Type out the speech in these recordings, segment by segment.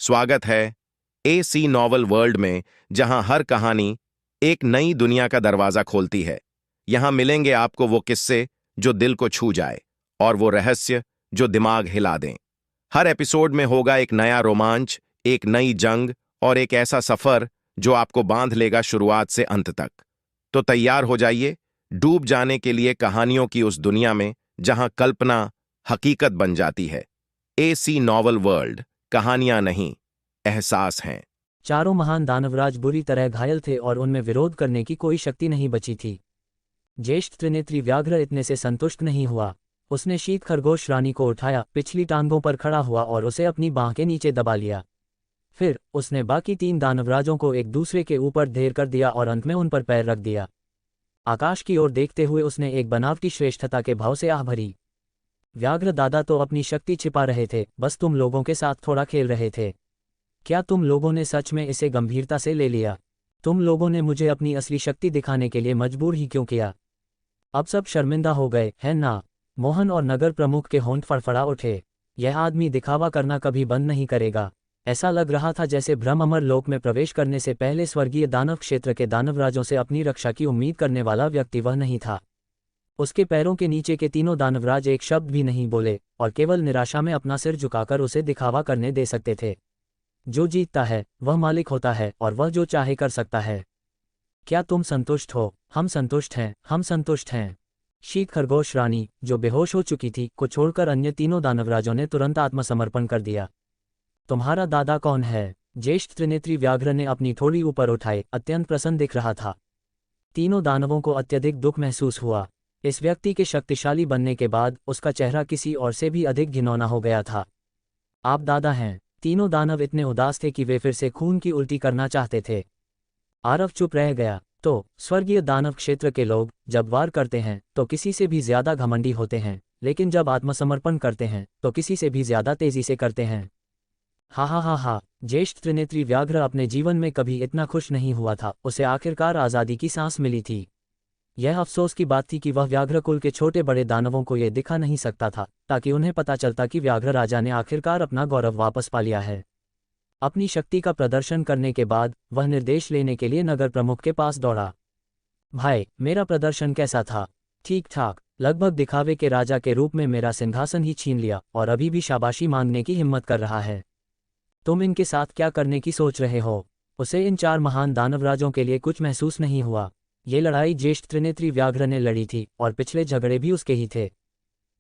स्वागत है AC novel world में, जहां हर कहानी एक नई दुनिया का दरवाजा खोलती है। यहां मिलेंगे आपको वो किस्से जो दिल को छू जाए और वो रहस्य जो दिमाग हिला दें। हर एपिसोड में होगा एक नया रोमांच, एक नई जंग और एक ऐसा सफर जो आपको बांध लेगा शुरुआत से अंत तक। तो तैयार हो जाइए डूब जाने के लिए कहानियों की उस दुनिया में जहां कल्पना हकीकत बन जाती है। एसी नॉवल वर्ल्ड, कहानियां नहीं, एहसास हैं। चारों महान दानवराज बुरी तरह घायल थे और उनमें विरोध करने की कोई शक्ति नहीं बची थी। ज्येष्ठ त्रिनेत्री व्याघ्र इतने से संतुष्ट नहीं हुआ। उसने शीत खरगोश रानी को उठाया, पिछली टांगों पर खड़ा हुआ और उसे अपनी बांह के नीचे दबा लिया। फिर उसने बाकी 3 दानवराजों को एक दूसरे के ऊपर ढेर कर दिया और अंत में उन पर पैर रख दिया। आकाश की ओर देखते हुए उसने एक बनावटी श्रेष्ठता के भाव से आह भरी। व्याघ्र दादा तो अपनी शक्ति छिपा रहे थे, बस तुम लोगों के साथ थोड़ा खेल रहे थे। क्या तुम लोगों ने सच में इसे गंभीरता से ले लिया? तुम लोगों ने मुझे अपनी असली शक्ति दिखाने के लिए मजबूर ही क्यों किया? अब सब शर्मिंदा हो गए हैं ना? मोहन और नगर प्रमुख के होंठ फड़फड़ा उठे। यह आदमी दिखावा करना कभी बंद नहीं करेगा। ऐसा लग रहा था जैसे ब्रह्म अमर लोक में प्रवेश करने से पहले स्वर्गीय दानव क्षेत्र के दानवराजों से अपनी रक्षा की उम्मीद करने वाला व्यक्ति वह नहीं था। उसके पैरों के नीचे के तीनों दानवराज एक शब्द भी नहीं बोले और केवल निराशा में अपना सिर झुकाकर उसे दिखावा करने दे सकते थे। जो जीतता है वह मालिक होता है और वह जो चाहे कर सकता है। क्या तुम संतुष्ट हो? हम संतुष्ट हैं, हम संतुष्ट हैं। शीत खरगोश रानी, जो बेहोश हो चुकी थी, को छोड़कर अन्य तीनों दानवराजों ने तुरंत आत्मसमर्पण कर दिया। तुम्हारा दादा कौन है? ज्येष्ठ त्रिनेत्री व्याघ्र ने अपनी थोड़ी ऊपर उठाए, अत्यंत प्रसन्न दिख रहा था। तीनों दानवों को अत्यधिक दुख महसूस हुआ। इस व्यक्ति के शक्तिशाली बनने के बाद उसका चेहरा किसी और से भी अधिक घिनौना हो गया था। आप दादा हैं? तीनों दानव इतने उदास थे कि वे फिर से खून की उल्टी करना चाहते थे। आरव चुप रह गया। तो स्वर्गीय दानव क्षेत्र के लोग जब वार करते हैं तो किसी से भी ज्यादा घमंडी होते हैं, लेकिन जब आत्मसमर्पण करते हैं तो किसी से भी ज्यादा तेजी से करते हैं। हा हा हा हा। ज्येष्ठ त्रिनेत्री व्याघ्र अपने जीवन में कभी इतना खुश नहीं हुआ था। उसे आखिरकार आज़ादी की सांस मिली थी। यह अफसोस की बात थी कि वह व्याघ्र कुल के छोटे बड़े दानवों को यह दिखा नहीं सकता था, ताकि उन्हें पता चलता कि व्याघ्र राजा ने आखिरकार अपना गौरव वापस पा लिया है। अपनी शक्ति का प्रदर्शन करने के बाद वह निर्देश लेने के लिए नगर प्रमुख के पास दौड़ा। भाई, मेरा प्रदर्शन कैसा था? ठीक ठाक, लगभग दिखावे के राजा के रूप में मेरा सिंहासन ही छीन लिया और अभी भी शाबाशी मांगने की हिम्मत कर रहा है। तुम इनके साथ क्या करने की सोच रहे हो? उसे इन 4 महान दानवराजों के लिए कुछ महसूस नहीं हुआ। ये लड़ाई ज्येष्ठ त्रिनेत्री व्याघ्र ने लड़ी थी और पिछले झगड़े भी उसके ही थे।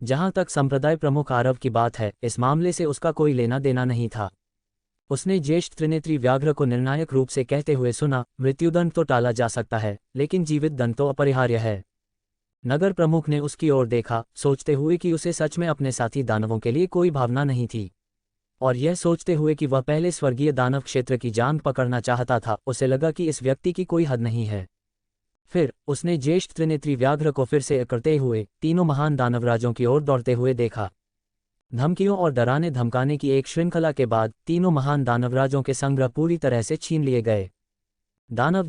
जहां तक संप्रदाय प्रमुख आरव की बात है, इस मामले से उसका कोई लेना देना नहीं था। उसने ज्येष्ठ त्रिनेत्री व्याघ्र को निर्णायक रूप से कहते हुए सुना, मृत्युदंड तो टाला जा सकता है, लेकिन जीवित दंड तो अपरिहार्य है। नगर प्रमुख ने उसकी ओर देखा, सोचते हुए कि उसे सच में अपने साथी दानवों के लिए कोई भावना नहीं थी। और यह सोचते हुए कि वह पहले स्वर्गीय दानव क्षेत्र की जान पकड़ना चाहता था, उसे लगा कि इस व्यक्ति की कोई हद नहीं है। फिर उसने ज्येष्ठ त्रिनेत्री व्याघ्र को फिर से करते हुए तीनों महान दानवराजों की ओर दौड़ते हुए देखा। धमकियों और डराने धमकाने की एक श्रृंखला के बाद तीनों महान दानवराजों के संग्रह पूरी तरह से छीन लिए गए। दानव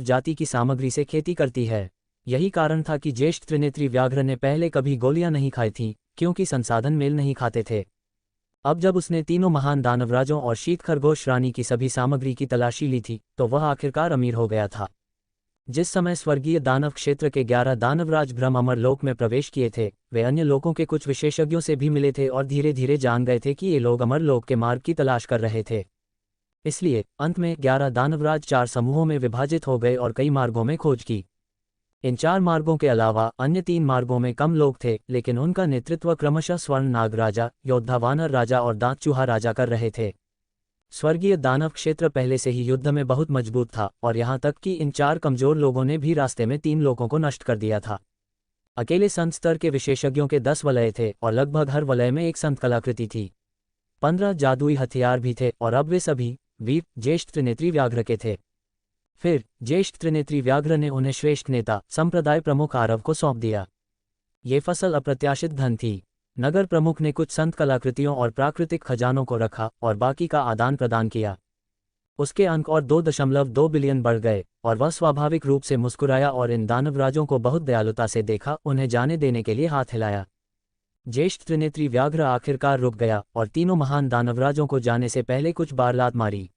जाति की सामग्री से खेती करती है। यही कारण था कि ज्येष्ठ त्रिनेत्री व्याघ्र ने पहले कभी गोलियां नहीं खाई थीं, क्योंकि संसाधन मेल नहीं खाते थे। अब जब उसने तीनों महान दानवराजों और शीत खरगोश रानी की सभी सामग्री की तलाशी ली थी, तो वह आखिरकार अमीर हो गया था। जिस समय स्वर्गीय दानव क्षेत्र के 11 दानवराज ब्रह्म अमर लोक में प्रवेश किए थे, वे अन्य लोगों के कुछ विशेषज्ञों से भी मिले थे और धीरे धीरे जान गए थे कि ये लोग अमर लोक के मार्ग की तलाश कर रहे थे। इसलिए अंत में 11 दानवराज 4 समूहों में विभाजित हो गए और कई मार्गों में खोज की। इन 4 मार्गों के अलावा अन्य 3 मार्गों में कम लोग थे, लेकिन उनका नेतृत्व क्रमशः स्वर्ण नाग राजा, योद्धा वानर राजा और दांत चूहा राजा कर रहे थे। स्वर्गीय दानव क्षेत्र पहले से ही युद्ध में बहुत मजबूत था और यहां तक कि इन 4 कमजोर लोगों ने भी रास्ते में 3 लोगों को नष्ट कर दिया था। अकेले संत स्तर के विशेषज्ञों के 10 वलय थे और लगभग हर वलय में एक संत कलाकृति थी। 15 जादुई हथियार भी थे और अब वे सभी वीर ज्येष्ठ त्रिनेत्री व्याघ्र के थे। फिर ज्येष्ठ त्रिनेत्री व्याघ्र ने उन्हें श्रेष्ठ नेता संप्रदाय प्रमुख आरव को सौंप दिया। ये फसल अप्रत्याशित धन थी। नगर प्रमुख ने कुछ संत कलाकृतियों और प्राकृतिक खजानों को रखा और बाकी का आदान प्रदान किया। उसके अंक और 2.2 बिलियन बढ़ गए और वह स्वाभाविक रूप से मुस्कुराया और इन दानवराजों को बहुत दयालुता से देखा, उन्हें जाने देने के लिए हाथ हिलाया। ज्येष्ठ त्रिनेत्री व्याघ्र आखिरकार रुक गया और तीनों महान दानवराजों को जाने से पहले कुछ बार लात मारी,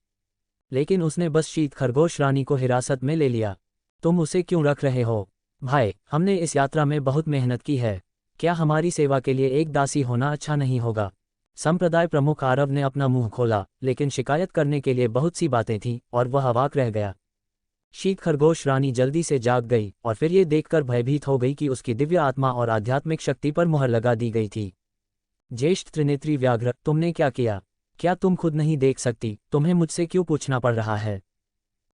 लेकिन उसने बस शीत खरगोश रानी को हिरासत में ले लिया। तुम उसे क्यों रख रहे हो? भाई, हमने इस यात्रा में बहुत मेहनत की है, क्या हमारी सेवा के लिए एक दासी होना अच्छा नहीं होगा? संप्रदाय प्रमुख आरव ने अपना मुंह खोला, लेकिन शिकायत करने के लिए बहुत सी बातें थीं और वह अवाक रह गया। शीत खरगोश रानी जल्दी से जाग गई और फिर ये देखकर भयभीत हो गई कि उसकी दिव्य आत्मा और आध्यात्मिक शक्ति पर मुहर लगा दी गई थी। ज्येष्ठ त्रिनेत्री व्याघ्र, तुमने क्या किया? क्या तुम खुद नहीं देख सकती? तुम्हें मुझसे क्यों पूछना पड़ रहा है?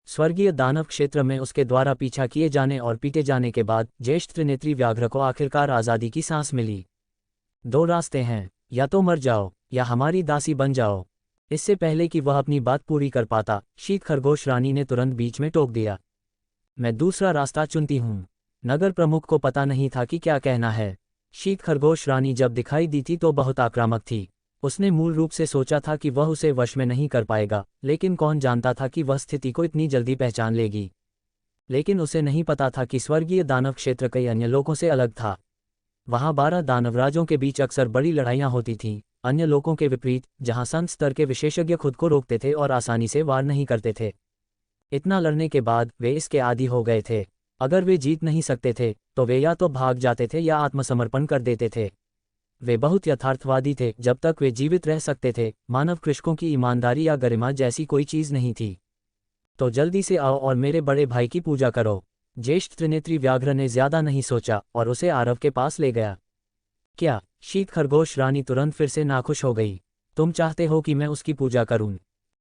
स्वर्गीय दानव क्षेत्र में उसके द्वारा पीछा किए जाने और पीटे जाने के बाद ज्येष्ठ त्रिनेत्री व्याघ्र को आखिरकार आज़ादी की सांस मिली। दो रास्ते हैं, या तो मर जाओ या हमारी दासी बन जाओ। इससे पहले कि वह अपनी बात पूरी कर पाता, शीत खरगोश रानी ने तुरंत बीच में टोक दिया। मैं दूसरा रास्ता चुनती हूँ। नगर प्रमुख को पता नहीं था कि क्या कहना है। शीत खरगोश रानी जब दिखाई दी थी तो बहुत आक्रामक थी। उसने मूल रूप से सोचा था कि वह उसे वश में नहीं कर पाएगा, लेकिन कौन जानता था कि वह स्थिति को इतनी जल्दी पहचान लेगी। लेकिन उसे नहीं पता था कि स्वर्गीय दानव क्षेत्र कई अन्य लोगों से अलग था। वहाँ 12 दानवराजों के बीच अक्सर बड़ी लड़ाइयाँ होती थीं, अन्य लोगों के विपरीत, जहाँ संत स्तर के विशेषज्ञ खुद को रोकते थे और आसानी से वार नहीं करते थे। इतना लड़ने के बाद वे इसके आदी हो गए थे। अगर वे जीत नहीं सकते थे तो वे या तो भाग जाते थे या आत्मसमर्पण कर देते थे। वे बहुत यथार्थवादी थे। जब तक वे जीवित रह सकते थे, मानव कृषकों की ईमानदारी या गरिमा जैसी कोई चीज़ नहीं थी। तो जल्दी से आओ और मेरे बड़े भाई की पूजा करो। ज्येष्ठ त्रिनेत्री व्याघ्र ने ज्यादा नहीं सोचा और उसे आरव के पास ले गया। क्या? शीत खरगोश रानी तुरंत फिर से नाखुश हो गई। तुम चाहते हो कि मैं उसकी पूजा करूं?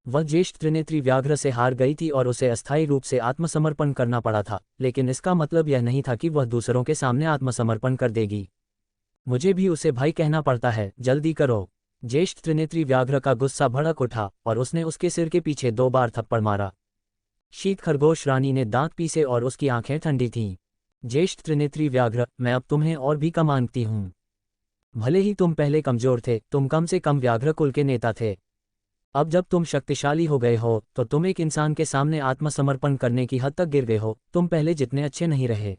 वह ज्येष्ठ त्रिनेत्री व्याघ्र से हार गई थी और उसे अस्थायी रूप से आत्मसमर्पण करना पड़ा था, लेकिन इसका मतलब यह नहीं था कि वह दूसरों के सामने आत्मसमर्पण कर देगी। मुझे भी उसे भाई कहना पड़ता है, जल्दी करो। ज्येष्ठ त्रिनेत्री व्याघ्र का गुस्सा भड़क उठा और उसने उसके सिर के पीछे 2 बार थप्पड़ मारा। शीत खरगोश रानी ने दांत पीसे और उसकी आंखें ठंडी थीं। ज्येष्ठ त्रिनेत्री व्याघ्र, मैं अब तुम्हें और भी कम आंकती हूँ। भले ही तुम पहले कमजोर थे, तुम कम से कम व्याघ्र कुल के नेता थे। अब जब तुम शक्तिशाली हो गए हो तो तुम एक इंसान के सामने आत्मसमर्पण करने की हद तक गिर गए हो। तुम पहले जितने अच्छे नहीं रहे।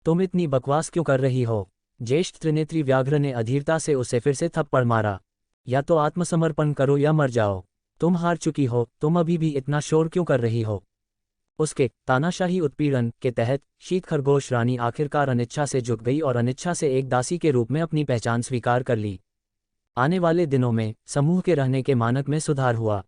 तुम इतनी बकवास क्यों कर रही हो? ज्येष्ठ त्रिनेत्री व्याघ्र ने अधीरता से उसे फिर से थप्पड़ मारा। या तो आत्मसमर्पण करो या मर जाओ। तुम हार चुकी हो, तुम अभी भी इतना शोर क्यों कर रही हो? उसके तानाशाही उत्पीड़न के तहत शीत खरगोश रानी आखिरकार अनिच्छा से झुक गई और अनिच्छा से एक दासी के रूप में अपनी पहचान स्वीकार कर ली। आने वाले दिनों में समूह के रहने के मानक में सुधार हुआ।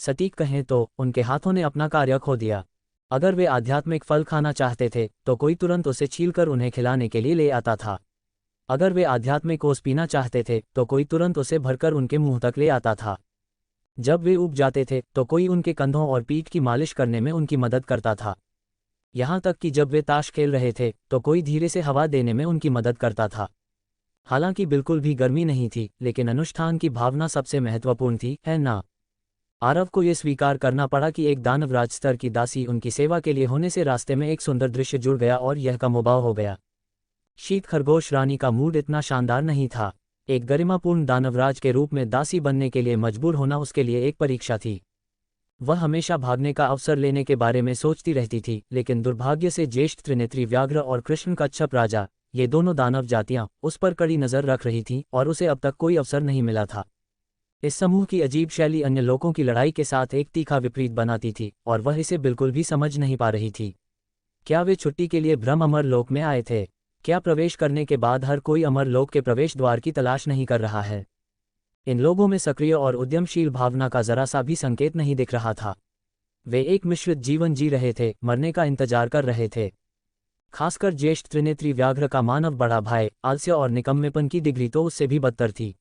सटीक कहें तो उनके हाथों ने अपना कार्य खो दिया। अगर वे आध्यात्मिक फल खाना चाहते थे तो कोई तुरंत उसे छीलकर उन्हें खिलाने के लिए ले आता था। अगर वे आध्यात्मिक ओस पीना चाहते थे तो कोई तुरंत उसे भरकर उनके मुंह तक ले आता था। जब वे ऊब जाते थे तो कोई उनके कंधों और पीठ की मालिश करने में उनकी मदद करता था। यहाँ तक कि जब वे ताश खेल रहे थे तो कोई धीरे से हवा देने में उनकी मदद करता था। हालांकि बिल्कुल भी गर्मी नहीं थी, लेकिन अनुष्ठान की भावना सबसे महत्वपूर्ण थी, है ना? आरव को यह स्वीकार करना पड़ा कि एक दानवराज स्तर की दासी उनकी सेवा के लिए होने से रास्ते में एक सुंदर दृश्य जुड़ गया और यह कमोबाव हो गया। शीत खरगोश रानी का मूड इतना शानदार नहीं था। एक गरिमापूर्ण दानवराज के रूप में दासी बनने के लिए मजबूर होना उसके लिए एक परीक्षा थी। वह हमेशा भागने का अवसर लेने के बारे में सोचती रहती थी, लेकिन दुर्भाग्य से ज्येष्ठ त्रिनेत्री व्याघ्र और कृष्ण कच्छप राजा, ये दोनों दानव जातियां उस पर कड़ी नजर रख रही थीं और उसे अब तक कोई अवसर नहीं मिला था। इस समूह की अजीब शैली अन्य लोगों की लड़ाई के साथ एक तीखा विपरीत बनाती थी और वह इसे बिल्कुल भी समझ नहीं पा रही थी। क्या वे छुट्टी के लिए भ्रम अमर लोक में आए थे? क्या प्रवेश करने के बाद हर कोई अमर लोक के प्रवेश द्वार की तलाश नहीं कर रहा है? इन लोगों में सक्रिय और उद्यमशील भावना का जरा सा भी संकेत नहीं दिख रहा था। वे एक मिश्रित जीवन जी रहे थे, मरने का इंतजार कर रहे थे। खासकर ज्येष्ठ त्रिनेत्री व्याघ्र का मानव बड़ा भाई आलस्य और निकम्मेपन की डिग्री तो उससे भी बदतर थी।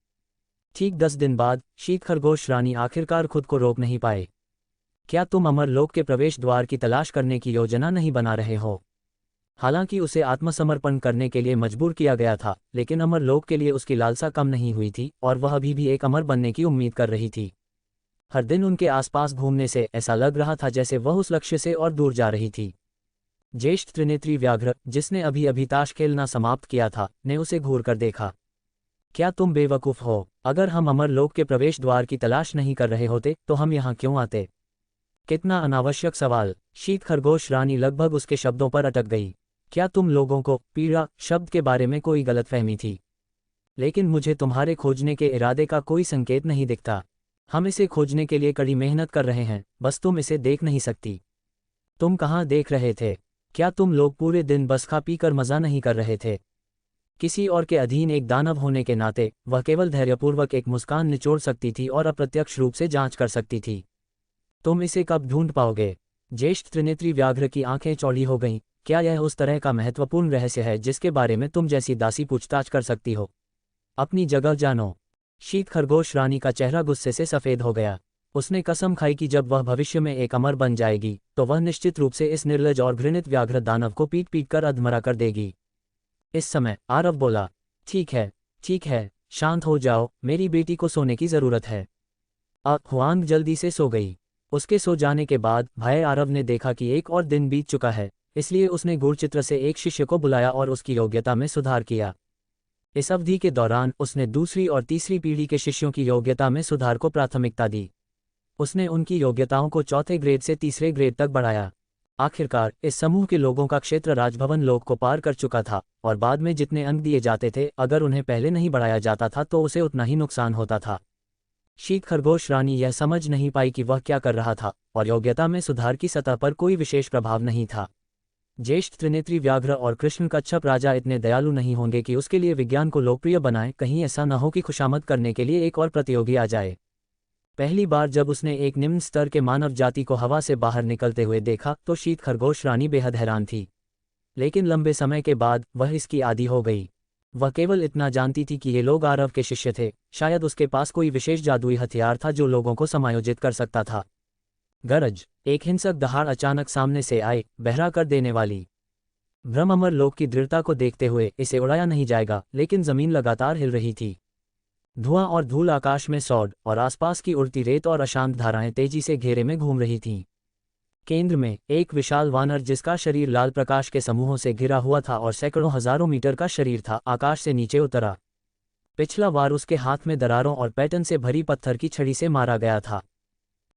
ठीक 10 दिन बाद शीत खरगोश रानी आखिरकार खुद को रोक नहीं पाए। क्या तुम अमर लोक के प्रवेश द्वार की तलाश करने की योजना नहीं बना रहे हो? हालांकि उसे आत्मसमर्पण करने के लिए मजबूर किया गया था, लेकिन अमर लोक के लिए उसकी लालसा कम नहीं हुई थी और वह अभी भी एक अमर बनने की उम्मीद कर रही थी। हर दिन उनके आसपास घूमने से ऐसा लग रहा था जैसे वह उस लक्ष्य से और दूर जा रही थी। ज्येष्ठ त्रिनेत्री व्याघ्र, जिसने अभी अभी ताश खेलना समाप्त किया था, ने उसे घूर कर देखा। क्या तुम बेवकूफ़ हो? अगर हम अमर लोक के प्रवेश द्वार की तलाश नहीं कर रहे होते तो हम यहाँ क्यों आते? कितना अनावश्यक सवाल। शीत खरगोश रानी लगभग उसके शब्दों पर अटक गई। क्या तुम लोगों को पीड़ा शब्द के बारे में कोई गलतफहमी थी? लेकिन मुझे तुम्हारे खोजने के इरादे का कोई संकेत नहीं दिखता। हम इसे खोजने के लिए कड़ी मेहनत कर रहे हैं, बस तुम इसे देख नहीं सकती। तुम कहाँ देख रहे थे? क्या तुम लोग पूरे दिन बस खा पी कर मज़ा नहीं कर रहे थे? किसी और के अधीन एक दानव होने के नाते वह केवल धैर्यपूर्वक एक मुस्कान निचोड़ सकती थी और अप्रत्यक्ष रूप से जांच कर सकती थी। तुम इसे कब ढूंढ पाओगे? ज्येष्ठ त्रिनेत्री व्याघ्र की आंखें चौड़ी हो गईं। क्या यह उस तरह का महत्वपूर्ण रहस्य है जिसके बारे में तुम जैसी दासी पूछताछ कर सकती हो? अपनी जगह जानो। शीत खरगोश रानी का चेहरा गुस्से से सफ़ेद हो गया। उसने कसम खाई कि जब वह भविष्य में एक अमर बन जाएगी तो वह निश्चित रूप से इस निर्लज और घृणित व्याघ्र दानव को पीट पीट कर अधमरा कर देगी। इस समय आरव बोला, ठीक है, शांत हो जाओ, मेरी बेटी को सोने की ज़रूरत है। हुआंग जल्दी से सो गई। उसके सो जाने के बाद भाई आरव ने देखा कि एक और दिन बीत चुका है, इसलिए उसने गूढ़चित्र से एक शिष्य को बुलाया और उसकी योग्यता में सुधार किया। इस अवधि के दौरान उसने दूसरी और तीसरी पीढ़ी के शिष्यों की योग्यता में सुधार को प्राथमिकता दी। उसने उनकी योग्यताओं को चौथे ग्रेड से तीसरे ग्रेड तक बढ़ाया। आखिरकार इस समूह के लोगों का क्षेत्र राजभवन लोक को पार कर चुका था और बाद में जितने अंक दिए जाते थे, अगर उन्हें पहले नहीं बढ़ाया जाता था तो उसे उतना ही नुकसान होता था। शीत खरगोश रानी यह समझ नहीं पाई कि वह क्या कर रहा था और योग्यता में सुधार की सतह पर कोई विशेष प्रभाव नहीं था। ज्येष्ठ त्रिनेत्री व्याघ्र और कृष्ण कच्छप राजा इतने दयालु नहीं होंगे कि उसके लिए विज्ञान को लोकप्रिय बनाएं। कहीं ऐसा न हो कि खुशामद करने के लिए एक और प्रतियोगी आ जाए। पहली बार जब उसने एक निम्न स्तर के मानव जाति को हवा से बाहर निकलते हुए देखा तो शीत खरगोश रानी बेहद हैरान थी। लेकिन लंबे समय के बाद वह इसकी आदी हो गई। वह केवल इतना जानती थी कि ये लोग आरव के शिष्य थे। शायद उसके पास कोई विशेष जादुई हथियार था जो लोगों को समायोजित कर सकता था। गरज, एक हिंसक दहाड़ अचानक सामने से आए, बहरा कर देने वाली। ब्रह्मअमर लोक की दृढ़ता को देखते हुए इसे उड़ाया नहीं जाएगा, लेकिन जमीन लगातार हिल रही थी। धुआं और धूल आकाश में सौड़ और आसपास की उड़ती रेत और अशांत धाराएं तेजी से घेरे में घूम रही थीं। केंद्र में एक विशाल वानर जिसका शरीर लाल प्रकाश के समूहों से घिरा हुआ था और सैकड़ों हजारों मीटर का शरीर था, आकाश से नीचे उतरा। पिछला वार उसके हाथ में दरारों और पैटर्न से भरी पत्थर की छड़ी से मारा गया था।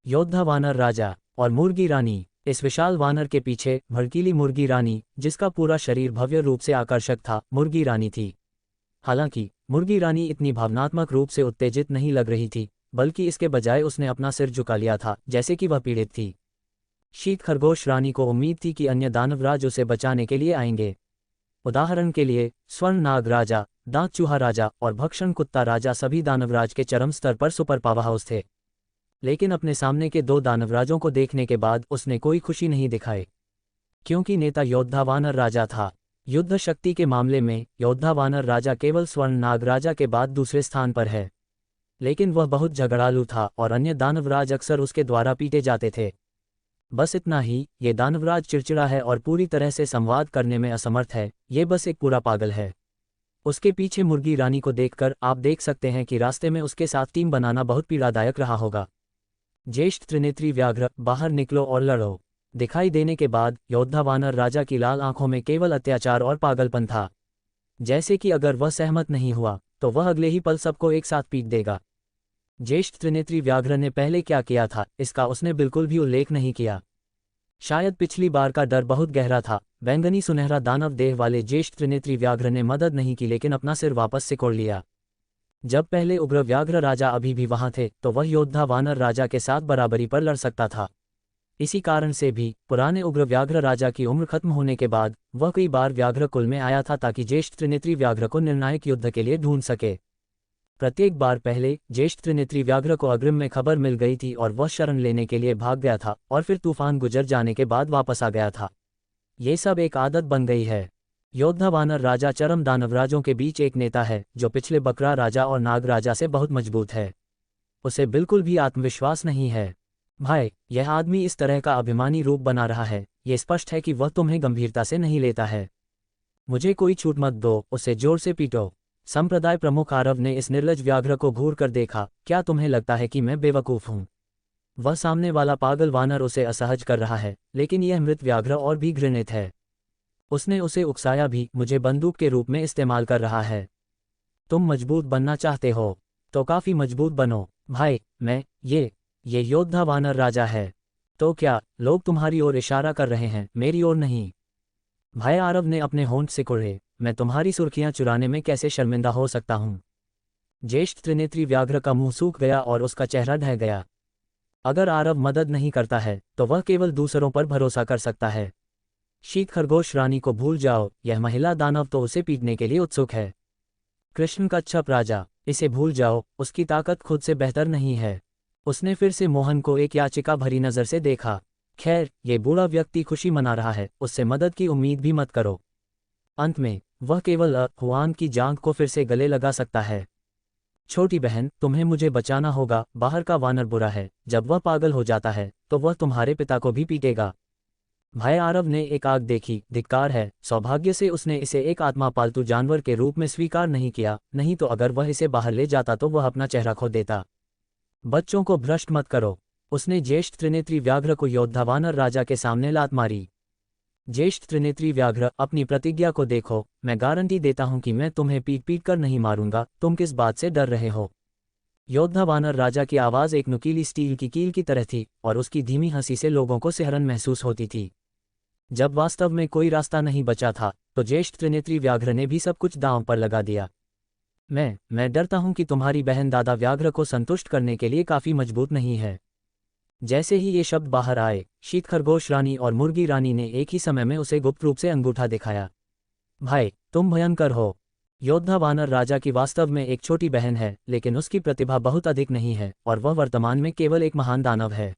योद्धा वानर राजा और मुर्गी रानी। इस विशाल वानर के पीछे भड़कीली मुर्गी रानी, जिसका पूरा शरीर भव्य रूप से आकर्षक था, मुर्गी रानी थी। हालांकि मुर्गी रानी इतनी भावनात्मक रूप से उत्तेजित नहीं लग रही थी, बल्कि इसके बजाय उसने अपना सिर झुका लिया था, जैसे कि वह पीड़ित थी। शीत खरगोश रानी को उम्मीद थी कि अन्य दानवराज उसे बचाने के लिए आएंगे। उदाहरण के लिए स्वर्ण नाग राजा, दांत चूहा राजा और भक्षण कुत्ता राजा सभी दानवराज के चरम स्तर पर सुपर पावर हाउस थे। लेकिन अपने सामने के दो दानवराजों को देखने के बाद उसने कोई खुशी नहीं दिखाई, क्योंकि नेता योद्धा वानर राजा था। युद्ध शक्ति के मामले में योद्धा वानर राजा केवल स्वर्ण नाग राजा के बाद दूसरे स्थान पर है। लेकिन वह बहुत झगड़ालू था और अन्य दानवराज अक्सर उसके द्वारा पीटे जाते थे। बस इतना ही, ये दानवराज चिड़चिड़ा है और पूरी तरह से संवाद करने में असमर्थ है। ये बस एक पूरा पागल है। उसके पीछे मुर्गी रानी को देखकर आप देख सकते हैं कि रास्ते में उसके साथ टीम बनाना बहुत पीड़ादायक रहा होगा। ज्येष्ठ त्रिनेत्री व्याघ्र, बाहर निकलो और लड़ो। दिखाई देने के बाद योद्धा वानर राजा की लाल आंखों में केवल अत्याचार और पागलपन था, जैसे कि अगर वह सहमत नहीं हुआ तो वह अगले ही पल सबको एक साथ पीट देगा। ज्येष्ठ त्रिनेत्री व्याघ्र ने पहले क्या किया था, इसका उसने बिल्कुल भी उल्लेख नहीं किया। शायद पिछली बार का डर बहुत गहरा था। बैंगनी सुनहरा दानव देह वाले ज्येष्ठ त्रिनेत्री व्याघ्र ने मदद नहीं की, लेकिन अपना सिर वापस सिकोड़ लिया। जब पहले उग्र व्याघ्र राजा अभी भी वहां थे तो वह योद्धा वानर राजा के साथ बराबरी पर लड़ सकता था। इसी कारण से भी पुराने उग्र व्याघ्र राजा की उम्र खत्म होने के बाद वह कई बार व्याघ्र कुल में आया था ताकि ज्येष्ठ त्रिनेत्री व्याघ्र को निर्णायक युद्ध के लिए ढूंढ सके। प्रत्येक बार पहले ज्येष्ठ त्रिनेत्री व्याघ्र को अग्रिम में खबर मिल गई थी और वह शरण लेने के लिए भाग गया था और फिर तूफान गुजर जाने के बाद वापस आ गया था। ये सब एक आदत बन गई है। योद्धा वानर राजा चरम दानवराजों के बीच एक नेता है जो पिछले बकरा राजा और नाग राजा से बहुत मजबूत है। उसे बिल्कुल भी आत्मविश्वास नहीं है। भाई, यह आदमी इस तरह का अभिमानी रूप बना रहा है, ये स्पष्ट है कि वह तुम्हें गंभीरता से नहीं लेता है। मुझे कोई छूट मत दो, उसे जोर से पीटो। संप्रदाय प्रमुख आरव ने इस निर्लज व्याघ्र को घूर कर देखा। क्या तुम्हें लगता है कि मैं बेवकूफ़ हूँ? वह सामने वाला पागल वानर उसे असहज कर रहा है, लेकिन यह मृत व्याघ्र और भी घृणित है। उसने उसे उकसाया भी, मुझे बंदूक के रूप में इस्तेमाल कर रहा है। तुम मजबूत बनना चाहते हो तो काफ़ी मजबूत बनो। भाई, ये योद्धा वानर राजा है। तो क्या लोग तुम्हारी ओर इशारा कर रहे हैं, मेरी ओर नहीं? भाई आरव ने अपने होंठ सिकोड़े। मैं तुम्हारी सुर्खियां चुराने में कैसे शर्मिंदा हो सकता हूँ? ज्येष्ठ त्रिनेत्री व्याघ्र का मुंह सूख गया और उसका चेहरा ढह गया। अगर आरव मदद नहीं करता है तो वह केवल दूसरों पर भरोसा कर सकता है। शीत खरगोश रानी को भूल जाओ, यह महिला दानव तो उसे पीटने के लिए उत्सुक है। कृष्ण कच्छप राजा, इसे भूल जाओ, उसकी ताकत खुद से बेहतर नहीं है। उसने फिर से मोहन को एक याचिका भरी नजर से देखा। खैर, ये बूढ़ा व्यक्ति खुशी मना रहा है, उससे मदद की उम्मीद भी मत करो। अंत में वह केवल हुआन की जांघ को फिर से गले लगा सकता है। छोटी बहन, तुम्हें मुझे बचाना होगा, बाहर का वानर बुरा है, जब वह पागल हो जाता है तो वह तुम्हारे पिता को भी पीटेगा। भाई आरव ने एक आग देखी, धिक्कार है, सौभाग्य से उसने इसे एक आत्मा पालतू जानवर के रूप में स्वीकार नहीं किया, नहीं तो अगर वह इसे बाहर ले जाता तो वह अपना चेहरा खो देता। बच्चों को भ्रष्ट मत करो। उसने ज्येष्ठ त्रिनेत्री व्याघ्र को योद्धा वानर राजा के सामने लात मारी। ज्येष्ठ त्रिनेत्री व्याघ्र, अपनी प्रतिज्ञा को देखो, मैं गारंटी देता हूं कि मैं तुम्हें पीट पीट कर नहीं मारूंगा, तुम किस बात से डर रहे हो। योद्धा वानर राजा की आवाज एक नुकीली स्टील की कील की तरह थी और उसकी धीमी हंसी से लोगों को सिहरन महसूस होती थी। जब वास्तव में कोई रास्ता नहीं बचा था तो ज्येष्ठ त्रिनेत्री व्याघ्र ने भी सब कुछ दांव पर लगा दिया। मैं डरता हूं कि तुम्हारी बहन दादा व्याघ्र को संतुष्ट करने के लिए काफी मजबूत नहीं है। जैसे ही ये शब्द बाहर आए, शीत खरगोश रानी और मुर्गी रानी ने एक ही समय में उसे गुप्त रूप से अंगूठा दिखाया। भाई, तुम भयंकर हो। योद्धा वानर राजा की वास्तव में एक छोटी बहन है, लेकिन उसकी प्रतिभा बहुत अधिक नहीं है और वह वर्तमान में केवल एक महान दानव है।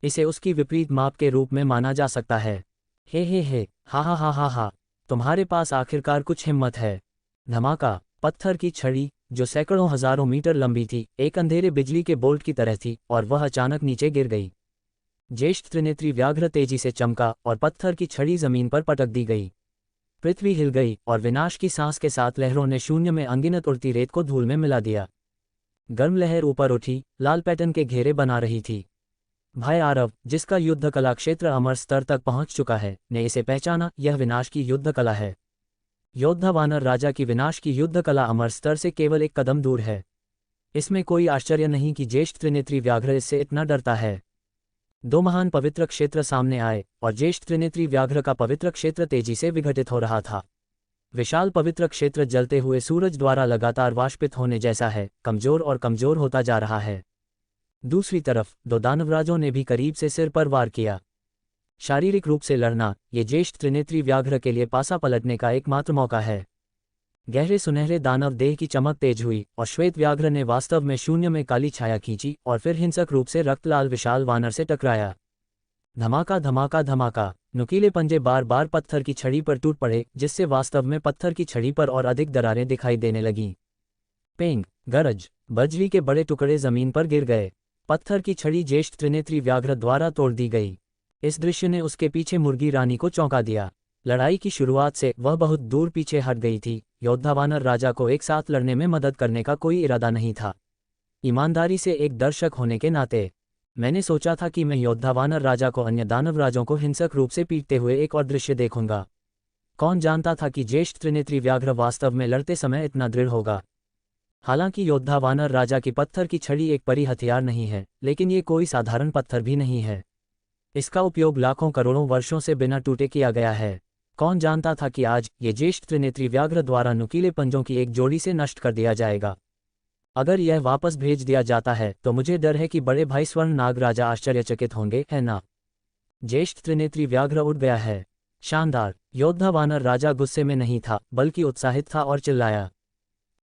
इसे उसकी विपरीत माप के रूप में माना जा सकता है। हे, हा हा हा हा हा, तुम्हारे पास आखिरकार कुछ हिम्मत है। धमाका। पत्थर की छड़ी, जो सैकड़ों हजारों मीटर लंबी थी, एक अंधेरे बिजली के बोल्ट की तरह थी और वह अचानक नीचे गिर गई। ज्येष्ठ त्रिनेत्री व्याघ्र तेजी से चमका और पत्थर की छड़ी जमीन पर पटक दी गई। पृथ्वी हिल गई और विनाश की सांस के साथ लहरों ने शून्य में अनगिनत उड़ती रेत को धूल में मिला दिया। गर्म लहर ऊपर उठी, लाल पैटर्न के घेरे बना रही थी। भाई आरव, जिसका युद्ध कला क्षेत्र अमर स्तर तक पहुंच चुका है, ने इसे पहचाना, यह विनाश की युद्ध कला है। योद्धा वानर राजा की विनाश की युद्ध कला अमर स्तर से केवल एक कदम दूर है। इसमें कोई आश्चर्य नहीं कि ज्येष्ठ त्रिनेत्री व्याघ्र इससे इतना डरता है। दो महान पवित्र क्षेत्र सामने आए और ज्येष्ठ त्रिनेत्री व्याघ्र का पवित्र क्षेत्र तेजी से विघटित हो रहा था। विशाल पवित्र क्षेत्र जलते हुए सूरज द्वारा लगातार वाष्पित होने जैसा है, कमजोर और कमजोर होता जा रहा है। दूसरी तरफ दो दानवराजों ने भी करीब से सिर पर वार किया। शारीरिक रूप से लड़ना, ये ज्येष्ठ त्रिनेत्री व्याघ्र के लिए पासा पलटने का एकमात्र मौका है। गहरे सुनहरे दानव देह की चमक तेज हुई और श्वेत व्याघ्र ने वास्तव में शून्य में काली छाया खींची और फिर हिंसक रूप से रक्तलाल विशाल वानर से टकराया। धमाका धमाका धमाका। नुकीले पंजे बार बार पत्थर की छड़ी पर टूट पड़े, जिससे वास्तव में पत्थर की छड़ी पर और अधिक दरारें दिखाई देने लगीं। पेंग, गरज, बजरी के बड़े टुकड़े जमीन पर गिर गए। पत्थर की छड़ी ज्येष्ठ त्रिनेत्री व्याघ्र द्वारा तोड़ दी गई। इस दृश्य ने उसके पीछे मुर्गी रानी को चौंका दिया। लड़ाई की शुरुआत से वह बहुत दूर पीछे हट गई थी। योद्धा वानर राजा को एक साथ लड़ने में मदद करने का कोई इरादा नहीं था। ईमानदारी से एक दर्शक होने के नाते मैंने सोचा था कि मैं योद्धा वानर राजा को अन्य दानव राजों को हिंसक रूप से पीटते हुए एक और दृश्य देखूंगा। कौन जानता था कि ज्येष्ठ त्रिनेत्री व्याघ्र वास्तव में लड़ते समय इतना दृढ़ होगा। हालांकि योद्धा वानर राजा की पत्थर की छड़ी एक परी हथियार नहीं है, लेकिन ये कोई साधारण पत्थर भी नहीं है। इसका उपयोग लाखों करोड़ों वर्षों से बिना टूटे किया गया है। कौन जानता था कि आज ये ज्येष्ठ त्रिनेत्री व्याघ्र द्वारा नुकीले पंजों की एक जोड़ी से नष्ट कर दिया जाएगा। अगर यह वापस भेज दिया जाता है तो मुझे डर है कि बड़े भाई स्वर्ण नाग राजा आश्चर्यचकित होंगे, है ना। ज्येष्ठ त्रिनेत्री व्याघ्र उड़ गया है। शानदार। योद्धा वानर राजा गुस्से में नहीं था, बल्कि उत्साहित था और चिल्लाया,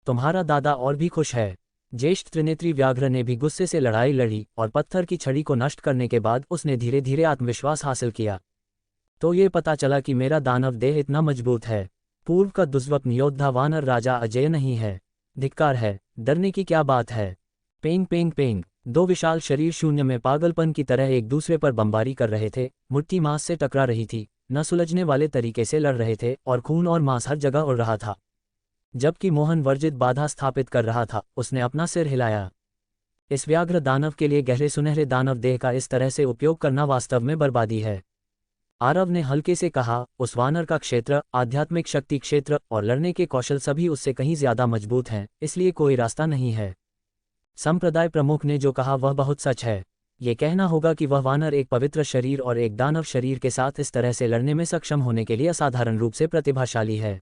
तुम्हारा दादा और भी खुश है। ज्येष्ठ त्रिनेत्री व्याघ्र ने भी गुस्से से लड़ाई लड़ी और पत्थर की छड़ी को नष्ट करने के बाद उसने धीरे धीरे आत्मविश्वास हासिल किया। तो ये पता चला कि मेरा दानव देह इतना मजबूत है। पूर्व का दुस्वप्न योद्धा वानर राजा अजय नहीं है। धिक्कार है, डरने की क्या बात है। पेंग पेंग पेंग। दो विशाल शरीर शून्य में पागलपन की तरह एक दूसरे पर बमबारी कर रहे थे। मुट्ठी मांस से टकरा रही थी, न सुलझने वाले तरीके से लड़ रहे थे और खून और मांस हर जगह उड़ रहा था। जबकि मोहन वर्जित बाधा स्थापित कर रहा था, उसने अपना सिर हिलाया। इस व्याघ्र दानव के लिए गहरे सुनहरे दानव देह का इस तरह से उपयोग करना वास्तव में बर्बादी है। आरव ने हल्के से कहा, उस वानर का क्षेत्र, आध्यात्मिक शक्ति क्षेत्र और लड़ने के कौशल सभी उससे कहीं ज्यादा मजबूत हैं, इसलिए कोई रास्ता नहीं है। संप्रदाय प्रमुख ने जो कहा वह बहुत सच है। ये कहना होगा कि वह वानर एक पवित्र शरीर और एक दानव शरीर के साथ इस तरह से लड़ने में सक्षम होने के लिए असाधारण रूप से प्रतिभाशाली है।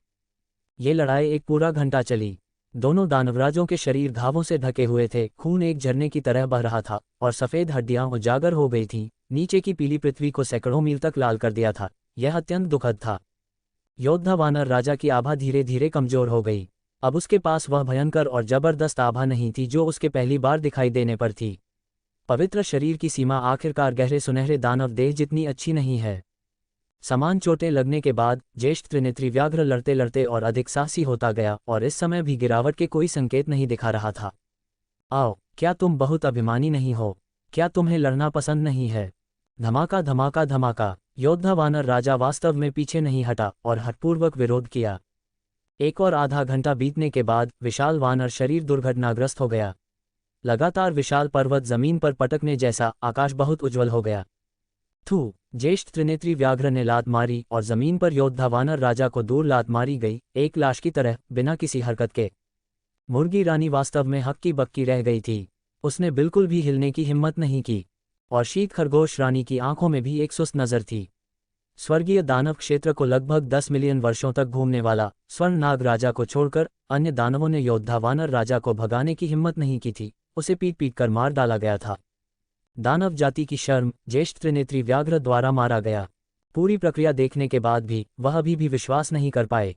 ये लड़ाई एक पूरा घंटा चली। दोनों दानवराजों के शरीर घावों से ढके हुए थे, खून एक झरने की तरह बह रहा था और सफ़ेद हड्डियां उजागर हो गई थीं। नीचे की पीली पृथ्वी को सैकड़ों मील तक लाल कर दिया था। यह अत्यंत दुखद था। योद्धा वानर राजा की आभा धीरे धीरे कमजोर हो गई। अब उसके पास वह भयंकर और जबरदस्त आभा नहीं थी जो उसके पहली बार दिखाई देने पर थी। पवित्र शरीर की सीमा आखिरकार गहरे सुनहरे दानव देह जितनी अच्छी नहीं है। समान चोटें लगने के बाद ज्येष्ठ त्रिनेत्री व्याघ्र लड़ते लड़ते और अधिक साहसी होता गया और इस समय भी गिरावट के कोई संकेत नहीं दिखा रहा था। आओ, क्या तुम बहुत अभिमानी नहीं हो? क्या तुम्हें लड़ना पसंद नहीं है? धमाका धमाका धमाका। योद्धा वानर राजा वास्तव में पीछे नहीं हटा और हठपूर्वक विरोध किया। एक और आधा घंटा बीतने के बाद विशाल वानर शरीर दुर्घटनाग्रस्त हो गया। लगातार विशाल पर्वत जमीन पर पटकने जैसा आकाश बहुत उज्जवल हो गया। थू! ज्येष्ठ त्रिनेत्री व्याघ्र ने लात मारी और जमीन पर योद्धा वानर राजा को दूर लात मारी गई, एक लाश की तरह, बिना किसी हरकत के। मुर्गी रानी वास्तव में हक्की बक्की रह गई थी। उसने बिल्कुल भी हिलने की हिम्मत नहीं की और शीत खरगोश रानी की आंखों में भी एक सुस्त नजर थी। स्वर्गीय दानव क्षेत्र को लगभग 10 मिलियन वर्षों तक घूमने वाला स्वर्ण नाग राजा को छोड़कर अन्य दानवों ने योद्धा वानर राजा को भगाने की हिम्मत नहीं की थी। उसे पीट पीट कर मार डाला गया था। दानव जाति की शर्म, ज्येष्ठ त्रिनेत्री व्याघ्र द्वारा मारा गया। पूरी प्रक्रिया देखने के बाद भी वह अभी भी विश्वास नहीं कर पाए।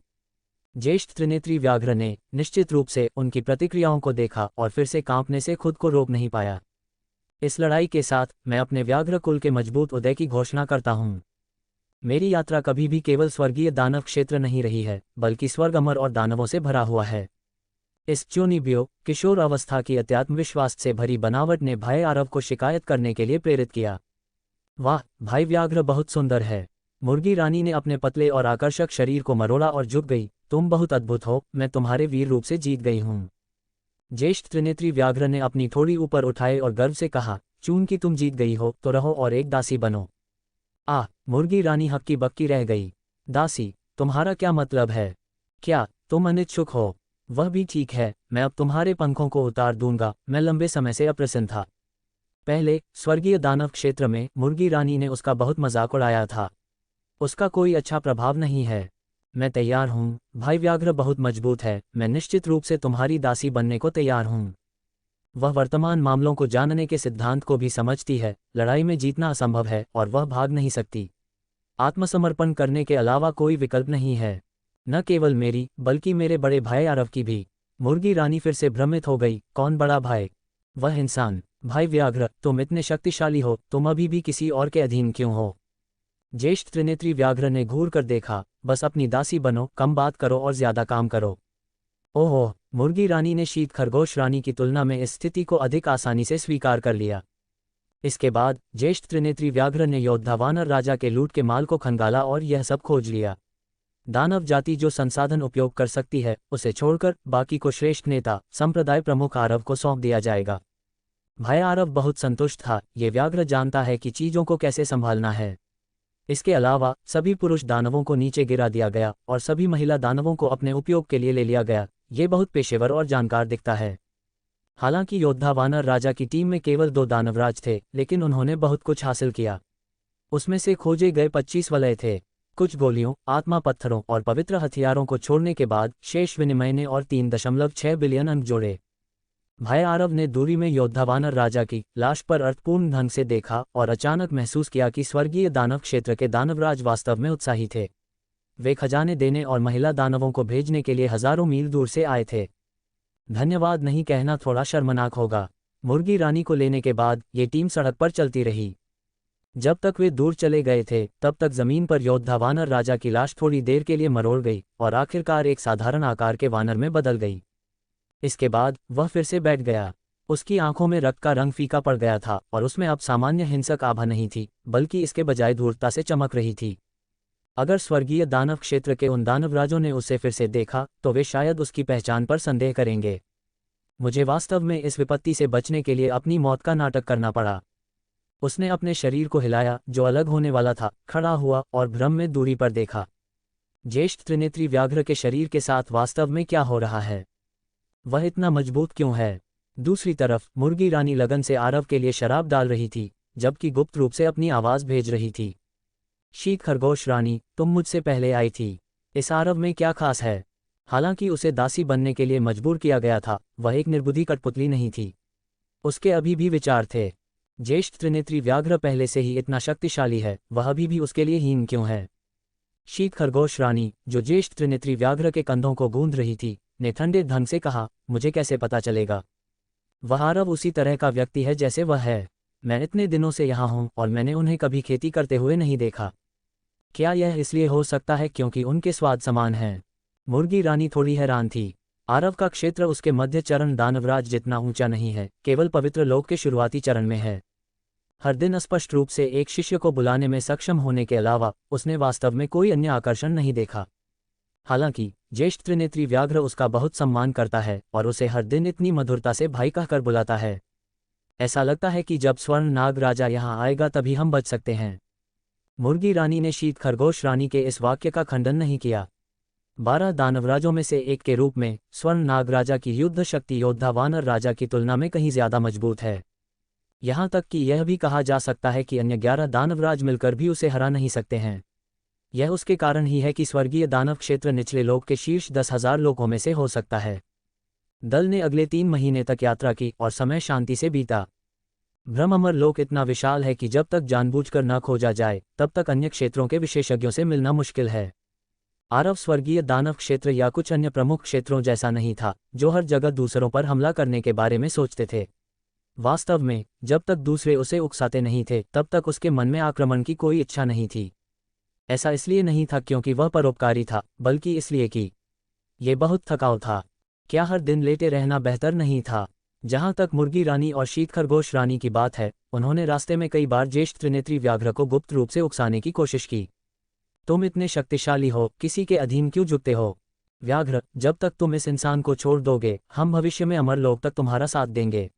ज्येष्ठ त्रिनेत्री व्याघ्र ने निश्चित रूप से उनकी प्रतिक्रियाओं को देखा और फिर से कांपने से खुद को रोक नहीं पाया। इस लड़ाई के साथ मैं अपने व्याघ्र कुल के मजबूत उदय की घोषणा करता हूँ। मेरी यात्रा कभी भी केवल स्वर्गीय दानव क्षेत्र नहीं रही है, बल्कि स्वर्ग अमर और दानवों से भरा हुआ है। इस चोनिबियो किशोर अवस्था की अत्यात्म विश्वास से भरी बनावट ने भाई आरव को शिकायत करने के लिए प्रेरित किया। वाह, भाई व्याघ्र बहुत सुंदर है। मुर्गी रानी ने अपने पतले और आकर्षक शरीर को मरोड़ा और झुक गई। तुम बहुत अद्भुत हो, मैं तुम्हारे वीर रूप से जीत गई हूँ। ज्येष्ठ त्रिनेत्री व्याघ्र ने अपनी थोड़ी ऊपर उठाए और गर्व से कहा, चून कि तुम जीत गई हो तो रहो और एक दासी बनो। मुर्गी रानी हक्की बक्की रह गई। दासी, तुम्हारा क्या मतलब है? क्या तुम अनिच्छुक हो? वह भी ठीक है, मैं अब तुम्हारे पंखों को उतार दूंगा। मैं लंबे समय से अप्रसन्न था। पहले स्वर्गीय दानव क्षेत्र में मुर्गी रानी ने उसका बहुत मजाक उड़ाया था। उसका कोई अच्छा प्रभाव नहीं है। मैं तैयार हूँ। भाई व्याघ्र बहुत मजबूत है। मैं निश्चित रूप से तुम्हारी दासी बनने को तैयार हूँ। वह वर्तमान मामलों को जानने के सिद्धांत को भी समझती है। लड़ाई में जीतना असंभव है और वह भाग नहीं सकती। आत्मसमर्पण करने के अलावा कोई विकल्प नहीं है, न केवल मेरी बल्कि मेरे बड़े भाई आरव की भी। मुर्गी रानी फिर से भ्रमित हो गई। कौन बड़ा भाई? वह इंसान। भाई व्याघ्र, तुम इतने शक्तिशाली हो, तुम अभी भी किसी और के अधीन क्यों हो? ज्येष्ठ त्रिनेत्री व्याघ्र ने घूर कर देखा। बस अपनी दासी बनो, कम बात करो और ज्यादा काम करो। ओहो! मुर्गी रानी ने शीत खरगोश रानी की तुलना में इस स्थिति को अधिक आसानी से स्वीकार कर लिया। इसके बाद ज्येष्ठ त्रिनेत्री व्याघ्र ने योद्धा वानर राजा के लूट के माल को खंगाला और यह सब खोज लिया। दानव जाति जो संसाधन उपयोग कर सकती है, उसे छोड़कर बाकी को श्रेष्ठ नेता, संप्रदाय प्रमुख आरव को सौंप दिया जाएगा। भाई आरव बहुत संतुष्ट था। ये व्याघ्र जानता है कि चीजों को कैसे संभालना है। इसके अलावा सभी पुरुष दानवों को नीचे गिरा दिया गया और सभी महिला दानवों को अपने उपयोग के लिए ले लिया गया। ये बहुत पेशेवर और जानकार दिखता है। हालांकि योद्धा वानर राजा की टीम में केवल 2 दानवराज थे, लेकिन उन्होंने बहुत कुछ हासिल किया। उसमें से खोजे गए 25 वलय थे। कुछ गोलियों, आत्मा पत्थरों और पवित्र हथियारों को छोड़ने के बाद शेष विनिमय ने और 3.6 बिलियन अंक जोड़े। भाई आरव ने दूरी में योद्धा वानर राजा की लाश पर अर्थपूर्ण ढंग से देखा और अचानक महसूस किया कि स्वर्गीय दानव क्षेत्र के दानवराज वास्तव में उत्साही थे। वे खजाने देने और महिला दानवों को भेजने के लिए हजारों मील दूर से आए थे। धन्यवाद नहीं कहना थोड़ा शर्मनाक होगा। मुर्गी रानी को लेने के बाद ये टीम सड़क पर चलती रही। जब तक वे दूर चले गए थे, तब तक जमीन पर योद्धा वानर राजा की लाश थोड़ी देर के लिए मरोड़ गई और आखिरकार एक साधारण आकार के वानर में बदल गई। इसके बाद वह फिर से बैठ गया। उसकी आंखों में रक्त का रंग फीका पड़ गया था और उसमें अब सामान्य हिंसक आभा नहीं थी, बल्कि इसके बजाय धूर्तता से चमक रही थी। अगर स्वर्गीय दानव क्षेत्र के उन दानवराजों ने उसे फिर से देखा तो वे शायद उसकी पहचान पर संदेह करेंगे। मुझे वास्तव में इस विपत्ति से बचने के लिए अपनी मौत का नाटक करना पड़ा। उसने अपने शरीर को हिलाया जो अलग होने वाला था, खड़ा हुआ और भ्रम में दूरी पर देखा। ज्येष्ठ त्रिनेत्री व्याघ्र के शरीर के साथ वास्तव में क्या हो रहा है? वह इतना मजबूत क्यों है? दूसरी तरफ मुर्गी रानी लगन से आरव के लिए शराब डाल रही थी, जबकि गुप्त रूप से अपनी आवाज भेज रही थी। शीत खरगोश रानी, तुम मुझसे पहले आई थी। इस आरव में क्या खास है? हालांकि उसे दासी बनने के लिए मजबूर किया गया था, वह एक निर्बुद्धि कठपुतली नहीं थी। उसके अभी भी विचार थे। ज्येष्ठ त्रिनेत्री व्याघ्र पहले से ही इतना शक्तिशाली है, वह अभी भी उसके लिए हीन क्यों है? शीत खरगोश रानी, जो ज्येष्ठ त्रिनेत्री व्याघ्र के कंधों को गूंद रही थी, ने ठंडे ढंग से कहा, मुझे कैसे पता चलेगा? वह आरव उसी तरह का व्यक्ति है जैसे वह है। मैं इतने दिनों से यहाँ हूँ और मैंने उन्हें कभी खेती करते हुए नहीं देखा। क्या यह इसलिए हो सकता है क्योंकि उनके स्वाद समान हैं? मुर्गी रानी थोड़ी हैरान थी। आरव का क्षेत्र उसके मध्य चरण दानवराज जितना ऊंचा नहीं है, केवल पवित्र लोक के शुरुआती चरण में है। हर दिन स्पष्ट रूप से एक शिष्य को बुलाने में सक्षम होने के अलावा उसने वास्तव में कोई अन्य आकर्षण नहीं देखा। हालांकि ज्येष्ठ त्रिनेत्री व्याघ्र उसका बहुत सम्मान करता है और उसे हर दिन इतनी मधुरता से भाई कहकर बुलाता है। ऐसा लगता है कि जब स्वर्ण नाग राजा यहाँ आएगा तभी हम बच सकते हैं। मुर्गी रानी ने शीत खरगोश रानी के इस वाक्य का खंडन नहीं किया। 12 दानवराजों में से एक के रूप में स्वर्ण नाग राजा की युद्ध शक्ति योद्धा वानर राजा की तुलना में कहीं ज्यादा मजबूत है। यहाँ तक कि यह भी कहा जा सकता है कि अन्य 11 दानवराज मिलकर भी उसे हरा नहीं सकते हैं। यह उसके कारण ही है कि स्वर्गीय दानव क्षेत्र निचले लोक के शीर्ष 10,000 लोकों में से हो सकता है। दल ने अगले 3 महीने तक यात्रा की और समय शांति से बीता। ब्रह्मअमर लोक इतना विशाल है कि जब तक जानबूझकर न खोजा जाए तब तक अन्य क्षेत्रों के विशेषज्ञों से मिलना मुश्किल है। आरव स्वर्गीय दानव क्षेत्र या कुछ अन्य प्रमुख क्षेत्रों जैसा नहीं था, जो हर जगह दूसरों पर हमला करने के बारे में सोचते थे। वास्तव में जब तक दूसरे उसे उकसाते नहीं थे तब तक उसके मन में आक्रमण की कोई इच्छा नहीं थी। ऐसा इसलिए नहीं था क्योंकि वह परोपकारी था, बल्कि इसलिए कि ये बहुत थकाऊ था। क्या हर दिन लेटे रहना बेहतर नहीं था? जहां तक मुर्गी रानी और शीत खरगोश रानी की बात है, उन्होंने रास्ते में कई बार ज्येष्ठ त्रिनेत्री व्याघ्र को गुप्त रूप से उकसाने की कोशिश की। तुम इतने शक्तिशाली हो, किसी के अधीन क्यों झुकते हो? व्याघ्र, जब तक तुम इस इंसान को छोड़ दोगे, हम भविष्य में अमर लोक तक तुम्हारा साथ देंगे।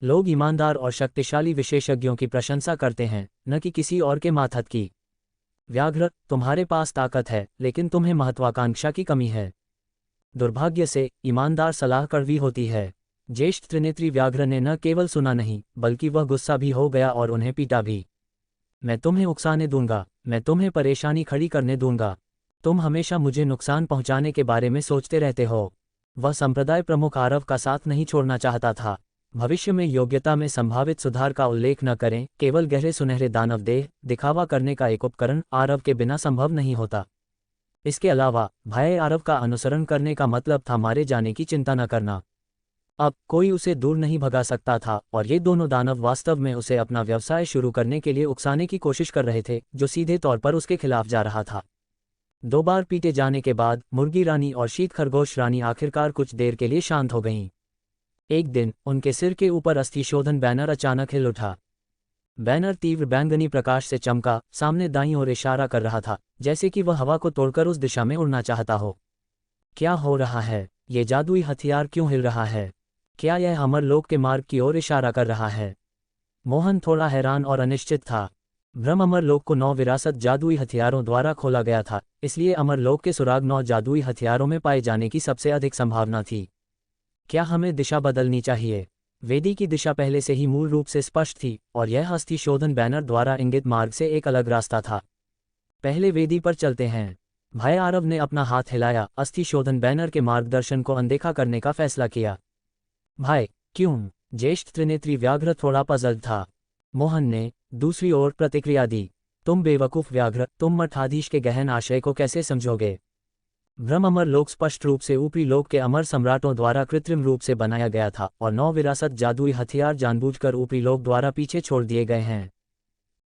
लोग ईमानदार और शक्तिशाली विशेषज्ञों की प्रशंसा करते हैं, न कि किसी और के मातहत की। व्याघ्र, तुम्हारे पास ताकत है, लेकिन तुम्हें महत्वाकांक्षा की कमी है। दुर्भाग्य से ईमानदार सलाह कड़वी होती है। ज्येष्ठ त्रिनेत्री व्याघ्र ने न केवल सुना नहीं, बल्कि वह गुस्सा भी हो गया और उन्हें पीटा भी। मैं तुम्हें उकसाने दूंगा, मैं तुम्हें परेशानी खड़ी करने दूंगा। तुम हमेशा मुझे नुकसान पहुंचाने के बारे में सोचते रहते हो। वह संप्रदाय प्रमुख आरव का साथ नहीं छोड़ना चाहता था। भविष्य में योग्यता में संभावित सुधार का उल्लेख न करें, केवल गहरे सुनहरे दानव देह दिखावा करने का एक उपकरण आरव के बिना संभव नहीं होता। इसके अलावा भय आरव का अनुसरण करने का मतलब था मारे जाने की चिंता न करना। अब कोई उसे दूर नहीं भगा सकता था और ये दोनों दानव वास्तव में उसे अपना व्यवसाय शुरू करने के लिए उकसाने की कोशिश कर रहे थे, जो सीधे तौर पर उसके खिलाफ जा रहा था। 2 बार पीटे जाने के बाद मुर्गी रानी और शीत खरगोश रानी आखिरकार कुछ देर के लिए शांत हो गईं। एक दिन उनके सिर के ऊपर अस्थि शोधन बैनर अचानक हिल उठा। बैनर तीव्र बैंगनी प्रकाश से चमका, सामने दाईं ओर इशारा कर रहा था, जैसे कि वह हवा को तोड़कर उस दिशा में उड़ना चाहता हो। क्या हो रहा है? ये जादुई हथियार क्यों हिल रहा है? क्या यह अमरलोक के मार्ग की ओर इशारा कर रहा है? मोहन थोड़ा हैरान और अनिश्चित था। ब्रह्म अमरलोक को 9 विरासत जादुई हथियारों द्वारा खोला गया था, इसलिए अमरलोक के सुराग 9 जादुई हथियारों में पाए जाने की सबसे अधिक संभावना थी। क्या हमें दिशा बदलनी चाहिए? वेदी की दिशा पहले से ही मूल रूप से स्पष्ट थी और यह अस्थि शोधन बैनर द्वारा इंगित मार्ग से एक अलग रास्ता था। पहले वेदी पर चलते हैं। भय आरव ने अपना हाथ हिलाया, अस्थि शोधन बैनर के मार्गदर्शन को अनदेखा करने का फैसला किया। भाई, क्यों? ज्येष्ठ त्रिनेत्री व्याघ्र थोड़ा पजल्ड था। मोहन ने दूसरी ओर प्रतिक्रिया दी। तुम बेवकूफ व्याघ्र, तुम मठाधीश के गहन आशय को कैसे समझोगे? ब्रह्म अमर लोक स्पष्ट रूप से ऊपरी लोक के अमर सम्राटों द्वारा कृत्रिम रूप से बनाया गया था और 9 विरासत जादुई हथियार जानबूझकर ऊपरी लोक द्वारा पीछे छोड़ दिए गए हैं।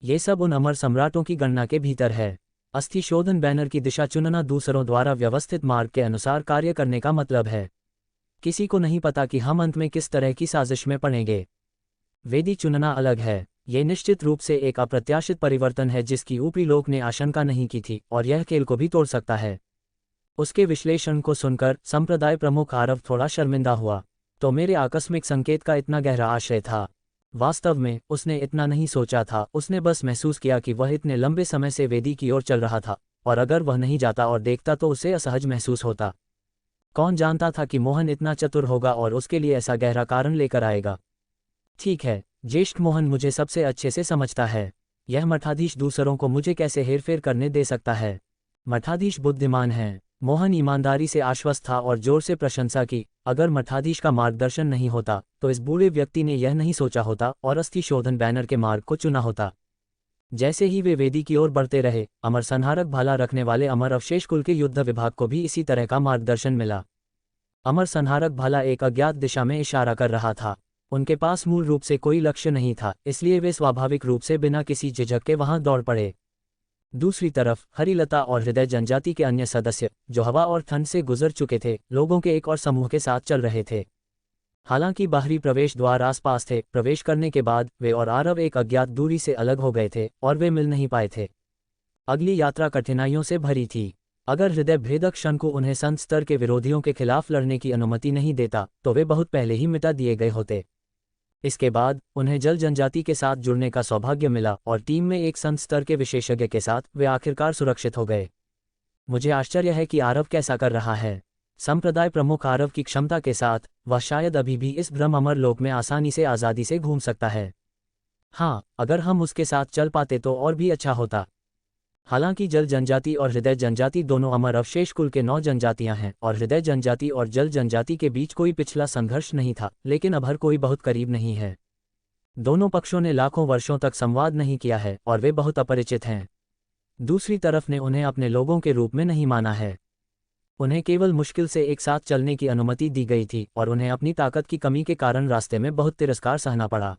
ये सब उन अमर सम्राटों की गणना के भीतर है। अस्थि शोधन बैनर की दिशा चुनना दूसरों द्वारा व्यवस्थित मार्ग के अनुसार कार्य करने का मतलब है। किसी को नहीं पता कि हम अंत में किस तरह की साजिश में पड़ेंगे। वेदी चुनना अलग है। ये निश्चित रूप से एक अप्रत्याशित परिवर्तन है जिसकी ऊपरी लोक ने आशंका नहीं की थी और यह खेल को भी तोड़ सकता है। उसके विश्लेषण को सुनकर संप्रदाय प्रमुख आरव थोड़ा शर्मिंदा हुआ। तो मेरे आकस्मिक संकेत का इतना गहरा आशय था? वास्तव में उसने इतना नहीं सोचा था, उसने बस महसूस किया कि वह इतने लंबे समय से वेदी की ओर चल रहा था और अगर वह नहीं जाता और देखता तो उसे असहज महसूस होता। कौन जानता था कि मोहन इतना चतुर होगा और उसके लिए ऐसा गहरा कारण लेकर आएगा। ठीक है, ज्येष्ठ मोहन मुझे सबसे अच्छे से समझता है। यह मठाधीश दूसरों को मुझे कैसे हेरफेर करने दे सकता है? मठाधीश बुद्धिमान हैं। मोहन ईमानदारी से आश्वस्त था और जोर से प्रशंसा की। अगर मठाधीश का मार्गदर्शन नहीं होता तो इस बूढ़े व्यक्ति ने यह नहीं सोचा होता और अस्थि शोधन बैनर के मार्ग को चुना होता। जैसे ही वे वेदी की ओर बढ़ते रहे, अमर संहारक भाला रखने वाले अमर अवशेष कुल के युद्ध विभाग को भी इसी तरह का मार्गदर्शन मिला। अमर संहारक भाला एक अज्ञात दिशा में इशारा कर रहा था। उनके पास मूल रूप से कोई लक्ष्य नहीं था, इसलिए वे स्वाभाविक रूप से बिना किसी झिझक के वहां दौड़ पड़े। दूसरी तरफ हरिलता और हृदय जनजाति के अन्य सदस्य, जो हवा और ठंड से गुजर चुके थे, लोगों के एक और समूह के साथ चल रहे थे। हालांकि बाहरी प्रवेश द्वार आसपास थे, प्रवेश करने के बाद वे और आरव एक अज्ञात दूरी से अलग हो गए थे और वे मिल नहीं पाए थे। अगली यात्रा कठिनाइयों से भरी थी। अगर हृदय भेदक शंकु उन्हें संत स्तर के विरोधियों के खिलाफ लड़ने की अनुमति नहीं देता तो वे बहुत पहले ही मिटा दिए गए होते। इसके बाद उन्हें जल जनजाति के साथ जुड़ने का सौभाग्य मिला और टीम में एक संत स्तर के विशेषज्ञ के साथ वे आखिरकार सुरक्षित हो गए। मुझे आश्चर्य है कि आरव कैसा कर रहा है। संप्रदाय प्रमुख आरव की क्षमता के साथ वह शायद अभी भी इस भ्रम अमर लोक में आसानी से आज़ादी से घूम सकता है। हाँ, अगर हम उसके साथ चल पाते तो और भी अच्छा होता। हालांकि जल जनजाति और हृदय जनजाति दोनों अमर अवशेष कुल के 9 जनजातियां हैं और हृदय जनजाति और जल जनजाति के बीच कोई पिछला संघर्ष नहीं था, लेकिन अब हर कोई बहुत करीब नहीं है। दोनों पक्षों ने लाखों वर्षों तक संवाद नहीं किया है और वे बहुत अपरिचित हैं। दूसरी तरफ ने उन्हें अपने लोगों के रूप में नहीं माना है। उन्हें केवल मुश्किल से एक साथ चलने की अनुमति दी गई थी और उन्हें अपनी ताकत की कमी के कारण रास्ते में बहुत तिरस्कार सहना पड़ा।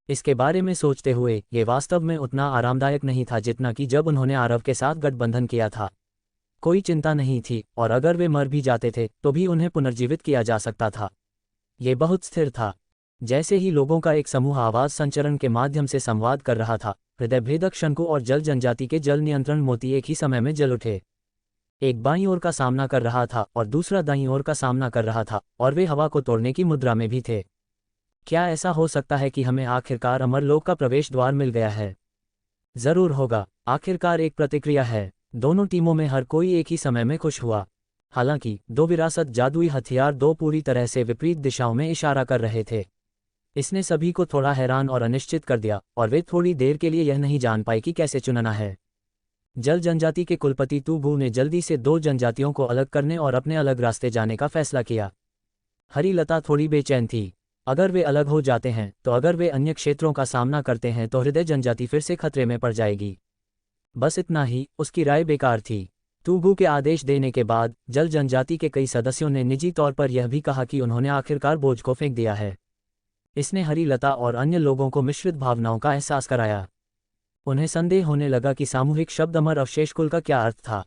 इसके बारे में सोचते हुए ये वास्तव में उतना आरामदायक नहीं था जितना कि जब उन्होंने आरव के साथ गठबंधन किया था। कोई चिंता नहीं थी और अगर वे मर भी जाते थे तो भी उन्हें पुनर्जीवित किया जा सकता था। ये बहुत स्थिर था। जैसे ही लोगों का एक समूह आवाज संचरण के माध्यम से संवाद कर रहा था, हृदय भेदक शंकु और जल जनजाति के जल नियंत्रण मोती एक ही समय में जल उठे। एक बाईं ओर का सामना कर रहा था और दूसरा दाईं ओर का सामना कर रहा था और वे हवा को तोड़ने की मुद्रा में भी थे। क्या ऐसा हो सकता है कि हमें आखिरकार अमरलोक का प्रवेश द्वार मिल गया है? जरूर होगा। आखिरकार एक प्रतिक्रिया है। दोनों टीमों में हर कोई एक ही समय में खुश हुआ। हालांकि 2 विरासत जादुई हथियार 2 पूरी तरह से विपरीत दिशाओं में इशारा कर रहे थे। इसने सभी को थोड़ा हैरान और अनिश्चित कर दिया और वे थोड़ी देर के लिए यह नहीं जान पाए कि कैसे चुनना है। जल जनजाति के कुलपति तूबू ने जल्दी से 2 जनजातियों को अलग करने और अपने अलग रास्ते जाने का फैसला किया। हरिलता थोड़ी बेचैन थी। अगर वे अलग हो जाते हैं तो अगर वे अन्य क्षेत्रों का सामना करते हैं तो हृदय जनजाति फिर से खतरे में पड़ जाएगी। बस इतना ही, उसकी राय बेकार थी। तूबू के आदेश देने के बाद जल जनजाति के कई सदस्यों ने निजी तौर पर यह भी कहा कि उन्होंने आखिरकार बोझ को फेंक दिया है। इसने हरिलता और अन्य लोगों को मिश्रित भावनाओं का एहसास कराया। उन्हें संदेह होने लगा कि सामूहिक शब्द अमर अवशेष कुल का क्या अर्थ था।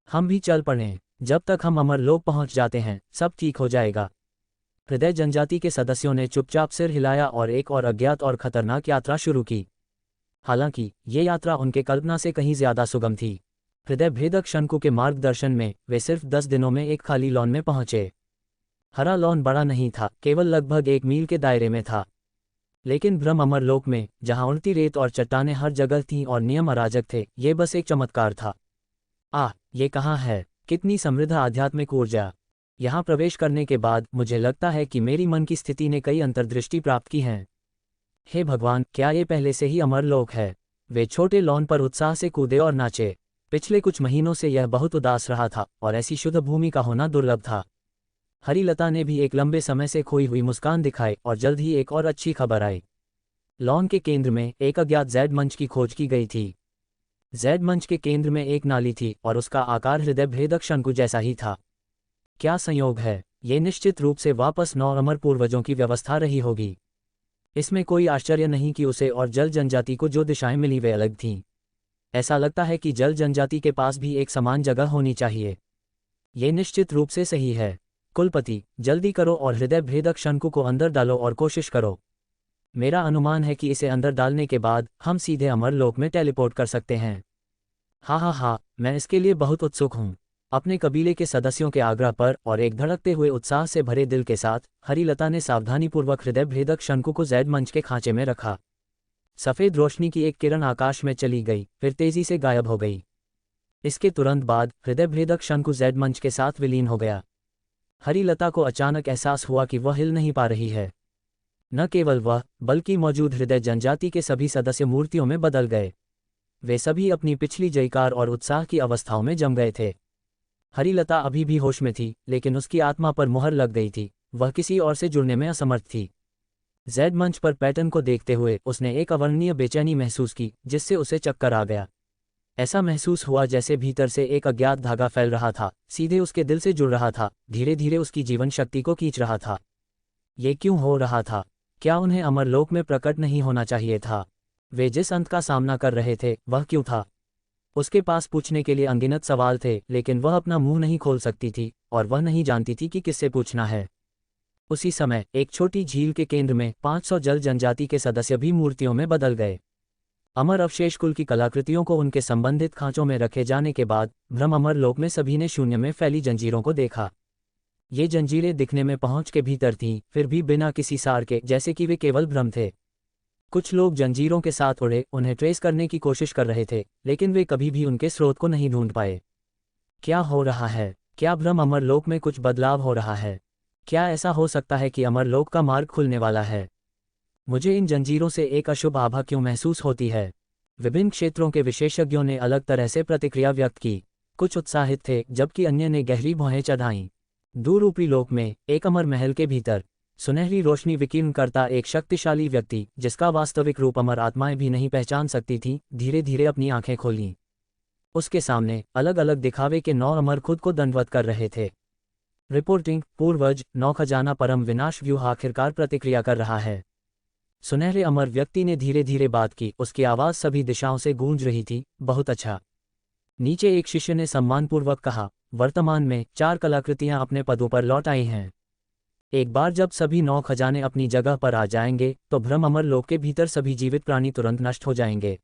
हम भी चल पड़ें। जब तक हम अमर लोक पहुंच जाते हैं सब ठीक हो जाएगा। हृदय जनजाति के सदस्यों ने चुपचाप सिर हिलाया और एक और अज्ञात और खतरनाक यात्रा शुरू की। हालांकि ये यात्रा उनके कल्पना से कहीं ज्यादा सुगम थी। हृदय भेदक शंकु के मार्गदर्शन में वे सिर्फ 10 दिनों में एक खाली लॉन में पहुंचे। हरा लॉन बड़ा नहीं था, केवल लगभग 1 मील के दायरे में था। लेकिन भ्रम अमरलोक में, जहां उल्टी रेत और चट्टानें हर जगह थीं और नियम अराजक थे, ये बस एक चमत्कार था। ये कहाँ है? कितनी समृद्ध आध्यात्मिक ऊर्जा! यहाँ प्रवेश करने के बाद मुझे लगता है कि मेरी मन की स्थिति ने कई अंतर्दृष्टि प्राप्त की हैं। हे भगवान, क्या ये पहले से ही अमरलोक है? वे छोटे लॉन पर उत्साह से कूदे और नाचे। पिछले कुछ महीनों से यह बहुत उदास रहा था और ऐसी शुद्ध भूमि का होना दुर्लभ था। हरिलता ने भी एक लंबे समय से खोई हुई मुस्कान दिखाई और जल्द ही एक और अच्छी खबर आई। लॉन के केंद्र में एक अज्ञात जेड मंच की खोज की गई थी। जेड मंच के केंद्र में एक नाली थी और उसका आकार हृदय भेदक शंकु जैसा ही था। क्या संयोग है! ये निश्चित रूप से वापस 9 अमर पूर्वजों की व्यवस्था रही होगी। इसमें कोई आश्चर्य नहीं कि उसे और जल जनजाति को जो दिशाएं मिली वे अलग थीं। ऐसा लगता है कि जल जनजाति के पास भी एक समान जगह होनी चाहिए। ये निश्चित रूप से सही है। कुलपति, जल्दी करो और हृदय भेदक शंकु को अंदर डालो और कोशिश करो। मेरा अनुमान है कि इसे अंदर डालने के बाद हम सीधे अमरलोक में टेलीपोर्ट कर सकते हैं। हाँ, मैं इसके लिए बहुत उत्सुक हूँ। अपने कबीले के सदस्यों के आग्रह पर और एक धड़कते हुए उत्साह से भरे दिल के साथ हरिलता ने सावधानीपूर्वक हृदय भेदक शंकु को जेड मंच के खांचे में रखा। सफ़ेद रोशनी की एक किरण आकाश में चली गई, फिर तेजी से गायब हो गई। इसके तुरंत बाद हृदय भेदक शंकु जेड मंच के साथ विलीन हो गया। हरिलता को अचानक एहसास हुआ कि वह हिल नहीं पा रही है। न केवल वह, बल्कि मौजूद हृदय जनजाति के सभी सदस्य मूर्तियों में बदल गए। वे सभी अपनी पिछली जयकार और उत्साह की अवस्थाओं में जम गए थे। हरिलता अभी भी होश में थी, लेकिन उसकी आत्मा पर मुहर लग गई थी, वह किसी और से जुड़ने में असमर्थ थी। जेड मंच पर पैटर्न को देखते हुए उसने एक अवर्णनीय बेचैनी महसूस की, जिससे उसे चक्कर आ गया। ऐसा महसूस हुआ जैसे भीतर से एक अज्ञात धागा फैल रहा था, सीधे उसके दिल से जुड़ रहा था, धीरे धीरे उसकी जीवन शक्ति को खींच रहा था। ये क्यों हो रहा था? क्या उन्हें अमरलोक में प्रकट नहीं होना चाहिए था? वे जिस अंत का सामना कर रहे थे, वह क्यों था? उसके पास पूछने के लिए अनगिनत सवाल थे, लेकिन वह अपना मुंह नहीं खोल सकती थी, और वह नहीं जानती थी कि किससे पूछना है। उसी समय एक छोटी झील के केंद्र में 500 जल जनजाति के सदस्य भी मूर्तियों में बदल गए। अमर अवशेष कुल की कलाकृतियों को उनके संबंधित खांचों में रखे जाने के बाद भ्रम अमर लोक में सभी ने शून्य में फैली जंजीरों को देखा। ये जंजीरें दिखने में पहुंच के भीतर थीं, फिर भी बिना किसी सार के, जैसे कि वे केवल भ्रम थे। कुछ लोग जंजीरों के साथ उड़े, उन्हें ट्रेस करने की कोशिश कर रहे थे, लेकिन वे कभी भी उनके स्रोत को नहीं ढूंढ पाए। क्या हो रहा है? क्या भ्रम अमरलोक में कुछ बदलाव हो रहा है? क्या ऐसा हो सकता है कि अमरलोक का मार्ग खुलने वाला है? मुझे इन जंजीरों से एक अशुभ आभा क्यों महसूस होती है? विभिन्न क्षेत्रों के विशेषज्ञों ने अलग तरह से प्रतिक्रिया व्यक्त की। कुछ उत्साहित थे, जबकि अन्य ने गहरी भौहें चढ़ाईं। दूर ऊपरी लोक में एक अमर महल के भीतर सुनहरी रोशनी विकीर्ण करता एक शक्तिशाली व्यक्ति, जिसका वास्तविक रूप अमर आत्माएं भी नहीं पहचान सकती थीं, धीरे धीरे अपनी आंखें खोलीं। उसके सामने अलग अलग दिखावे के 9 अमर खुद को दंडवत कर रहे थे। रिपोर्टिंग पूर्वज, 9 खजाना परम विनाश व्यूह आखिरकार प्रतिक्रिया कर रहा है। सुनहरे अमर व्यक्ति ने धीरे धीरे बात की, उसकी आवाज़ सभी दिशाओं से गूंज रही थी। बहुत अच्छा। नीचे एक शिष्य ने सम्मानपूर्वक कहा, वर्तमान में 4 कलाकृतियां अपने पदों पर लौट आई हैं। एक बार जब सभी 9 खजाने अपनी जगह पर आ जाएंगे, तो भ्रम अमर लोक के भीतर सभी जीवित प्राणी तुरंत नष्ट हो जाएंगे।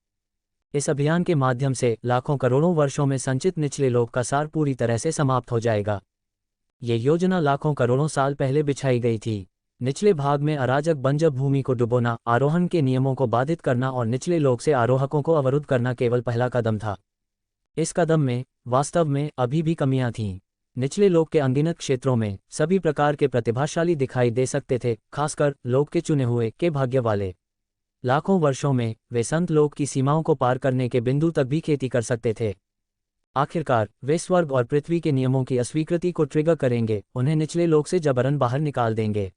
इस अभियान के माध्यम से लाखों करोड़ों वर्षों में संचित निचले लोक का सार पूरी तरह से समाप्त हो जाएगा। ये योजना लाखों करोड़ों साल पहले बिछाई गई थी। निचले भाग में अराजक बंजर भूमि को डुबोना, आरोहण के नियमों को बाधित करना और निचले लोक से आरोहकों को अवरुद्ध करना केवल पहला कदम था। इस कदम में वास्तव में अभी भी कमियां थीं। निचले लोक के अनगिनत क्षेत्रों में सभी प्रकार के प्रतिभाशाली दिखाई दे सकते थे, खासकर लोक के चुने हुए के भाग्य वाले। लाखों वर्षों में वे संत लोक की सीमाओं को पार करने के बिंदु तक भी खेती कर सकते थे। आखिरकार वे स्वर्ग और पृथ्वी के नियमों की अस्वीकृति को ट्रिगर करेंगे, उन्हें निचले लोक से जबरन बाहर निकाल देंगे।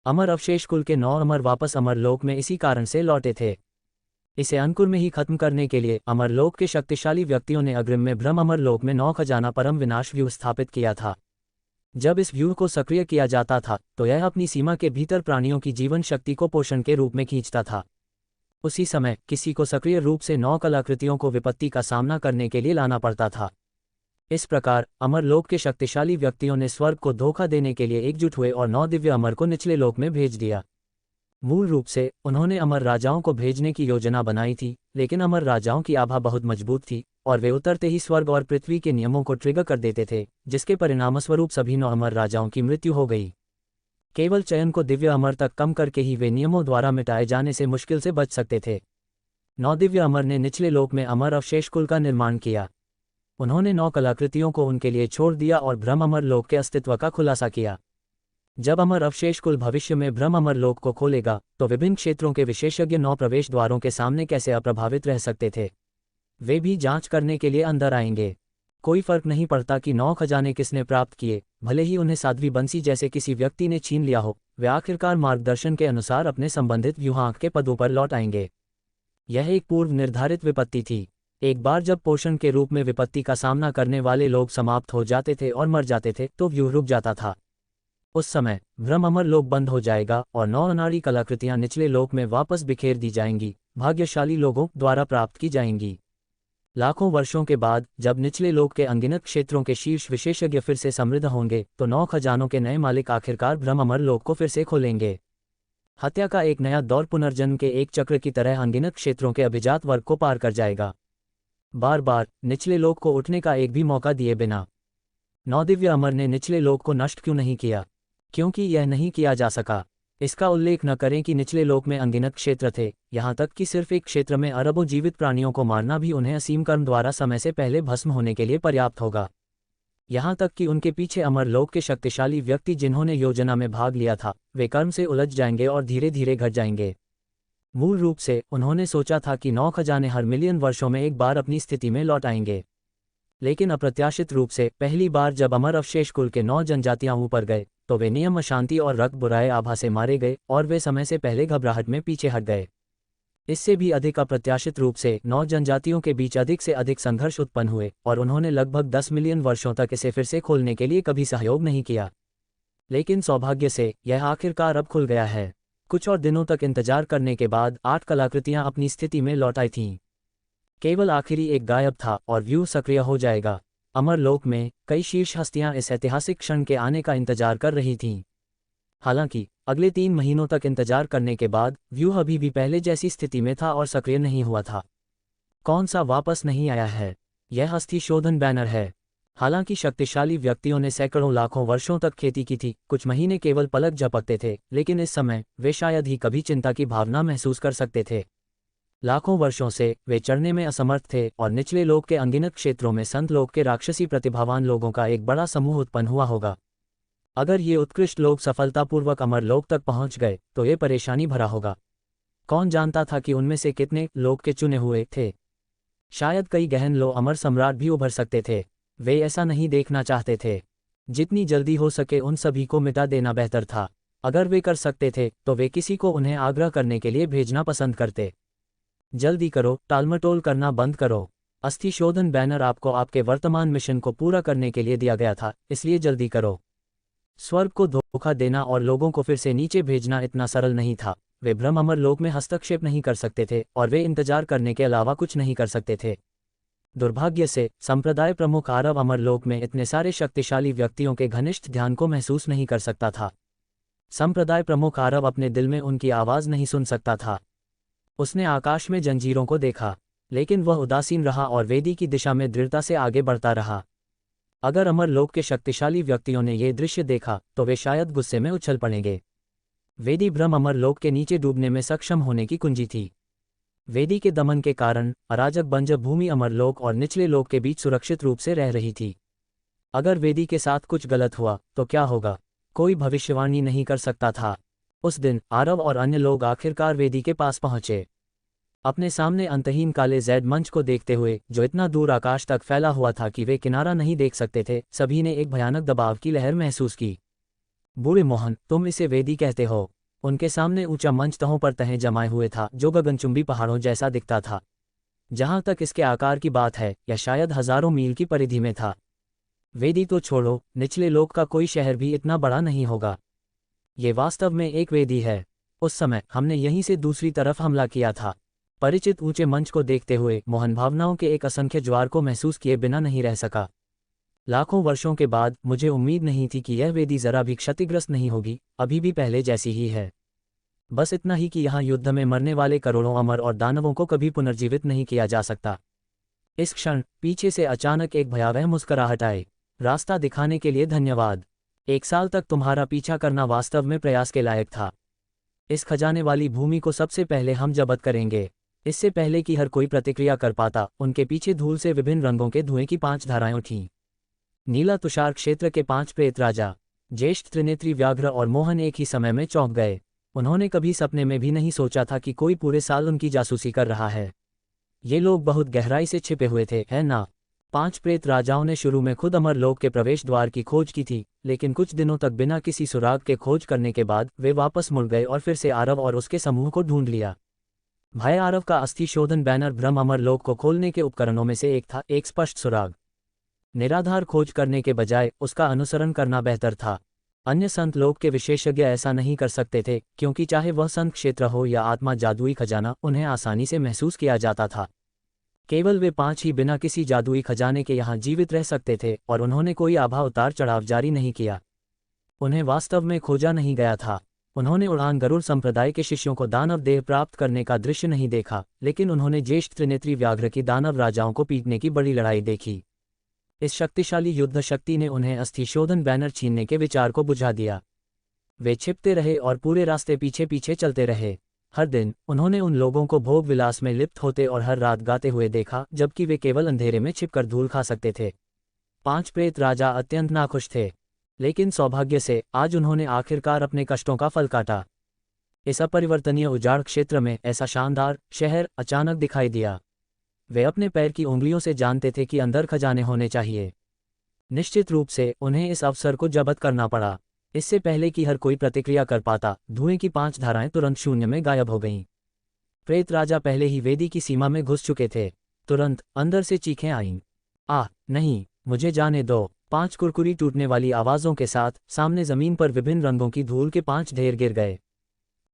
अमर अवशेष कुल के 9 अमर वापस अमर लोक में इसी कारण से लौटे थे। इसे अंकुर में ही खत्म करने के लिए अमर लोक के शक्तिशाली व्यक्तियों ने अग्रिम में भ्रम अमर लोक में 9 खजाना परम विनाश व्यू स्थापित किया था। जब इस व्यू को सक्रिय किया जाता था, तो यह अपनी सीमा के भीतर प्राणियों की जीवन शक्ति को पोषण के रूप में खींचता था। उसी समय किसी को सक्रिय रूप से 9 कलाकृतियों को विपत्ति का सामना करने के लिए लाना पड़ता था। इस प्रकार अमर लोक के शक्तिशाली व्यक्तियों ने स्वर्ग को धोखा देने के लिए एकजुट हुए और 9 दिव्य अमर को निचले लोक में भेज दिया। मूल रूप से उन्होंने अमर राजाओं को भेजने की योजना बनाई थी, लेकिन अमर राजाओं की आभा बहुत मजबूत थी और वे उतरते ही स्वर्ग और पृथ्वी के नियमों को ट्रिगर कर देते थे, जिसके परिणामस्वरूप सभी 9 अमर राजाओं की मृत्यु हो गई। केवल चयन को दिव्य अमर तक कम करके ही वे नियमों द्वारा मिटाए जाने से मुश्किल से बच सकते थे। 9 दिव्य अमर ने निचले लोक में अमर अवशेष कुल का निर्माण किया। उन्होंने 9 कलाकृतियों को उनके लिए छोड़ दिया और भ्रम अमर लोक के अस्तित्व का खुलासा किया। जब अमर अवशेष कुल भविष्य में भ्रम अमर लोक को खोलेगा, तो विभिन्न क्षेत्रों के विशेषज्ञ 9 प्रवेश द्वारों के सामने कैसे अप्रभावित रह सकते थे। वे भी जांच करने के लिए अंदर आएंगे। कोई फर्क नहीं पड़ता कि 9 खजाने किसने प्राप्त किए, भले ही उन्हें साध्वी बंसी जैसे किसी व्यक्ति ने छीन लिया हो, वे आखिरकार मार्गदर्शन के अनुसार अपने संबंधित व्यूहांक के पदों पर लौट आएंगे। यह एक पूर्व निर्धारित विपत्ति थी। एक बार जब पोषण के रूप में विपत्ति का सामना करने वाले लोग समाप्त हो जाते थे और मर जाते थे, तो व्यूह रुक जाता था। उस समय भ्रम अमर लोक बंद हो जाएगा और 9 अनाड़ी कलाकृतियां निचले लोक में वापस बिखेर दी जाएंगी, भाग्यशाली लोगों द्वारा प्राप्त की जाएंगी। लाखों वर्षों के बाद जब निचले लोक के अनगिनत क्षेत्रों के शीर्ष विशेषज्ञ फिर से समृद्ध होंगे, तो 9 खजानों के नए मालिक आखिरकार भ्रम अमर लोक को फिर से खोलेंगे। हत्या का एक नया दौर पुनर्जन्म के एक चक्र की तरह अनगिनत क्षेत्रों के अभिजात वर्ग को पार कर जाएगा, बार बार निचले लोक को उठने का एक भी मौका दिए बिना। 9 दिव्य अमर ने निचले लोक को नष्ट क्यों नहीं किया? क्योंकि यह नहीं किया जा सका। इसका उल्लेख न करें कि निचले लोक में अनगिनत क्षेत्र थे, यहाँ तक कि सिर्फ एक क्षेत्र में अरबों जीवित प्राणियों को मारना भी उन्हें असीम कर्म द्वारा समय से पहले भस्म होने के लिए पर्याप्त होगा। यहाँ तक कि उनके पीछे अमर लोक के शक्तिशाली व्यक्ति जिन्होंने योजना में भाग लिया था, वे कर्म से उलझ जाएंगे और धीरे धीरे घट जाएंगे। मूल रूप से उन्होंने सोचा था कि 9 खजाने हर मिलियन वर्षों में एक बार अपनी स्थिति में लौट आएंगे। लेकिन अप्रत्याशित रूप से पहली बार जब अमर अवशेष कुल के 9 जनजातियां ऊपर गए तो वे नियम अशांति और रक्त बुराए आभा से मारे गए और वे समय से पहले घबराहट में पीछे हट गए। इससे भी अधिक अप्रत्याशित रूप से 9 जनजातियों के बीच अधिक से अधिक संघर्ष उत्पन्न हुए और उन्होंने लगभग 10 मिलियन वर्षों तक इसे फिर से खोलने के लिए कभी सहयोग नहीं किया। लेकिन सौभाग्य से यह आखिरकार अब खुल गया है। कुछ और दिनों तक इंतजार करने के बाद 8 कलाकृतियां अपनी स्थिति में लौट आई थीं। केवल आखिरी एक गायब था और व्यू सक्रिय हो जाएगा। अमरलोक में कई शीर्ष हस्तियां इस ऐतिहासिक क्षण के आने का इंतजार कर रही थीं। हालांकि अगले 3 महीनों तक इंतजार करने के बाद व्यू अभी भी पहले जैसी स्थिति में था और सक्रिय नहीं हुआ था। कौन सा वापस नहीं आया है? यह हस्ती शोधन बैनर है। हालांकि शक्तिशाली व्यक्तियों ने सैकड़ों लाखों वर्षों तक खेती की थी, कुछ महीने केवल पलक झपकते थे, लेकिन इस समय वे शायद ही कभी चिंता की भावना महसूस कर सकते थे। लाखों वर्षों से वे चढ़ने में असमर्थ थे और निचले लोक के अनगिनत क्षेत्रों में संत लोक के राक्षसी प्रतिभावान लोगों का एक बड़ा समूह उत्पन्न हुआ होगा। अगर ये उत्कृष्ट लोग सफलतापूर्वक अमरलोक तक पहुंच गए तो ये परेशानी भरा होगा। कौन जानता था कि उनमें से कितने लोग के चुने हुए थे? शायद कई गहन लो अमर सम्राट भी उभर सकते थे। वे ऐसा नहीं देखना चाहते थे। जितनी जल्दी हो सके उन सभी को मिटा देना बेहतर था। अगर वे कर सकते थे तो वे किसी को उन्हें आग्रह करने के लिए भेजना पसंद करते। जल्दी करो, टालमटोल करना बंद करो। अस्थि शोधन बैनर आपको आपके वर्तमान मिशन को पूरा करने के लिए दिया गया था, इसलिए जल्दी करो। स्वर्ग को धोखा देना और लोगों को फिर से नीचे भेजना इतना सरल नहीं था। वे ब्रह्म अमरलोक में हस्तक्षेप नहीं कर सकते थे और वे इंतजार करने के अलावा कुछ नहीं कर सकते थे। दुर्भाग्य से संप्रदाय प्रमुख आरव अमरलोक में इतने सारे शक्तिशाली व्यक्तियों के घनिष्ठ ध्यान को महसूस नहीं कर सकता था। संप्रदाय प्रमुख आरव अपने दिल में उनकी आवाज़ नहीं सुन सकता था। उसने आकाश में जंजीरों को देखा, लेकिन वह उदासीन रहा और वेदी की दिशा में दृढ़ता से आगे बढ़ता रहा। अगर अमरलोक के शक्तिशाली व्यक्तियों ने यह दृश्य देखा तो वे शायद गुस्से में उछल पड़ेंगे। वेदी ब्रह्म अमरलोक के नीचे डूबने में सक्षम होने की कुंजी थी। वेदी के दमन के कारण अराजक बंजर भूमि अमरलोक और निचले लोक के बीच सुरक्षित रूप से रह रही थी। अगर वेदी के साथ कुछ गलत हुआ तो क्या होगा? कोई भविष्यवाणी नहीं कर सकता था। उस दिन आरव और अन्य लोग आखिरकार वेदी के पास पहुंचे। अपने सामने अंतहीन काले जैड मंच को देखते हुए, जो इतना दूर आकाश तक फैला हुआ था कि वे किनारा नहीं देख सकते थे, सभी ने एक भयानक दबाव की लहर महसूस की। बूढ़े मोहन, तुम इसे वेदी कहते हो? उनके सामने ऊंचा मंच तहों पर तहें जमाए हुए था, जो गगनचुंबी पहाड़ों जैसा दिखता था। जहां तक इसके आकार की बात है, यह शायद हजारों मील की परिधि में था। वेदी तो छोड़ो, निचले लोक का कोई शहर भी इतना बड़ा नहीं होगा। ये वास्तव में एक वेदी है। उस समय हमने यहीं से दूसरी तरफ हमला किया था। परिचित ऊंचे मंच को देखते हुए मोहन भावनाओं के एक असंख्य ज्वार को महसूस किए बिना नहीं रह सका। लाखों वर्षों के बाद मुझे उम्मीद नहीं थी कि यह वेदी जरा भी क्षतिग्रस्त नहीं होगी, अभी भी पहले जैसी ही है। बस इतना ही कि यहाँ युद्ध में मरने वाले करोड़ों अमर और दानवों को कभी पुनर्जीवित नहीं किया जा सकता। इस क्षण पीछे से अचानक एक भयावह मुस्कुराहट आई। रास्ता दिखाने के लिए धन्यवाद। 1 साल तक तुम्हारा पीछा करना वास्तव में प्रयास के लायक था। इस खजाने वाली भूमि को सबसे पहले हम जब्त करेंगे। इससे पहले कि हर कोई प्रतिक्रिया कर पाता, उनके पीछे धूल से विभिन्न रंगों के धुएं की 5 धाराएं उठीं। नीला तुषार क्षेत्र के 5 प्रेत राजा, ज्येष्ठ त्रिनेत्री व्याघ्र और मोहन एक ही समय में चौंक गए। उन्होंने कभी सपने में भी नहीं सोचा था कि कोई पूरे साल उनकी जासूसी कर रहा है। ये लोग बहुत गहराई से छिपे हुए थे, है ना? 5 प्रेत राजाओं ने शुरू में खुद अमरलोक के प्रवेश द्वार की खोज की थी, लेकिन कुछ दिनों तक बिना किसी सुराग के खोज करने के बाद वे वापस मुड़ गए और फिर से आरव और उसके समूह को ढूंढ लिया। भाई आरव का अस्थि शोधन बैनर ब्रह्म अमरलोक को खोलने के उपकरणों में से एक था, एक स्पष्ट सुराग। निराधार खोज करने के बजाय उसका अनुसरण करना बेहतर था। अन्य संत लोक के विशेषज्ञ ऐसा नहीं कर सकते थे, क्योंकि चाहे वह संत क्षेत्र हो या आत्मा जादुई खजाना, उन्हें आसानी से महसूस किया जाता था। केवल वे 5 ही बिना किसी जादुई खजाने के यहाँ जीवित रह सकते थे, और उन्होंने कोई आभा उतार चढ़ाव जारी नहीं किया। उन्हें वास्तव में खोजा नहीं गया था। उन्होंने उड़ान गरुड़ संप्रदाय के शिष्यों को दानव देह प्राप्त करने का दृश्य नहीं देखा, लेकिन उन्होंने ज्येष्ठ त्रिनेत्री व्याघ्र की दानव राजाओं को पीटने की बड़ी लड़ाई देखी। इस शक्तिशाली युद्ध शक्ति ने उन्हें अस्थि शोधन बैनर छीनने के विचार को बुझा दिया। वे छिपते रहे और पूरे रास्ते पीछे पीछे चलते रहे। हर दिन उन्होंने उन लोगों को भोग विलास में लिप्त होते और हर रात गाते हुए देखा, जबकि वे केवल अंधेरे में छिपकर धूल खा सकते थे। 5 प्रेत राजा अत्यंत नाखुश थे, लेकिन सौभाग्य से आज उन्होंने आखिरकार अपने कष्टों का फल काटा। इस अपरिवर्तनीय उजाड़ क्षेत्र में ऐसा शानदार शहर अचानक दिखाई दिया। वे अपने पैर की उंगलियों से जानते थे कि अंदर खजाने होने चाहिए। निश्चित रूप से उन्हें इस अवसर को जब्त करना पड़ा। इससे पहले कि हर कोई प्रतिक्रिया कर पाता, धुएं की 5 धाराएं तुरंत शून्य में गायब हो गईं। प्रेत राजा पहले ही वेदी की सीमा में घुस चुके थे। तुरंत अंदर से चीखें आईं। आह नहीं, मुझे जाने दो। 5 कुरकुरी टूटने वाली आवाज़ों के साथ सामने जमीन पर विभिन्न रंगों की धूल के 5 ढेर गिर गए।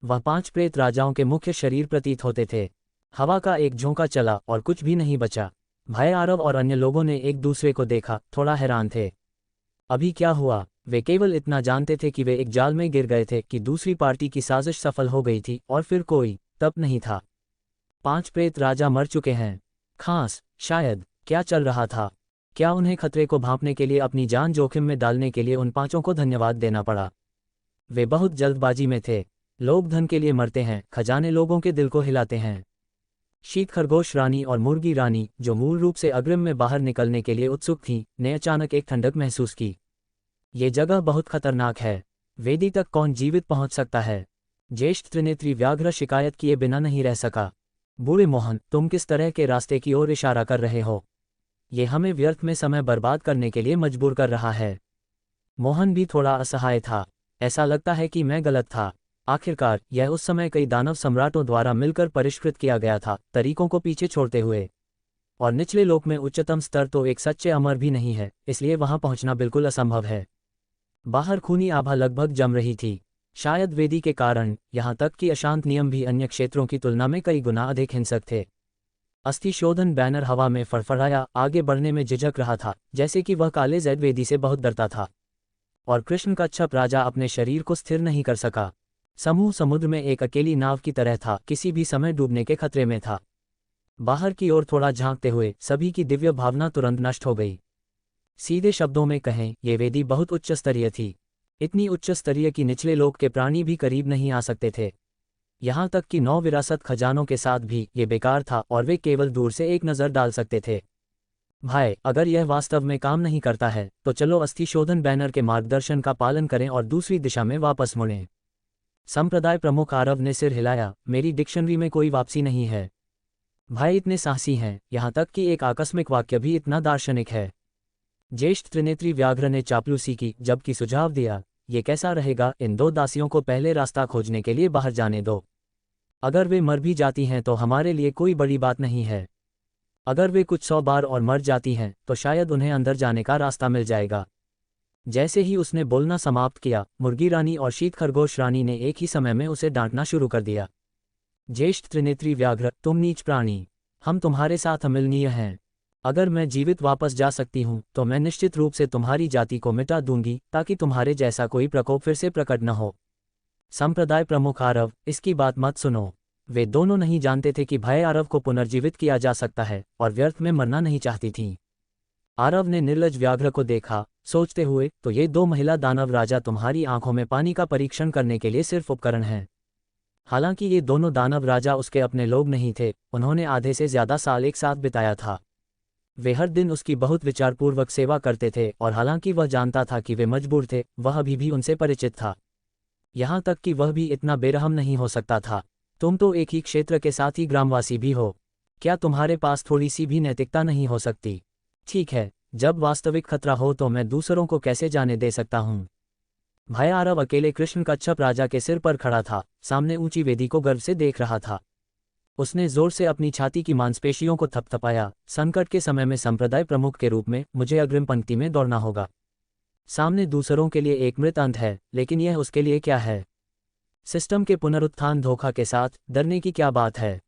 वह 5 प्रेत राजाओं के मुख्य शरीर प्रतीत होते थे। हवा का एक झोंका चला और कुछ भी नहीं बचा। भाई आरव और अन्य लोगों ने एक दूसरे को देखा, थोड़ा हैरान थे। अभी क्या हुआ? वे केवल इतना जानते थे कि वे एक जाल में गिर गए थे, कि दूसरी पार्टी की साजिश सफल हो गई थी और फिर कोई तप नहीं था। 5 प्रेत राजा मर चुके हैं। खास शायद। क्या चल रहा था? क्या उन्हें खतरे को भांपने के लिए अपनी जान जोखिम में डालने के लिए उन 5 को धन्यवाद देना पड़ा? वे बहुत जल्दबाजी में थे। लोग धन के लिए मरते हैं, खजाने लोगों के दिल को हिलाते हैं। शीत खरगोश रानी और मुर्गी रानी, जो मूल रूप से अग्रिम में बाहर निकलने के लिए उत्सुक थीं, ने अचानक एक ठंडक महसूस की। ये जगह बहुत खतरनाक है। वेदी तक कौन जीवित पहुंच सकता है? ज्येष्ठ त्रिनेत्री व्याघ्र शिकायत किए बिना नहीं रह सका। बूढ़े मोहन, तुम किस तरह के रास्ते की ओर इशारा कर रहे हो? ये हमें व्यर्थ में समय बर्बाद करने के लिए मजबूर कर रहा है। मोहन भी थोड़ा असहाय था। ऐसा लगता है कि मैं गलत था। आखिरकार यह उस समय कई दानव सम्राटों द्वारा मिलकर परिष्कृत किया गया था, तरीकों को पीछे छोड़ते हुए। और निचले लोक में उच्चतम स्तर तो एक सच्चे अमर भी नहीं है, इसलिए वहां पहुंचना बिल्कुल असंभव है। बाहर खूनी आभा लगभग जम रही थी। शायद वेदी के कारण, यहां तक कि अशांत नियम भी अन्य क्षेत्रों की तुलना में कई गुना अधिक हिंसक थे। अस्थि शोधन बैनर हवा में फड़फड़ाया, आगे बढ़ने में झिझक रहा था, जैसे कि वह काले जैद वेदी से बहुत डरता था। और कृष्ण कच्छप राजा अपने शरीर को स्थिर नहीं कर सका। समूह समुद्र में एक अकेली नाव की तरह था, किसी भी समय डूबने के खतरे में था। बाहर की ओर थोड़ा झांकते हुए सभी की दिव्य भावना तुरंत नष्ट हो गई। सीधे शब्दों में कहें, ये वेदी बहुत उच्च स्तरीय थी। इतनी उच्च स्तरीय कि निचले लोक के प्राणी भी करीब नहीं आ सकते थे। यहाँ तक कि 9 विरासत खजानों के साथ भी ये बेकार था और वे केवल दूर से एक नज़र डाल सकते थे। भाई, अगर यह वास्तव में काम नहीं करता है, तो चलो अस्थि शोधन बैनर के मार्गदर्शन का पालन करें और दूसरी दिशा में वापस मुड़ें। संप्रदाय प्रमुख आरव ने सिर हिलाया। मेरी डिक्शनरी में कोई वापसी नहीं है। भाई इतने साहसी हैं, यहाँ तक कि एक आकस्मिक वाक्य भी इतना दार्शनिक है। ज्येष्ठ त्रिनेत्री व्याघ्र ने चापलूसी की, जबकि सुझाव दिया, ये कैसा रहेगा, इन 2 दासियों को पहले रास्ता खोजने के लिए बाहर जाने दो। अगर वे मर भी जाती हैं तो हमारे लिए कोई बड़ी बात नहीं है। अगर वे कुछ 100 बार और मर जाती हैं तो शायद उन्हें अंदर जाने का रास्ता मिल जाएगा। जैसे ही उसने बोलना समाप्त किया, मुर्गी रानी और शीत खरगोश रानी ने एक ही समय में उसे डांटना शुरू कर दिया। ज्येष्ठ त्रिनेत्री व्याघ्र, तुम नीच प्राणी, हम तुम्हारे साथ अमिलनीय हैं। अगर मैं जीवित वापस जा सकती हूँ तो मैं निश्चित रूप से तुम्हारी जाति को मिटा दूंगी, ताकि तुम्हारे जैसा कोई प्रकोप फिर से प्रकट न हो। संप्रदाय प्रमुख आरव, इसकी बात मत सुनो। वे दोनों नहीं जानते थे कि भय आरव को पुनर्जीवित किया जा सकता है, और व्यर्थ में मरना नहीं चाहती थीं। आरव ने निर्लज व्याघ्र को देखा, सोचते हुए, तो ये 2 महिला दानव राजा तुम्हारी आंखों में पानी का परीक्षण करने के लिए सिर्फ उपकरण हैं। हालांकि ये दोनों दानव राजा उसके अपने लोग नहीं थे, उन्होंने आधे से ज्यादा साल एक साथ बिताया था। वे हर दिन उसकी बहुत विचारपूर्वक सेवा करते थे, और हालांकि वह जानता था कि वे मजबूर थे, वह अभी भी उनसे परिचित था। यहाँ तक कि वह भी इतना बेरहम नहीं हो सकता था। तुम तो एक ही क्षेत्र के साथ ही ग्रामवासी भी हो। क्या तुम्हारे पास थोड़ी सी भी नैतिकता नहीं हो सकती? ठीक है, जब वास्तविक खतरा हो तो मैं दूसरों को कैसे जाने दे सकता हूँ? भय आरव अकेले कृष्ण कच्छप राजा के सिर पर खड़ा था, सामने ऊंची वेदी को गर्व से देख रहा था। उसने जोर से अपनी छाती की मांसपेशियों को थपथपाया। संकट के समय में संप्रदाय प्रमुख के रूप में मुझे अग्रिम पंक्ति में दौड़ना होगा। सामने दूसरों के लिए एक मृत अंत है, लेकिन यह उसके लिए क्या है? सिस्टम के पुनरुत्थान धोखा के साथ डरने की क्या बात है?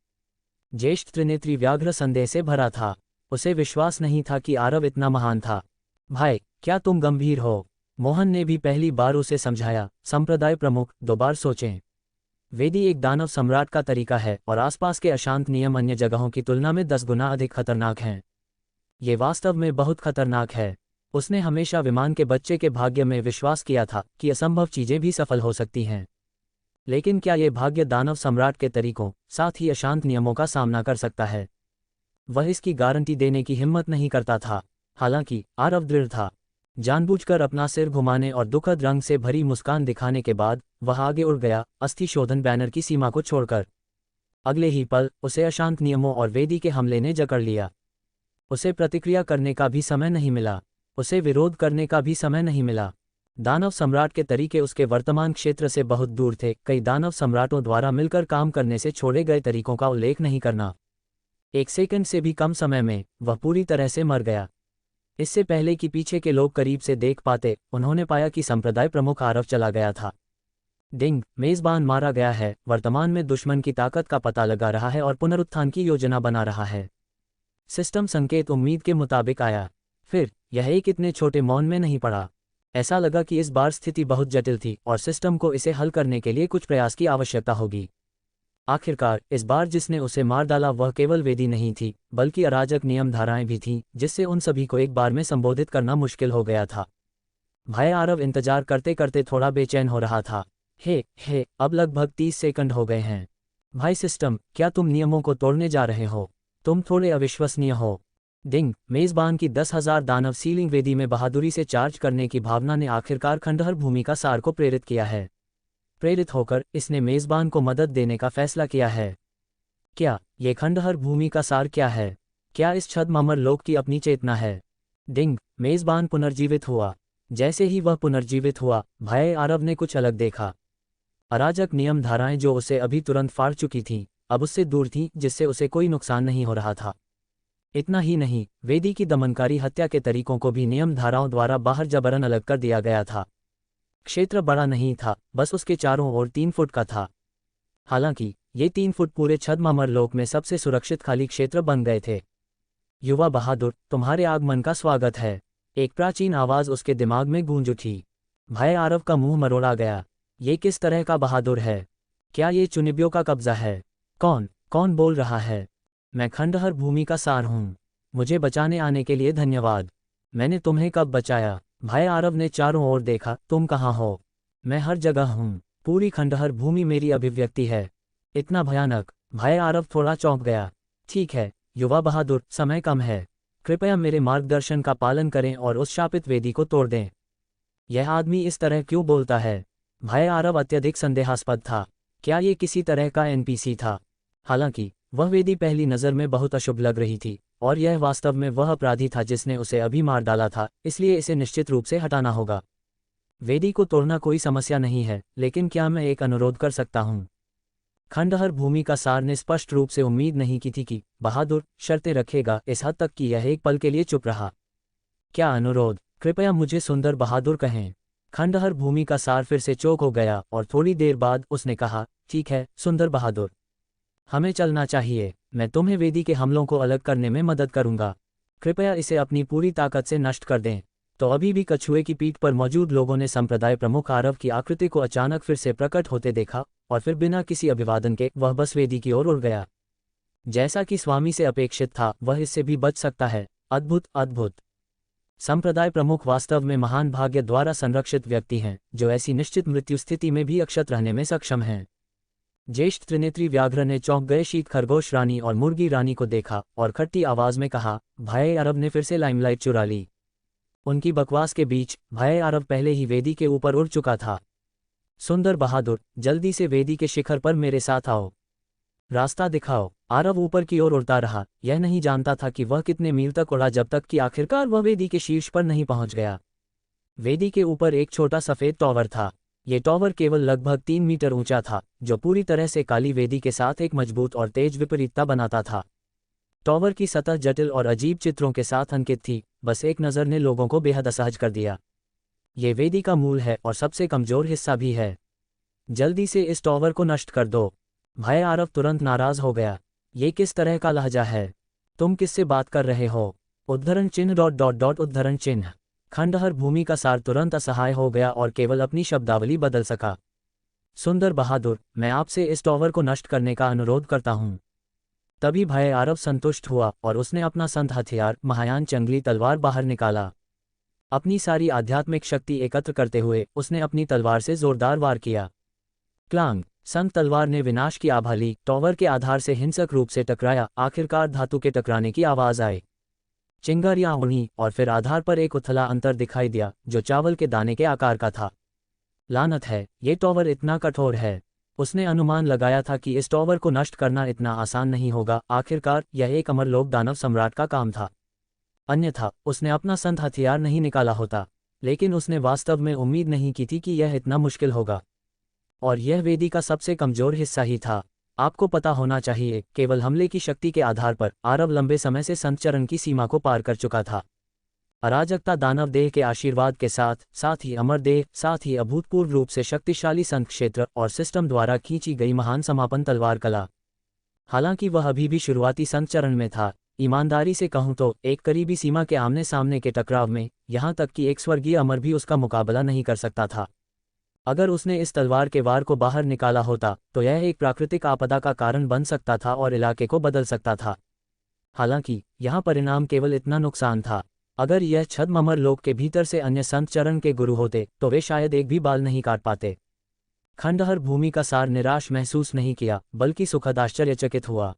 ज्येष्ठ त्रिनेत्री व्याघ्र संदेह से भरा था। उसे विश्वास नहीं था कि आरव इतना महान था। भाई, क्या तुम गंभीर हो? मोहन ने भी पहली बार उसे समझाया। संप्रदाय प्रमुख, 2 बार सोचें। वेदी एक दानव सम्राट का तरीका है, और आसपास के अशांत नियम अन्य जगहों की तुलना में 10 गुना अधिक खतरनाक हैं। ये वास्तव में बहुत खतरनाक है। उसने हमेशा विमान के बच्चे के भाग्य में विश्वास किया था कि असंभव चीजें भी सफल हो सकती हैं। लेकिन क्या ये भाग्य दानव सम्राट के तरीकों, साथ ही अशांत नियमों का सामना कर सकता है? वह इसकी गारंटी देने की हिम्मत नहीं करता था। हालांकि आरव दृढ़ था। जानबूझकर अपना सिर घुमाने और दुखद रंग से भरी मुस्कान दिखाने के बाद वह आगे उड़ गया, अस्थि शोधन बैनर की सीमा को छोड़कर। अगले ही पल उसे अशांत नियमों और वेदी के हमले ने जकड़ लिया। उसे प्रतिक्रिया करने का भी समय नहीं मिला, उसे विरोध करने का भी समय नहीं मिला। दानव सम्राट के तरीके उसके वर्तमान क्षेत्र से बहुत दूर थे, कई दानव सम्राटों द्वारा मिलकर काम करने से छोड़े गए तरीकों का उल्लेख नहीं करना। 1 सेकंड से भी कम समय में वह पूरी तरह से मर गया। इससे पहले कि पीछे के लोग करीब से देख पाते, उन्होंने पाया कि संप्रदाय प्रमुख आरव चला गया था। डिंग, मेजबान मारा गया है, वर्तमान में दुश्मन की ताकत का पता लगा रहा है और पुनरुत्थान की योजना बना रहा है। सिस्टम संकेत उम्मीद के मुताबिक आया। फिर यह एक इतने छोटे मौन में नहीं पड़ा। ऐसा लगा कि इस बार स्थिति बहुत जटिल थी और सिस्टम को इसे हल करने के लिए कुछ प्रयास की आवश्यकता होगी। आखिरकार इस बार जिसने उसे मार डाला वह केवल वेदी नहीं थी, बल्कि अराजक नियम धाराएं भी थीं, जिससे उन सभी को एक बार में संबोधित करना मुश्किल हो गया था। भाई आरव इंतजार करते करते थोड़ा बेचैन हो रहा था। हे, अब लगभग 30 सेकंड हो गए हैं। भाई सिस्टम, क्या तुम नियमों को तोड़ने जा रहे हो? तुम थोड़े अविश्वसनीय हो। डिंग, मेजबान की 10,000 दानव सीलिंग वेदी में बहादुरी से चार्ज करने की भावना ने आखिरकार खंडहर भूमि का सार को प्रेरित किया है। प्रेरित होकर इसने मेजबान को मदद देने का फैसला किया है। क्या ये खंडहर भूमि का सार क्या है? क्या इस छद्म अमर लोक की अपनी चेतना है? डिंग, मेजबान पुनर्जीवित हुआ। जैसे ही वह पुनर्जीवित हुआ, भाई आरव ने कुछ अलग देखा। अराजक नियम धाराएं जो उसे अभी तुरंत फाड़ चुकी थीं, अब उससे दूर थीं, जिससे उसे कोई नुकसान नहीं हो रहा था। इतना ही नहीं, वेदी की दमनकारी हत्या के तरीकों को भी नियम धाराओं द्वारा बाहर जबरन अलग कर दिया गया था। क्षेत्र बड़ा नहीं था, बस उसके चारों ओर 3 फुट का था। हालांकि ये 3 फुट पूरे छद्म अमर लोक में सबसे सुरक्षित खाली क्षेत्र बन गए थे। युवा बहादुर, तुम्हारे आगमन का स्वागत है, एक प्राचीन आवाज उसके दिमाग में गूंज उठी। भाई आरव का मुंह मरोड़ा गया। ये किस तरह का बहादुर है? क्या ये चुनिबियों का कब्जा है? कौन बोल रहा है? मैं खंडहर भूमि का सार हूँ। मुझे बचाने आने के लिए धन्यवाद। मैंने तुम्हें कब बचाया? भाई आरव ने चारों ओर देखा। तुम कहाँ हो? मैं हर जगह हूँ। पूरी खंडहर भूमि मेरी अभिव्यक्ति है। इतना भयानक? भाई आरव थोड़ा चौंक गया। ठीक है युवा बहादुर, समय कम है। कृपया मेरे मार्गदर्शन का पालन करें और उस शापित वेदी को तोड़ दें। यह आदमी इस तरह क्यों बोलता है? भाई आरव अत्यधिक संदेहास्पद था। क्या ये किसी तरह का एनपीसी था? हालांकि वह वेदी पहली नज़र में बहुत अशुभ लग रही थी, और यह वास्तव में वह अपराधी था जिसने उसे अभी मार डाला था, इसलिए इसे निश्चित रूप से हटाना होगा। वेदी को तोड़ना कोई समस्या नहीं है, लेकिन क्या मैं एक अनुरोध कर सकता हूँ? खंडहर भूमि का सार ने स्पष्ट रूप से उम्मीद नहीं की थी कि बहादुर शर्तें रखेगा, इस हद तक कि यह एक पल के लिए चुप रहा। क्या अनुरोध? कृपया मुझे सुंदर बहादुर कहें। खंडहर भूमि का सार फिर से चौंक हो गया और थोड़ी देर बाद उसने कहा, ठीक है सुंदर बहादुर, हमें चलना चाहिए। मैं तुम्हें वेदी के हमलों को अलग करने में मदद करूंगा। कृपया इसे अपनी पूरी ताकत से नष्ट कर दें। तो अभी भी कछुए की पीठ पर मौजूद लोगों ने संप्रदाय प्रमुख आरव की आकृति को अचानक फिर से प्रकट होते देखा, और फिर बिना किसी अभिवादन के वह बस वेदी की ओर उड़ गया। जैसा कि स्वामी से अपेक्षित था, वह इससे भी बच सकता है। अद्भुत अद्भुत। संप्रदाय प्रमुख वास्तव में महान भाग्य द्वारा संरक्षित व्यक्ति हैं, जो ऐसी निश्चित मृत्यु स्थिति में भी अक्षत रहने में सक्षम हैं। ज्येष्ठ त्रिनेत्री व्याघ्र ने चौंक गए शीत खरगोश रानी और मुर्गी रानी को देखा और खट्टी आवाज में कहा, भाई अरब ने फिर से लाइमलाइट चुरा ली। उनकी बकवास के बीच भाई अरब पहले ही वेदी के ऊपर उड़ चुका था। सुंदर बहादुर, जल्दी से वेदी के शिखर पर मेरे साथ आओ। रास्ता दिखाओ। आरव ऊपर की ओर उड़ता रहा, यह नहीं जानता था कि वह कितने मील तक उड़ा जब तक कि आखिरकार वह वेदी के शीर्ष पर नहीं पहुंच गया। वेदी के ऊपर एक छोटा सफेद टॉवर था। ये टॉवर केवल लगभग 3 मीटर ऊंचा था, जो पूरी तरह से काली वेदी के साथ एक मजबूत और तेज विपरीतता बनाता था। टॉवर की सतह जटिल और अजीब चित्रों के साथ अंकित थी, बस एक नज़र ने लोगों को बेहद असहज कर दिया। ये वेदी का मूल है और सबसे कमजोर हिस्सा भी है। जल्दी से इस टॉवर को नष्ट कर दो। भाई आरव तुरंत नाराज हो गया। ये किस तरह का लहजा है? तुम किससे बात कर रहे हो? उद्धरण चिन्ह ... उद्धरण चिन्ह। खंडहर भूमि का सार तुरंत असहाय हो गया और केवल अपनी शब्दावली बदल सका। सुंदर बहादुर, मैं आपसे इस टॉवर को नष्ट करने का अनुरोध करता हूँ। तभी भाई आरव संतुष्ट हुआ और उसने अपना संत हथियार महायान जंगली तलवार बाहर निकाला। अपनी सारी आध्यात्मिक शक्ति एकत्र करते हुए उसने अपनी तलवार से जोरदार वार किया। क्लांग! संत तलवार ने विनाश की आभा ली, टॉवर के आधार से हिंसक रूप से टकराया। आखिरकार धातु के टकराने की आवाज आई, चिंगारियां उड़ी और फिर आधार पर एक उथला अंतर दिखाई दिया जो चावल के दाने के आकार का था। लानत है, ये टॉवर इतना कठोर है। उसने अनुमान लगाया था कि इस टॉवर को नष्ट करना इतना आसान नहीं होगा। आखिरकार यह एक अमरलोक दानव सम्राट का काम था, अन्यथा उसने अपना संत हथियार नहीं निकाला होता। लेकिन उसने वास्तव में उम्मीद नहीं की थी कि यह इतना मुश्किल होगा। और यह वेदी का सबसे कमजोर हिस्सा ही था। आपको पता होना चाहिए, केवल हमले की शक्ति के आधार पर आरव लंबे समय से संत चरण की सीमा को पार कर चुका था। अराजकता दानव देह के आशीर्वाद के साथ, साथ ही अमर देह, साथ ही अभूतपूर्व रूप से शक्तिशाली संत क्षेत्र और सिस्टम द्वारा खींची गई महान समापन तलवार कला। हालांकि वह अभी भी शुरुआती संत चरण में था। ईमानदारी से कहूं तो एक करीबी सीमा के आमने सामने के टकराव में यहां तक कि एक स्वर्गीय अमर भी उसका मुकाबला नहीं कर सकता था। अगर उसने इस तलवार के वार को बाहर निकाला होता तो यह एक प्राकृतिक आपदा का कारण बन सकता था और इलाके को बदल सकता था। हालांकि यहाँ परिणाम केवल इतना नुकसान था, अगर यह छद्म अमर लोक के भीतर से अन्य संत चरण के गुरु होते तो वे शायद एक भी बाल नहीं काट पाते। खंडहर भूमि का सार निराश महसूस नहीं किया, बल्कि सुखद आश्चर्यचकित हुआ।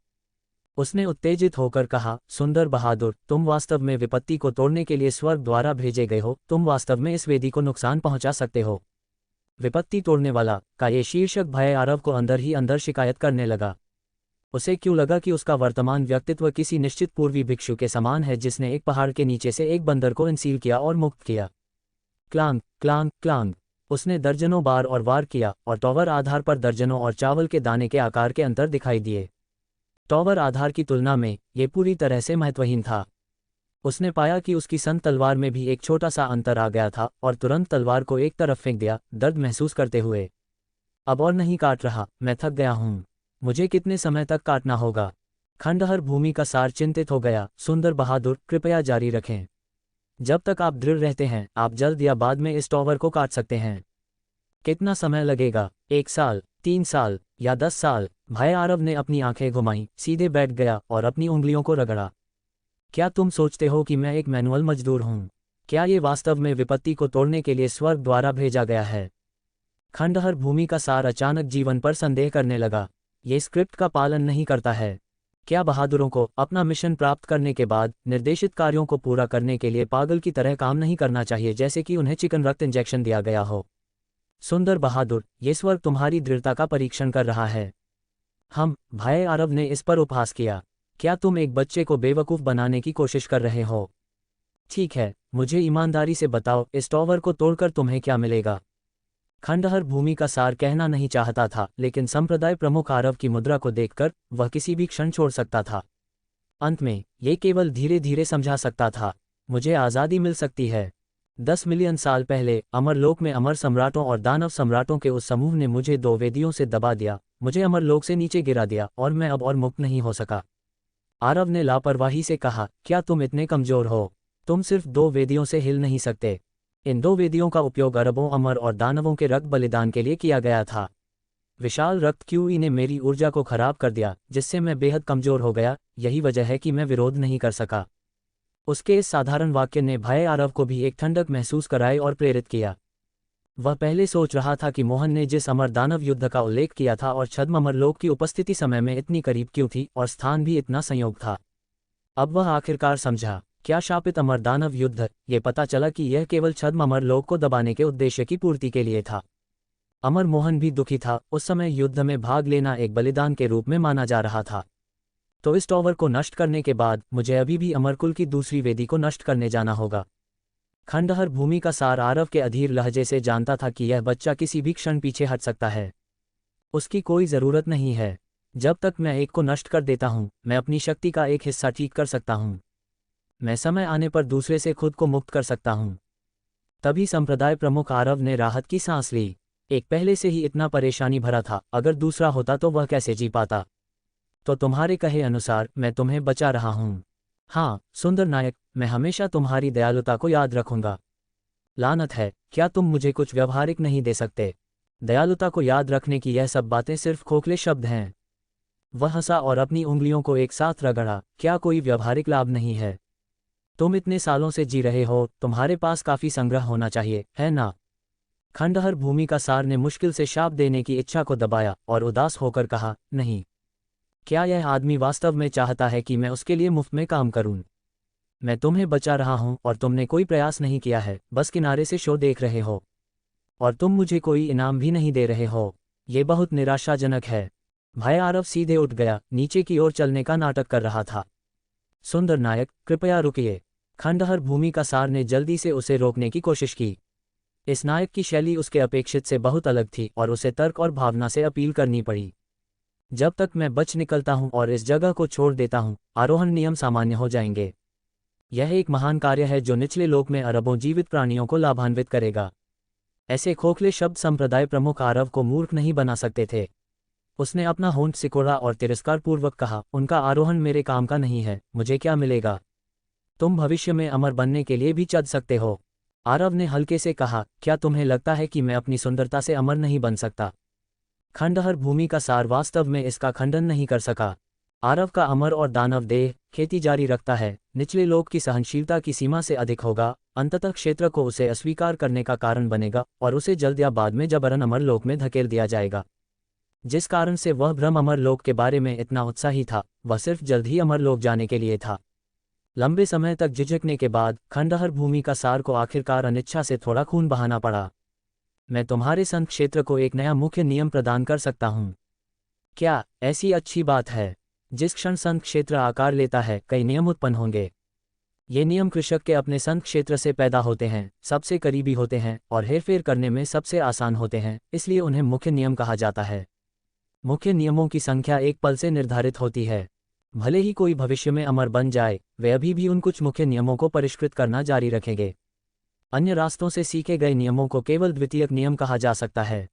उसने उत्तेजित होकर कहा, सुंदर बहादुर, तुम वास्तव में विपत्ति को तोड़ने के लिए स्वर्ग द्वारा भेजे गए हो। तुम वास्तव में इस वेदी को नुकसान पहुंचा सकते हो। विपत्ति तोड़ने वाला का ये शीर्षक भय आरव को अंदर ही अंदर शिकायत करने लगा। उसे क्यों लगा कि उसका वर्तमान व्यक्तित्व किसी निश्चित पूर्वी भिक्षु के समान है जिसने एक पहाड़ के नीचे से एक बंदर को इंसील किया और मुक्त किया। क्लांग क्लांग क्लांग उसने दर्जनों बार और वार किया और टॉवर आधार पर दर्जनों और चावल के दाने के आकार के अंतर दिखाई दिए। टॉवर आधार की तुलना में ये पूरी तरह से महत्वहीन था। उसने पाया कि उसकी संत तलवार में भी एक छोटा सा अंतर आ गया था और तुरंत तलवार को एक तरफ फेंक दिया, दर्द महसूस करते हुए। अब और नहीं काट रहा, मैं थक गया हूँ। मुझे कितने समय तक काटना होगा? खंडहर भूमि का सार चिंतित हो गया। सुंदर बहादुर, कृपया जारी रखें। जब तक आप दृढ़ रहते हैं, आप जल्द या बाद में इस टॉवर को काट सकते हैं। कितना समय लगेगा? 1 साल, 3 साल या 10 साल? भाई आरव ने अपनी आंखें घुमाई, सीधे बैठ गया और अपनी उंगलियों को रगड़ा। क्या तुम सोचते हो कि मैं एक मैनुअल मजदूर हूं? क्या ये वास्तव में विपत्ति को तोड़ने के लिए स्वर्ग द्वारा भेजा गया है? खंडहर भूमि का सार अचानक जीवन पर संदेह करने लगा। ये स्क्रिप्ट का पालन नहीं करता है। क्या बहादुरों को अपना मिशन प्राप्त करने के बाद निर्देशित कार्यों को पूरा करने के लिए पागल की तरह काम नहीं करना चाहिए, जैसे कि उन्हें चिकन रक्त इंजेक्शन दिया गया हो? सुंदर बहादुर, ये स्वर्ग तुम्हारी दृढ़ता का परीक्षण कर रहा है। भाई आरव ने इस पर उपहास किया। क्या तुम एक बच्चे को बेवकूफ़ बनाने की कोशिश कर रहे हो? ठीक है, मुझे ईमानदारी से बताओ, इस टॉवर को तोड़कर तुम्हें क्या मिलेगा? खंडहर भूमि का सार कहना नहीं चाहता था, लेकिन संप्रदाय प्रमुख आरव की मुद्रा को देखकर वह किसी भी क्षण छोड़ सकता था। अंत में ये केवल धीरे धीरे समझा सकता था, मुझे आज़ादी मिल सकती है। 10 मिलियन साल पहले अमरलोक में अमर सम्राटों और दानव सम्राटों के उस समूह ने मुझे 2 वेदियों से दबा दिया, मुझे अमरलोक से नीचे गिरा दिया और मैं अब और मुक्त नहीं हो सका। आरव ने लापरवाही से कहा, क्या तुम इतने कमजोर हो? तुम सिर्फ 2 वेदियों से हिल नहीं सकते। इन 2 वेदियों का उपयोग अरबों अमर और दानवों के रक्त बलिदान के लिए किया गया था। विशाल रक्त क्यूई ने मेरी ऊर्जा को खराब कर दिया, जिससे मैं बेहद कमजोर हो गया। यही वजह है कि मैं विरोध नहीं कर सका। उसके इस साधारण वाक्य ने भाई आरव को भी एक ठंडक महसूस कराई और प्रेरित किया। वह पहले सोच रहा था कि मोहन ने जिस अमर दानव युद्ध का उल्लेख किया था और छद्म अमरलोक की उपस्थिति समय में इतनी करीब क्यों थी और स्थान भी इतना संयोग था। अब वह आखिरकार समझा, क्या शापित अमर दानव युद्ध? ये पता चला कि यह केवल छद्म अमरलोक को दबाने के उद्देश्य की पूर्ति के लिए था। अमर मोहन भी दुखी था। उस समय युद्ध में भाग लेना एक बलिदान के रूप में माना जा रहा था। तो इस टॉवर को नष्ट करने के बाद मुझे अभी भी अमरकुल की दूसरी वेदी को नष्ट करने जाना होगा। खंडहर भूमि का सार आरव के अधीर लहजे से जानता था कि यह बच्चा किसी भी क्षण पीछे हट सकता है। उसकी कोई ज़रूरत नहीं है। जब तक मैं एक को नष्ट कर देता हूं, मैं अपनी शक्ति का एक हिस्सा ठीक कर सकता हूं। मैं समय आने पर दूसरे से खुद को मुक्त कर सकता हूं। तभी संप्रदाय प्रमुख आरव ने राहत की सांस ली। एक पहले से ही इतना परेशानी भरा था, अगर दूसरा होता तो वह कैसे जी पाता? तो तुम्हारे कहे अनुसार मैं तुम्हें बचा रहा हूं। हाँ सुंदर नायक, मैं हमेशा तुम्हारी दयालुता को याद रखूंगा। लानत है, क्या तुम मुझे कुछ व्यवहारिक नहीं दे सकते? दयालुता को याद रखने की यह सब बातें सिर्फ खोखले शब्द हैं। वह हंसा और अपनी उंगलियों को एक साथ रगड़ा। क्या कोई व्यवहारिक लाभ नहीं है? तुम इतने सालों से जी रहे हो, तुम्हारे पास काफी संग्रह होना चाहिए, है ना? खंडहर भूमि का सार ने मुश्किल से शाप देने की इच्छा को दबाया और उदास होकर कहा, नहीं। क्या यह आदमी वास्तव में चाहता है कि मैं उसके लिए मुफ्त में काम करूं? मैं तुम्हें बचा रहा हूं और तुमने कोई प्रयास नहीं किया है, बस किनारे से शो देख रहे हो। और तुम मुझे कोई इनाम भी नहीं दे रहे हो। ये बहुत निराशाजनक है। भाई आरव सीधे उठ गया, नीचे की ओर चलने का नाटक कर रहा था। सुंदर नायक, कृपया रुकिए। खंडहर भूमि का सार ने जल्दी से उसे रोकने की कोशिश की। इस नायक की शैली उसके अपेक्षित से बहुत अलग थी और उसे तर्क और भावना से अपील करनी पड़ी। जब तक मैं बच निकलता हूं और इस जगह को छोड़ देता हूं, आरोहण नियम सामान्य हो जाएंगे। यह एक महान कार्य है जो निचले लोक में अरबों जीवित प्राणियों को लाभान्वित करेगा। ऐसे खोखले शब्द संप्रदाय प्रमुख आरव को मूर्ख नहीं बना सकते थे। उसने अपना होंठ सिकोड़ा और तिरस्कारपूर्वक कहा, उनका आरोहण मेरे काम का नहीं है, मुझे क्या मिलेगा? तुम भविष्य में अमर बनने के लिए भी चढ़ सकते हो। आरव ने हल्के से कहा, क्या तुम्हें लगता है कि मैं अपनी सुंदरता से अमर नहीं बन सकता? खंडहर भूमि का सार वास्तव में इसका खंडन नहीं कर सका। आरव का अमर और दानव देह खेती जारी रखता है, निचले लोक की सहनशीलता की सीमा से अधिक होगा, अंततः क्षेत्र को उसे अस्वीकार करने का कारण बनेगा और उसे जल्द या बाद में जबरन अमर लोक में धकेल दिया जाएगा। जिस कारण से वह भ्रम अमर लोक के बारे में इतना उत्साही था, वह सिर्फ जल्द ही अमर लोक जाने के लिए था। लंबे समय तक झिझकने के बाद खंडहर भूमि का सार को आखिरकार अनिच्छा से थोड़ा खून बहाना पड़ा। मैं तुम्हारे संत क्षेत्र को एक नया मुख्य नियम प्रदान कर सकता हूँ। क्या ऐसी अच्छी बात है? जिस क्षण संत क्षेत्र आकार लेता है, कई नियम उत्पन्न होंगे। ये नियम कृषक के अपने संत क्षेत्र से पैदा होते हैं, सबसे करीबी होते हैं और हेरफेर करने में सबसे आसान होते हैं, इसलिए उन्हें मुख्य नियम कहा जाता है। मुख्य नियमों की संख्या एक पल से निर्धारित होती है। भले ही कोई भविष्य में अमर बन जाए, वे अभी भी उन कुछ मुख्य नियमों को परिष्कृत करना जारी रखेंगे। अन्य रास्तों से सीखे गए नियमों को केवल द्वितीयक नियम कहा जा सकता है।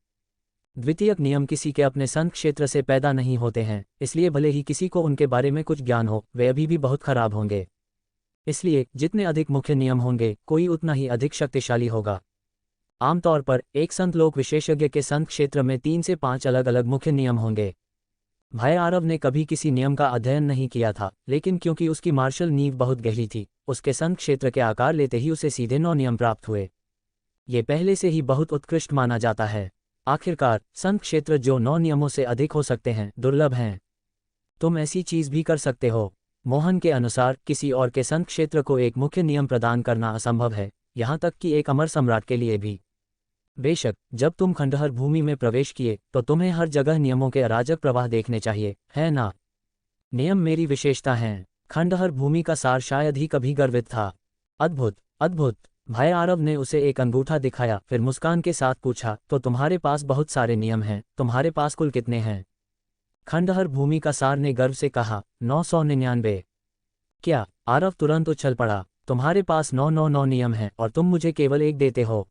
द्वितीयक नियम किसी के अपने संत क्षेत्र से पैदा नहीं होते हैं, इसलिए भले ही किसी को उनके बारे में कुछ ज्ञान हो, वे अभी भी बहुत खराब होंगे। इसलिए जितने अधिक मुख्य नियम होंगे, कोई उतना ही अधिक शक्तिशाली होगा। आमतौर पर एक संत लोक विशेषज्ञ के संत क्षेत्र में 3 से 5 अलग अलग मुख्य नियम होंगे। भाई आरव ने कभी किसी नियम का अध्ययन नहीं किया था, लेकिन क्योंकि उसकी मार्शल नींव बहुत गहरी थी, उसके संत क्षेत्र के आकार लेते ही उसे सीधे 9 नियम प्राप्त हुए। ये पहले से ही बहुत उत्कृष्ट माना जाता है। आखिरकार संत क्षेत्र जो 9 नियमों से अधिक हो सकते हैं, दुर्लभ हैं। तुम ऐसी चीज भी कर सकते हो। मोहन के अनुसार किसी और के संत क्षेत्र को एक मुख्य नियम प्रदान करना असंभव है, यहाँ तक कि एक अमर सम्राट के लिए भी। बेशक जब तुम खंडहर भूमि में प्रवेश किए तो तुम्हें हर जगह नियमों के अराजक प्रवाह देखने चाहिए, है ना? नियम मेरी विशेषता हैं। खंडहर भूमि का सार शायद ही कभी गर्वित था। अद्भुत, अद्भुत। भाई आरव ने उसे एक अंगूठा दिखाया, फिर मुस्कान के साथ पूछा, तो तुम्हारे पास बहुत सारे नियम हैं, तुम्हारे पास कुल कितने हैं? खंडहर भूमि का सार ने गर्व से कहा, 999। क्या? आरव तुरंत उछल पड़ा, तुम्हारे पास 999 नियम हैं और तुम मुझे केवल एक देते हो?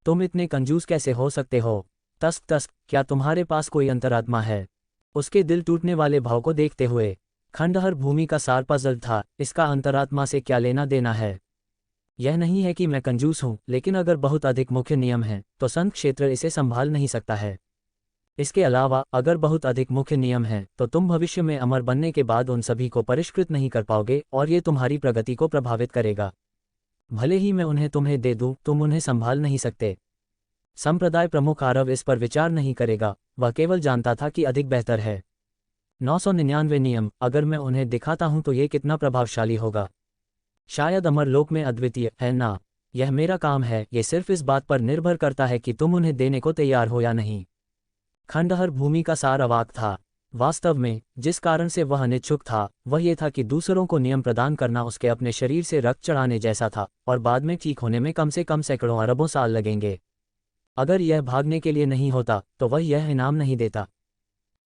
तुम इतने कंजूस कैसे हो सकते हो? तस्क तस्क, क्या तुम्हारे पास कोई अंतरात्मा है? उसके दिल टूटने वाले भाव को देखते हुए खंडहर भूमि का सार पजल था, इसका अंतरात्मा से क्या लेना देना है? यह नहीं है कि मैं कंजूस हूं, लेकिन अगर बहुत अधिक मुख्य नियम हैं, तो संत क्षेत्र इसे संभाल नहीं सकता है। इसके अलावा अगर बहुत अधिक मुख्य नियम हैं, तो तुम भविष्य में अमर बनने के बाद उन सभी को परिष्कृत नहीं कर पाओगे और ये तुम्हारी प्रगति को प्रभावित करेगा। भले ही मैं उन्हें तुम्हें दे दूं, तुम उन्हें संभाल नहीं सकते। संप्रदाय प्रमुख आरव इस पर विचार नहीं करेगा, वह केवल जानता था कि अधिक बेहतर है। 999 नियम, अगर मैं उन्हें दिखाता हूं तो ये कितना प्रभावशाली होगा। शायद अमर लोक में अद्वितीय है ना? यह मेरा काम है, ये सिर्फ इस बात पर निर्भर करता है कि तुम उन्हें देने को तैयार हो या नहीं। खंडहर भूमि का सार अवाक था। वास्तव में जिस कारण से वह अनिच्छुक था, वह ये था कि दूसरों को नियम प्रदान करना उसके अपने शरीर से रक्त चढ़ाने जैसा था और बाद में ठीक होने में कम से कम सैकड़ों अरबों साल लगेंगे। अगर यह भागने के लिए नहीं होता तो वह यह इनाम नहीं देता।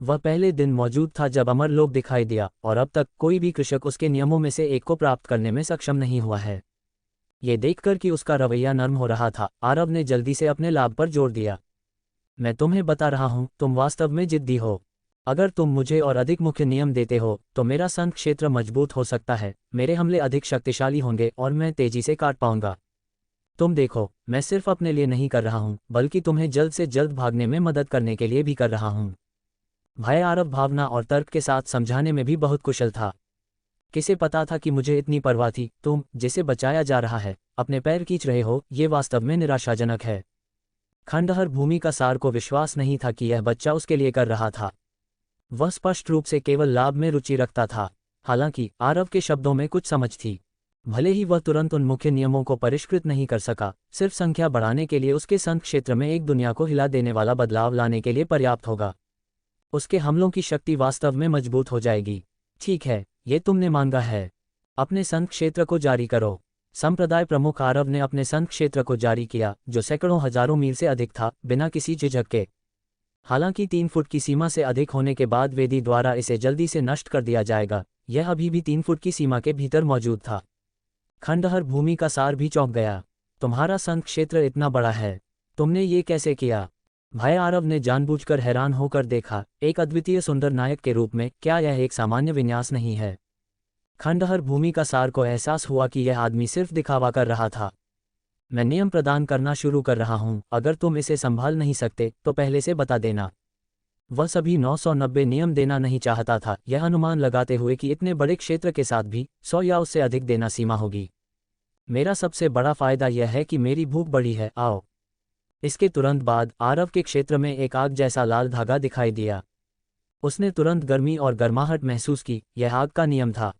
वह पहले दिन मौजूद था जब अमर लोक दिखाई दिया और अब तक कोई भी कृषक उसके नियमों में से एक को प्राप्त करने में सक्षम नहीं हुआ है। ये देखकर कि उसका रवैया नर्म हो रहा था, आरव ने जल्दी से अपने लाभ पर जोर दिया। मैं तुम्हें बता रहा हूं, तुम वास्तव में जिद्दी हो। अगर तुम मुझे और अधिक मुख्य नियम देते हो तो मेरा संत क्षेत्र मजबूत हो सकता है, मेरे हमले अधिक शक्तिशाली होंगे और मैं तेजी से काट पाऊंगा। तुम देखो, मैं सिर्फ अपने लिए नहीं कर रहा हूं, बल्कि तुम्हें जल्द से जल्द भागने में मदद करने के लिए भी कर रहा हूं। भाई आरव भावना और तर्क के साथ समझाने में भी बहुत कुशल था। किसे पता था कि मुझे इतनी परवाह थी? तुम, जिसे बचाया जा रहा है, अपने पैर खींच रहे हो, ये वास्तव में निराशाजनक है। खंडहर भूमि का सार को विश्वास नहीं था कि यह बच्चा उसके लिए कर रहा था। वह स्पष्ट रूप से केवल लाभ में रुचि रखता था। हालांकि आरव के शब्दों में कुछ समझ थी। भले ही वह तुरंत उन मुख्य नियमों को परिष्कृत नहीं कर सका, सिर्फ संख्या बढ़ाने के लिए उसके संघ क्षेत्र में एक दुनिया को हिला देने वाला बदलाव लाने के लिए पर्याप्त होगा। उसके हमलों की शक्ति वास्तव में मजबूत हो जाएगी। ठीक है, ये तुमने मांगा है। अपने संघ क्षेत्र को जारी करो। संप्रदाय प्रमुख आरव ने अपने संघ क्षेत्र को जारी किया, जो सैकड़ों हजारों मील से अधिक था, बिना किसी झिझक के। हालांकि 3 फुट की सीमा से अधिक होने के बाद वेदी द्वारा इसे जल्दी से नष्ट कर दिया जाएगा, यह अभी भी 3 फुट की सीमा के भीतर मौजूद था। खंडहर भूमि का सार भी चौंक गया। तुम्हारा संघ क्षेत्र इतना बड़ा है, तुमने ये कैसे किया? भाई आरव ने जानबूझकर हैरान होकर देखा, एक अद्वितीय सुंदर नायक के रूप में क्या यह एक सामान्य विन्यास नहीं है? खंडहर भूमि का सार को एहसास हुआ कि यह आदमी सिर्फ दिखावा कर रहा था। मैं नियम प्रदान करना शुरू कर रहा हूं, अगर तुम इसे संभाल नहीं सकते तो पहले से बता देना। वह सभी 990 नियम देना नहीं चाहता था, यह अनुमान लगाते हुए कि इतने बड़े क्षेत्र के साथ भी 100 या उससे अधिक देना सीमा होगी। मेरा सबसे बड़ा फायदा यह है कि मेरी भूख बढ़ी है, आओ। इसके तुरंत बाद आरव के क्षेत्र में एक आग जैसा लाल धागा दिखाई दिया। उसने तुरंत गर्मी और गर्माहट महसूस की, यह आग का नियम था।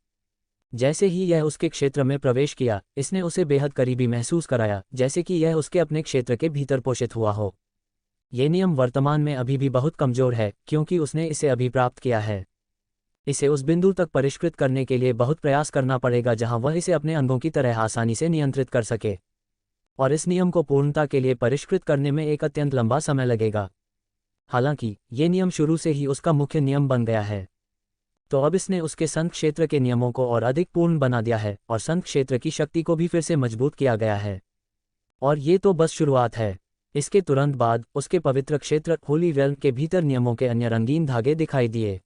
जैसे ही यह उसके क्षेत्र में प्रवेश किया, इसने उसे बेहद करीबी महसूस कराया, जैसे कि यह उसके अपने क्षेत्र के भीतर पोषित हुआ हो। ये नियम वर्तमान में अभी भी बहुत कमजोर है, क्योंकि उसने इसे अभी प्राप्त किया है। इसे उस बिंदु तक परिष्कृत करने के लिए बहुत प्रयास करना पड़ेगा जहां वह इसे अपने अंगों की तरह आसानी से नियंत्रित कर सके। और इस नियम को पूर्णता के लिए परिष्कृत करने में एक अत्यंत लंबा समय लगेगा। हालांकि ये नियम शुरू से ही उसका मुख्य नियम बन गया है, तो अब इसने उसके संघ क्षेत्र के नियमों को और अधिक पूर्ण बना दिया है और संघ क्षेत्र की शक्ति को भी फिर से मजबूत किया गया है। और ये तो बस शुरुआत है। इसके तुरंत बाद उसके पवित्र क्षेत्र होली रेल्म के भीतर नियमों के अन्य रंगीन धागे दिखाई दिए।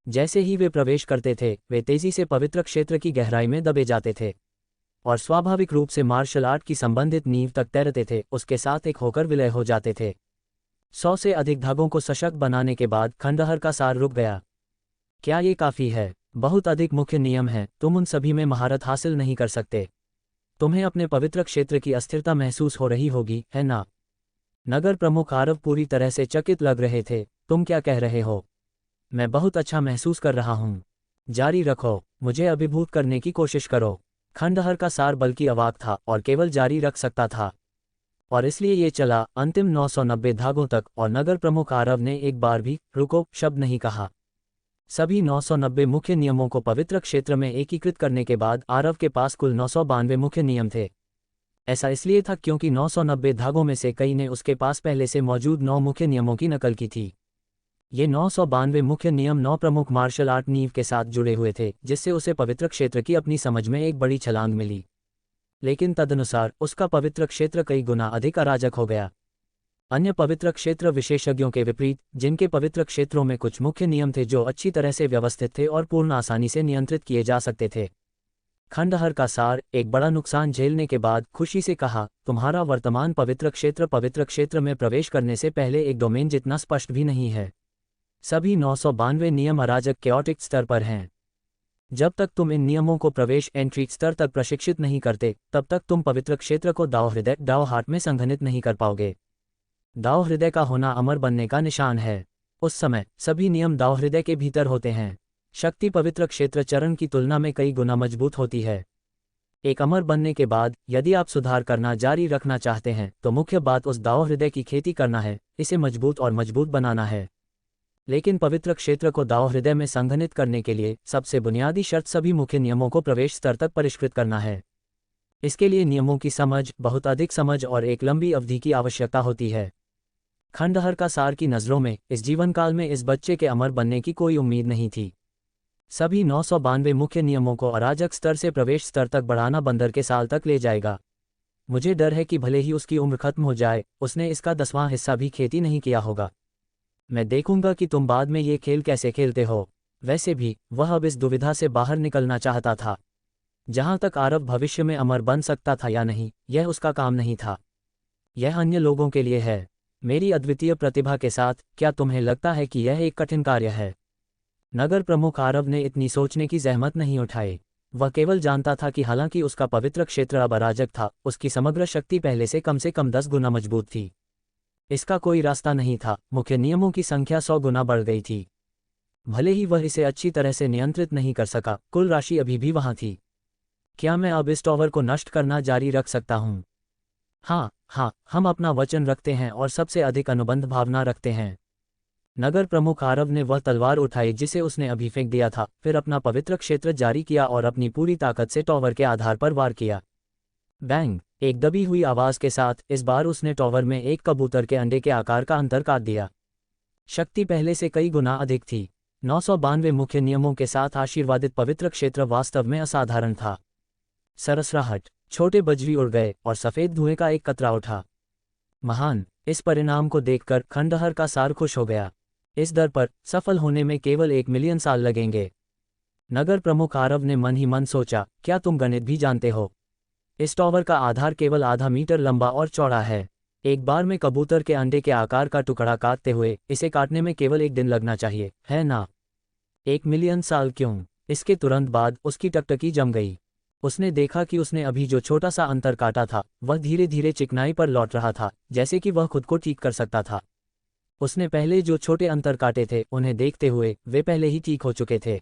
जैसे ही वे प्रवेश करते थे, वे तेजी से पवित्र क्षेत्र की गहराई में दबे जाते थे और स्वाभाविक रूप से मार्शल आर्ट की संबंधित नींव तक तैरते थे, उसके साथ एक होकर विलय हो जाते थे। 100 से अधिक धागों को सशक्त बनाने के बाद खंडहर का सार रुक गया। क्या ये काफ़ी है? बहुत अधिक मुख्य नियम हैं, तुम उन सभी में महारत हासिल नहीं कर सकते। तुम्हें अपने पवित्र क्षेत्र की अस्थिरता महसूस हो रही होगी, है ना? नगर प्रमुख आरव पूरी तरह से चकित लग रहे थे। तुम क्या कह रहे हो? मैं बहुत अच्छा महसूस कर रहा हूँ। जारी रखो, मुझे अभिभूत करने की कोशिश करो। खंडहर का सार बल्कि अवाक था और केवल जारी रख सकता था, और इसलिए ये चला अंतिम 990 धागों तक, और नगर प्रमुख आरव ने एक बार भी रुको शब्द नहीं कहा। सभी 990 मुख्य नियमों को पवित्र क्षेत्र में एकीकृत करने के बाद आरव के पास कुल 992 मुख्य नियम थे। ऐसा इसलिए था क्योंकि 990 धागों में से कई ने उसके पास पहले से मौजूद 9 मुख्य नियमों की नकल की थी। ये 992 मुख्य नियम 9 प्रमुख मार्शल आर्ट नींव के साथ जुड़े हुए थे, जिससे उसे पवित्र क्षेत्र की अपनी समझ में एक बड़ी छलांग मिली। लेकिन तदनुसार उसका पवित्र क्षेत्र कई गुना अधिक अराजक हो गया। अन्य पवित्र क्षेत्र विशेषज्ञों के विपरीत, जिनके पवित्र क्षेत्रों में कुछ मुख्य नियम थे जो अच्छी तरह से व्यवस्थित थे और पूर्ण आसानी से नियंत्रित किए जा सकते थे। खंडहर का सार एक बड़ा नुकसान झेलने के बाद खुशी से कहा, तुम्हारा वर्तमान पवित्र क्षेत्र में प्रवेश करने से पहले एक डोमेन जितना स्पष्ट भी नहीं है। सभी 992 नियम अराजक कैओटिक स्तर पर हैं। जब तक तुम इन नियमों को प्रवेश एंट्री स्तर तक प्रशिक्षित नहीं करते, तब तक तुम पवित्र क्षेत्र को दाव हृदय डाव हार्ट में संघनित नहीं कर पाओगे। दाव हृदय का होना अमर बनने का निशान है। उस समय सभी नियम दाव हृदय के भीतर होते हैं। शक्ति पवित्र क्षेत्र चरण की तुलना में कई गुना मजबूत होती है। एक अमर बनने के बाद यदि आप सुधार करना जारी रखना चाहते हैं, तो मुख्य बात उस दाव हृदय की खेती करना है, इसे मजबूत और मजबूत बनाना है। लेकिन पवित्र क्षेत्र को दाव हृदय में संघनित करने के लिए सबसे बुनियादी शर्त सभी मुख्य नियमों को प्रवेश स्तर तक परिष्कृत करना है। इसके लिए नियमों की समझ, बहुत अधिक समझ और एक लंबी अवधि की आवश्यकता होती है। खंडहर का सार की नज़रों में इस जीवनकाल में इस बच्चे के अमर बनने की कोई उम्मीद नहीं थी। सभी 992 मुख्य नियमों को अराजक स्तर से प्रवेश स्तर तक बढ़ाना बंदर के साल तक ले जाएगा। मुझे डर है कि भले ही उसकी उम्र खत्म हो जाए, उसने इसका 10वां हिस्सा भी खेती नहीं किया होगा। मैं देखूंगा कि तुम बाद में ये खेल कैसे खेलते हो। वैसे भी वह अब इस दुविधा से बाहर निकलना चाहता था। जहां तक आरव भविष्य में अमर बन सकता था या नहीं, यह उसका काम नहीं था। यह अन्य लोगों के लिए है। मेरी अद्वितीय प्रतिभा के साथ, क्या तुम्हें लगता है कि यह एक कठिन कार्य है? नगर प्रमुख आरव ने इतनी सोचने की जहमत नहीं उठाई। वह केवल जानता था कि हालांकि उसका पवित्र क्षेत्र अब अराजक था, उसकी समग्र शक्ति पहले से कम 10 गुना मजबूत थी। इसका कोई रास्ता नहीं था। मुख्य नियमों की संख्या 100 गुना बढ़ गई थी। भले ही वह इसे अच्छी तरह से नियंत्रित नहीं कर सका, कुल राशि अभी भी वहां थी। क्या मैं अब इस टॉवर को नष्ट करना जारी रख सकता हूँ? हाँ हाँ, हम अपना वचन रखते हैं और सबसे अधिक अनुबंध भावना रखते हैं। नगर प्रमुख आरव ने वह तलवार उठाई जिसे उसने अभी फेंक दिया था, फिर अपना पवित्र क्षेत्र जारी किया और अपनी पूरी ताकत से टॉवर के आधार पर वार किया। बैंग! एक दबी हुई आवाज के साथ इस बार उसने टॉवर में एक कबूतर के अंडे के आकार का अंतर काट दिया। शक्ति पहले से कई गुना अधिक थी। 992 मुख्य नियमों के साथ आशीर्वादित पवित्र क्षेत्र वास्तव में असाधारण था। सरसराहट, छोटे बजरी उड़ गए और सफेद धुएं का एक कतरा उठा। महान! इस परिणाम को देखकर खंडहर का सार खुश हो गया। इस दर पर सफल होने में केवल 1 मिलियन साल लगेंगे। नगर प्रमुख आरव ने मन ही मन सोचा, क्या तुम गणित भी जानते हो? इस टॉवर का आधार केवल आधा मीटर लंबा और चौड़ा है। एक बार में कबूतर के अंडे के आकार का टुकड़ा काटते हुए इसे काटने में केवल 1 दिन लगना चाहिए, है ना? 1 मिलियन साल क्यों? इसके तुरंत बाद उसकी टकटकी जम गई। उसने देखा कि उसने अभी जो छोटा सा अंतर काटा था वह धीरे धीरे चिकनाई पर लौट रहा था, जैसे कि वह खुद को ठीक कर सकता था। उसने पहले जो छोटे अंतर काटे थे उन्हें देखते हुए वे पहले ही ठीक हो चुके थे।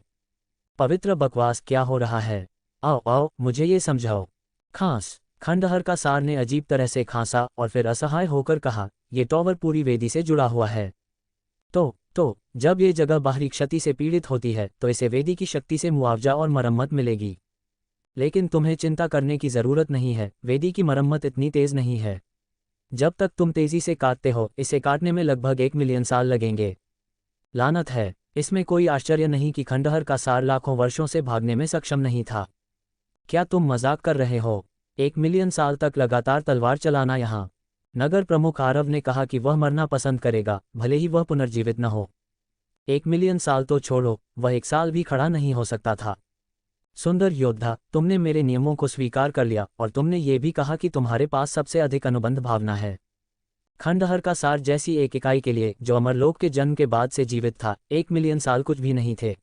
पवित्र बकवास क्या हो रहा है? आओ आओ, मुझे ये समझाओ। खांस! खंडहर का सार ने अजीब तरह से खांसा और फिर असहाय होकर कहा, ये टॉवर पूरी वेदी से जुड़ा हुआ है। तो जब ये जगह बाहरी क्षति से पीड़ित होती है तो इसे वेदी की शक्ति से मुआवजा और मरम्मत मिलेगी। लेकिन तुम्हें चिंता करने की जरूरत नहीं है, वेदी की मरम्मत इतनी तेज नहीं है। जब तक तुम तेजी से काटते हो इसे काटने में लगभग 1 मिलियन साल लगेंगे। लानत है! इसमें कोई आश्चर्य नहीं कि खंडहर का सार लाखों वर्षों से भागने में सक्षम नहीं था। क्या तुम मजाक कर रहे हो? 1 मिलियन साल तक लगातार तलवार चलाना यहाँ? नगर प्रमुख आरव ने कहा कि वह मरना पसंद करेगा, भले ही वह पुनर्जीवित न हो। 1 मिलियन साल तो छोड़ो, वह 1 साल भी खड़ा नहीं हो सकता था। सुंदर योद्धा, तुमने मेरे नियमों को स्वीकार कर लिया और तुमने ये भी कहा कि तुम्हारे पास सबसे अधिक अनुबंध भावना है। खंडहर का सार जैसी एक इकाई के लिए जो अमरलोक के जन्म के बाद से जीवित था, 1 मिलियन साल कुछ भी नहीं थे।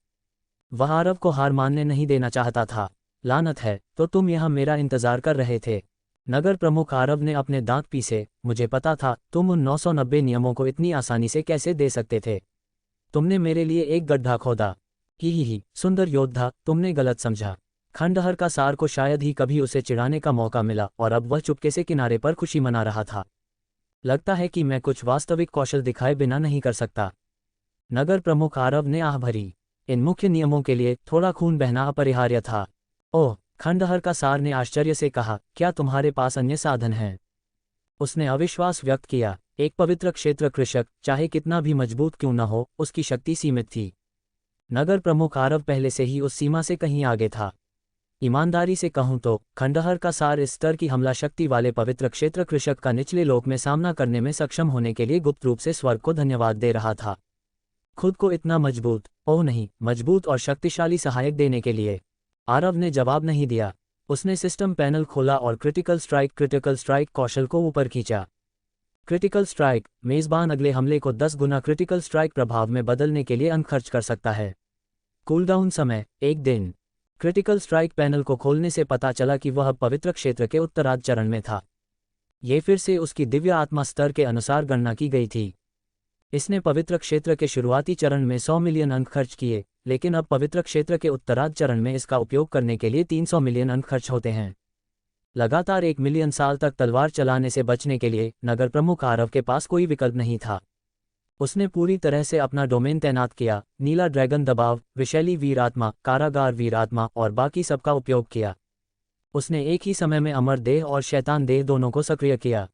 वह आरव को हार मानने नहीं देना चाहता था। लानत है, तो तुम यहाँ मेरा इंतजार कर रहे थे? नगर प्रमुख आरव ने अपने दांत पीसे। मुझे पता था, तुम उन 990 नियमों को इतनी आसानी से कैसे दे सकते थे। तुमने मेरे लिए एक गड्ढा खोदा। ही, सुंदर योद्धा, तुमने गलत समझा। खंडहर का सार को शायद ही कभी उसे चिढ़ाने का मौका मिला और अब वह चुपके से किनारे पर खुशी मना रहा था। लगता है कि मैं कुछ वास्तविक कौशल दिखाए बिना नहीं कर सकता। नगर प्रमुख आरव ने आह भरी। इन मुख्य नियमों के लिए थोड़ा खून बहना अपरिहार्य था। ओह! खंडहर का सार ने आश्चर्य से कहा, क्या तुम्हारे पास अन्य साधन हैं? उसने अविश्वास व्यक्त किया। एक पवित्र क्षेत्र कृषक, चाहे कितना भी मजबूत क्यों न हो, उसकी शक्ति सीमित थी। नगर प्रमुख आरव पहले से ही उस सीमा से कहीं आगे था। ईमानदारी से कहूं तो खंडहर का सार इस स्तर की हमला शक्ति वाले पवित्र क्षेत्र कृषक का निचले लोक में सामना करने में सक्षम होने के लिए गुप्त रूप से स्वर्ग को धन्यवाद दे रहा था। खुद को इतना मजबूत, ओह नहीं, मजबूत और शक्तिशाली सहायक देने के लिए। आरव ने जवाब नहीं दिया। उसने सिस्टम पैनल खोला और क्रिटिकल स्ट्राइक कौशल को ऊपर खींचा। क्रिटिकल स्ट्राइक, मेजबान अगले हमले को 10 गुना क्रिटिकल स्ट्राइक प्रभाव में बदलने के लिए अंक खर्च कर सकता है। कूलडाउन समय 1 दिन। क्रिटिकल स्ट्राइक पैनल को खोलने से पता चला कि वह पवित्र क्षेत्र के उत्तरार्ध चरण में था। ये फिर से उसकी दिव्य आत्मा स्तर के अनुसार गणना की गई थी। इसने पवित्र क्षेत्र के शुरुआती चरण में 100 मिलियन अंक खर्च किए, लेकिन अब पवित्र क्षेत्र के उत्तरार्ध चरण में इसका उपयोग करने के लिए 300 मिलियन अंक खर्च होते हैं। लगातार 1 मिलियन साल तक तलवार चलाने से बचने के लिए नगर प्रमुख आरव के पास कोई विकल्प नहीं था। उसने पूरी तरह से अपना डोमेन तैनात किया। नीला ड्रैगन दबाव, विशैली वीर आत्मा, कारागार वीर आत्मा और बाकी सबका उपयोग किया। उसने एक ही समय में अमर देह और शैतान देह दोनों को सक्रिय किया।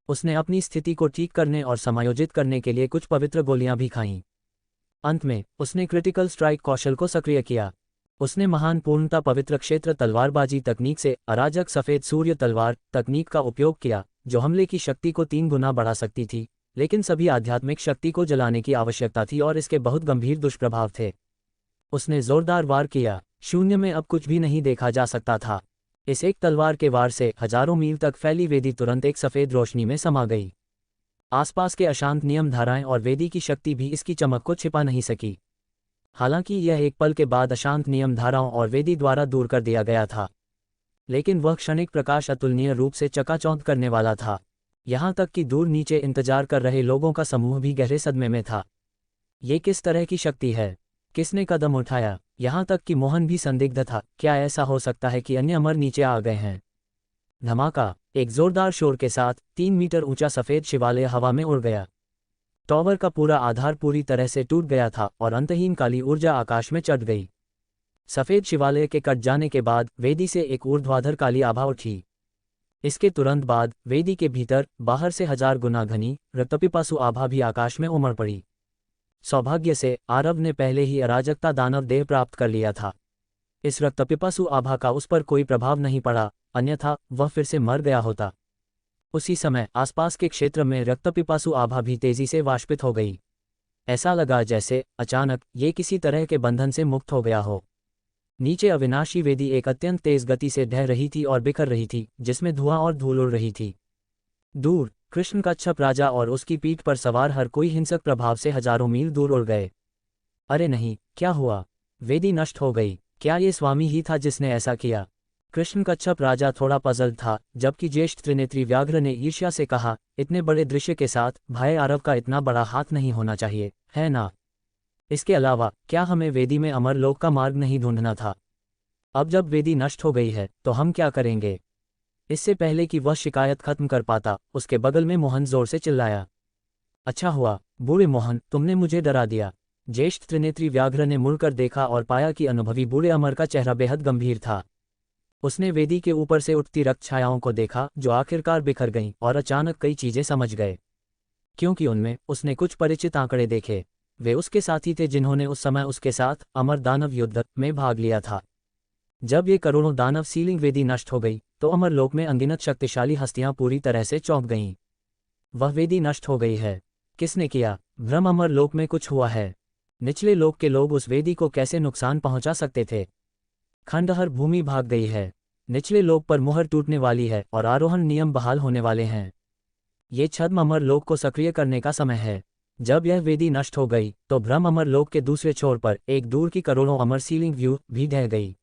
उसने अपनी स्थिति को ठीक करने और समायोजित करने के लिए कुछ पवित्र गोलियां भी खाईं। अंत में उसने क्रिटिकल स्ट्राइक कौशल को सक्रिय किया। उसने महान पूर्णता पवित्र क्षेत्र तलवारबाजी तकनीक से अराजक सफेद सूर्य तलवार तकनीक का उपयोग किया, जो हमले की शक्ति को 3 गुना बढ़ा सकती थी, लेकिन सभी आध्यात्मिक शक्ति को जलाने की आवश्यकता थी और इसके बहुत गंभीर दुष्प्रभाव थे। उसने जोरदार वार किया। शून्य में अब कुछ भी नहीं देखा जा सकता था। इस एक तलवार के वार से हजारों मील तक फैली वेदी तुरंत एक सफेद रोशनी में समा गई। आसपास के अशांत नियम धाराएं और वेदी की शक्ति भी इसकी चमक को छिपा नहीं सकी। हालांकि यह एक पल के बाद अशांत नियम धाराओं और वेदी द्वारा दूर कर दिया गया था, लेकिन वह क्षणिक प्रकाश अतुलनीय रूप से चकाचौंध करने वाला था। यहां तक कि दूर नीचे इंतजार कर रहे लोगों का समूह भी गहरे सदमे में था। ये किस तरह की शक्ति है? किसने कदम उठाया? यहाँ तक कि मोहन भी संदिग्ध था, क्या ऐसा हो सकता है कि अन्य अमर नीचे आ गए हैं। धमाका, एक जोरदार शोर के साथ 3 मीटर ऊंचा सफेद शिवालय हवा में उड़ गया। टॉवर का पूरा आधार पूरी तरह से टूट गया था और अंतहीन काली ऊर्जा आकाश में चढ़ गई। सफेद शिवालय के कट जाने के बाद वेदी से एक ऊर्ध्वाधर काली आभा उठी। इसके तुरंत बाद वेदी के भीतर बाहर से 1000 गुना घनी रक्तपिपासु आभा भी आकाश में उमड़ पड़ी। सौभाग्य से आरव ने पहले ही अराजकता दानव देह प्राप्त कर लिया था। इस रक्तपिपासु आभा का उस पर कोई प्रभाव नहीं पड़ा, अन्यथा वह फिर से मर गया होता। उसी समय आसपास के क्षेत्र में रक्तपिपासु आभा भी तेजी से वाष्पित हो गई। ऐसा लगा जैसे अचानक ये किसी तरह के बंधन से मुक्त हो गया हो। नीचे अविनाशी वेदी एक अत्यंत तेज गति से ढह रही थी और बिखर रही थी, जिसमें धुआं और धूल उड़ रही थी। दूर कृष्ण कच्छप राजा और उसकी पीठ पर सवार हर कोई हिंसक प्रभाव से हजारों मील दूर उड़ गए। अरे नहीं, क्या हुआ? वेदी नष्ट हो गई। क्या ये स्वामी ही था जिसने ऐसा किया? कृष्ण कच्छप राजा थोड़ा पजल्ड था, जबकि ज्येष्ठ त्रिनेत्री व्याघ्र ने ईर्ष्या से कहा, इतने बड़े दृश्य के साथ भाई आरव का इतना बड़ा हाथ नहीं होना चाहिए, है ना? इसके अलावा क्या हमें वेदी में अमर लोक का मार्ग नहीं ढूंढना था? अब जब वेदी नष्ट हो गई है तो हम क्या करेंगे? इससे पहले कि वह शिकायत खत्म कर पाता, उसके बगल में मोहन जोर से चिल्लाया। अच्छा हुआ बूढ़े मोहन, तुमने मुझे डरा दिया। ज्येष्ठ त्रिनेत्री व्याघ्र ने मुड़कर देखा और पाया कि अनुभवी बूढ़े अमर का चेहरा बेहद गंभीर था। उसने वेदी के ऊपर से उठती रक्त छायाओं को देखा जो आखिरकार बिखर गईं, और अचानक कई चीजें समझ गए, क्योंकि उनमें उसने कुछ परिचित आंकड़े देखे। वे उसके साथी थे जिन्होंने उस समय उसके साथ अमर दानव युद्ध में भाग लिया था। जब ये करोड़ों दानव सीलिंग वेदी नष्ट हो गई तो अमरलोक में अनगिनत शक्तिशाली हस्तियां पूरी तरह से चौंक गईं। वह वेदी नष्ट हो गई है। किसने किया? भ्रम अमरलोक में कुछ हुआ है। निचले लोक के लोग उस वेदी को कैसे नुकसान पहुंचा सकते थे? खंडहर भूमि भाग गई है। निचले लोक पर मुहर टूटने वाली है और आरोहण नियम बहाल होने वाले हैं। ये छद्म अमरलोक को सक्रिय करने का समय है। जब यह वेदी नष्ट हो गई तो भ्रम अमरलोक के दूसरे छोर पर एक दूर की करोड़ों अमर सीलिंग व्यू भी ढह गई।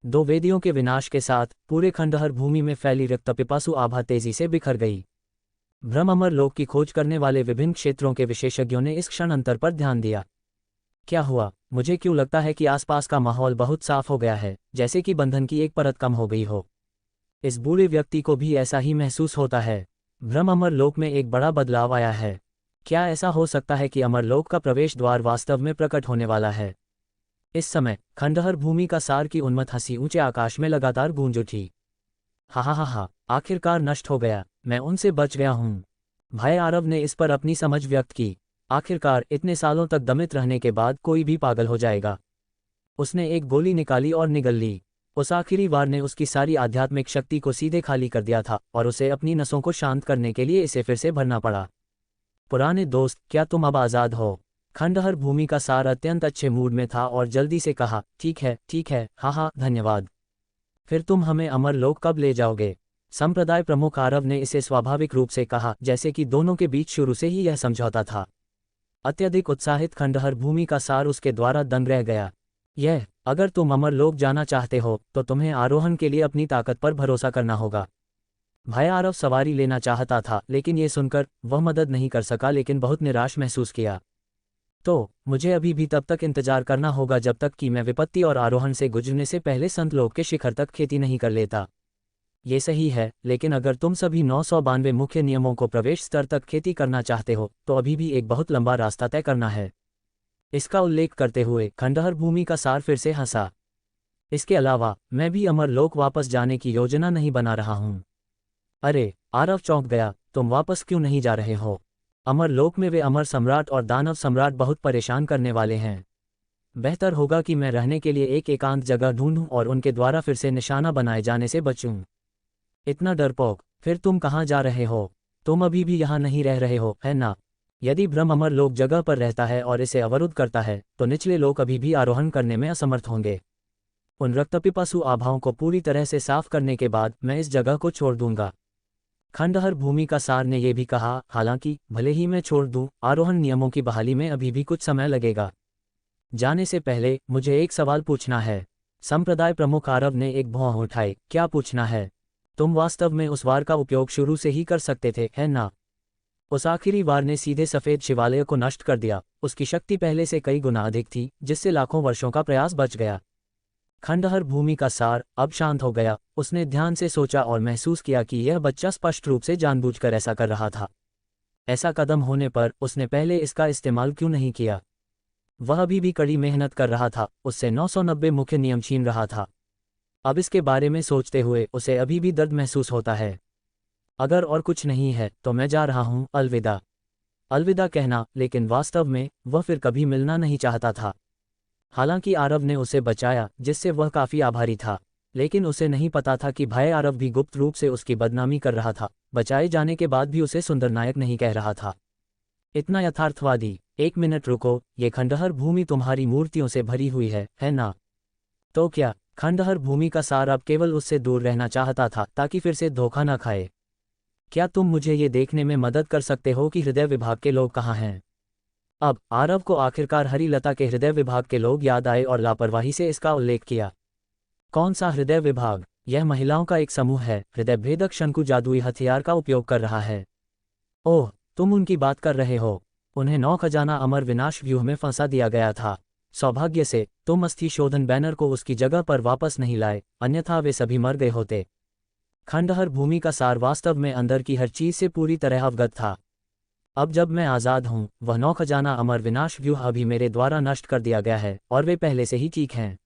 2 वेदियों के विनाश के साथ पूरे खंडहर भूमि में फैली रक्तपिपासु आभा तेजी से बिखर गई। भ्रम अमर लोक की खोज करने वाले विभिन्न क्षेत्रों के विशेषज्ञों ने इस क्षण अंतर पर ध्यान दिया। क्या हुआ? मुझे क्यों लगता है कि आसपास का माहौल बहुत साफ हो गया है, जैसे कि बंधन की एक परत कम हो गई हो। इस बूढ़े व्यक्ति को भी ऐसा ही महसूस होता है। भ्रम अमर लोक में एक बड़ा बदलाव आया है। क्या ऐसा हो सकता है कि अमरलोक का प्रवेश द्वार वास्तव में प्रकट होने वाला है? इस समय खंडहर भूमि का सार की उन्मत्त हंसी ऊंचे आकाश में लगातार गूंज उठी। हा, आखिरकार नष्ट हो गया। मैं उनसे बच गया हूँ। भाई आरव ने इस पर अपनी समझ व्यक्त की। आखिरकार इतने सालों तक दमित रहने के बाद कोई भी पागल हो जाएगा। उसने एक गोली निकाली और निगल ली। उस आखिरी वार ने उसकी सारी आध्यात्मिक शक्ति को सीधे खाली कर दिया था और उसे अपनी नसों को शांत करने के लिए इसे फिर से भरना पड़ा। पुराने दोस्त, क्या तुम अब आज़ाद हो? खंडहर भूमि का सार अत्यंत अच्छे मूड में था और जल्दी से कहा, ठीक है, हाँ, धन्यवाद। फिर तुम हमें अमरलोक कब ले जाओगे? संप्रदाय प्रमुख आरव ने इसे स्वाभाविक रूप से कहा, जैसे कि दोनों के बीच शुरू से ही यह समझौता था। अत्यधिक उत्साहित खंडहर भूमि का सार उसके द्वारा दंग रह गया। अगर तुम अमरलोक जाना चाहते हो तो तुम्हें आरोहण के लिए अपनी ताकत पर भरोसा करना होगा। भाई आरव सवारी लेना चाहता था, लेकिन ये सुनकर वह मदद नहीं कर सका, लेकिन बहुत निराश महसूस किया। तो मुझे अभी भी तब तक इंतजार करना होगा जब तक कि मैं विपत्ति और आरोहण से गुजरने से पहले संतलोक के शिखर तक खेती नहीं कर लेता। ये सही है, लेकिन अगर तुम सभी 992 मुख्य नियमों को प्रवेश स्तर तक खेती करना चाहते हो तो अभी भी एक बहुत लंबा रास्ता तय करना है। इसका उल्लेख करते हुए खंडहर भूमि का सार फिर से हंसा। इसके अलावा मैं भी अमरलोक वापस जाने की योजना नहीं बना रहा हूँ। अरे, आरव चौंक गया, तुम वापस क्यों नहीं जा रहे हो? अमरलोक में वे अमर सम्राट और दानव सम्राट बहुत परेशान करने वाले हैं। बेहतर होगा कि मैं रहने के लिए एक एकांत जगह ढूंढूं और उनके द्वारा फिर से निशाना बनाए जाने से बचूं। इतना डरपोक, फिर तुम कहाँ जा रहे हो? तुम अभी भी यहाँ नहीं रह रहे हो, है ना? यदि भ्रम अमरलोक जगह पर रहता है और इसे अवरुद्ध करता है तो निचले लोक अभी भी आरोहण करने में असमर्थ होंगे। उन रक्तपिपासु आभाओं को पूरी तरह से साफ करने के बाद मैं इस जगह को छोड़ दूंगा। खंडहर भूमि का सार ने यह भी कहा, हालांकि भले ही मैं छोड़ दूं, आरोहण नियमों की बहाली में अभी भी कुछ समय लगेगा। जाने से पहले मुझे एक सवाल पूछना है। संप्रदाय प्रमुख आरव ने एक भौं उठाई। क्या पूछना है? तुम वास्तव में उस वार का उपयोग शुरू से ही कर सकते थे, है ना? उस आखिरी वार ने सीधे सफ़ेद शिवालय को नष्ट कर दिया। उसकी शक्ति पहले से कई गुना अधिक थी, जिससे लाखों वर्षों का प्रयास बच गया। खंडहर भूमि का सार अब शांत हो गया। उसने ध्यान से सोचा और महसूस किया कि यह बच्चा स्पष्ट रूप से जानबूझकर ऐसा कर रहा था। ऐसा कदम होने पर उसने पहले इसका इस्तेमाल क्यों नहीं किया? वह अभी भी कड़ी मेहनत कर रहा था, उससे 990 मुख्य नियम छीन रहा था। अब इसके बारे में सोचते हुए उसे अभी भी दर्द महसूस होता है। अगर और कुछ नहीं है तो मैं जा रहा हूँ, अलविदा। अलविदा कहना, लेकिन वास्तव में वह फिर कभी मिलना नहीं चाहता था। हालांकि आरव ने उसे बचाया, जिससे वह काफ़ी आभारी था, लेकिन उसे नहीं पता था कि भाई आरव भी गुप्त रूप से उसकी बदनामी कर रहा था। बचाए जाने के बाद भी उसे सुंदर नायक नहीं कह रहा था। इतना यथार्थवादी। एक मिनट रुको, ये खंडहर भूमि तुम्हारी मूर्तियों से भरी हुई है ना? तो क्या खंडहर भूमि का सार अब केवल उससे दूर रहना चाहता था ताकि फिर से धोखा न खाए? क्या तुम मुझे ये देखने में मदद कर सकते हो कि हृदय विभाग के लोग कहाँ हैं? अब आरव को आखिरकार हरिलता के हृदय विभाग के लोग याद आए और लापरवाही से इसका उल्लेख किया। कौन सा हृदय विभाग? यह महिलाओं का एक समूह है। हृदय भेदक शंकु जादुई हथियार का उपयोग कर रहा है। ओह, तुम उनकी बात कर रहे हो। उन्हें 9 खजाना अमर विनाश व्यूह में फंसा दिया गया था। सौभाग्य से तुम अस्थि शोधन बैनर को उसकी जगह पर वापस नहीं लाए, अन्यथा वे सभी मर गए होते। खंडहर भूमि का सार वास्तव में अंदर की हर चीज से पूरी तरह अवगत था। अब जब मैं आज़ाद हूँ, वह 9 खजाना अमर विनाश व्यूह अभी मेरे द्वारा नष्ट कर दिया गया है और वे पहले से ही ठीक हैं।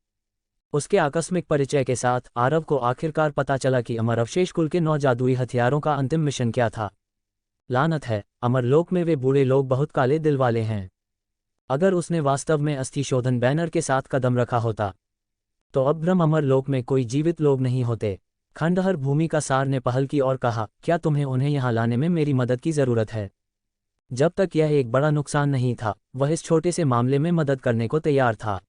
उसके आकस्मिक परिचय के साथ आरव को आखिरकार पता चला कि अमर अवशेष कुल के 9 जादुई हथियारों का अंतिम मिशन क्या था। लानत है, अमरलोक में वे बूढ़े लोग बहुत काले दिल वाले हैं। अगर उसने वास्तव में अस्थि शोधन बैनर के साथ कदम रखा होता तो अब ब्रह्म अमरलोक में कोई जीवित लोग नहीं होते। खंडहर भूमि का सार ने पहल की और कहा, क्या तुम्हें उन्हें यहाँ लाने में मेरी मदद की ज़रूरत है? जब तक यह एक बड़ा नुकसान नहीं था, वह इस छोटे से मामले में मदद करने को तैयार था।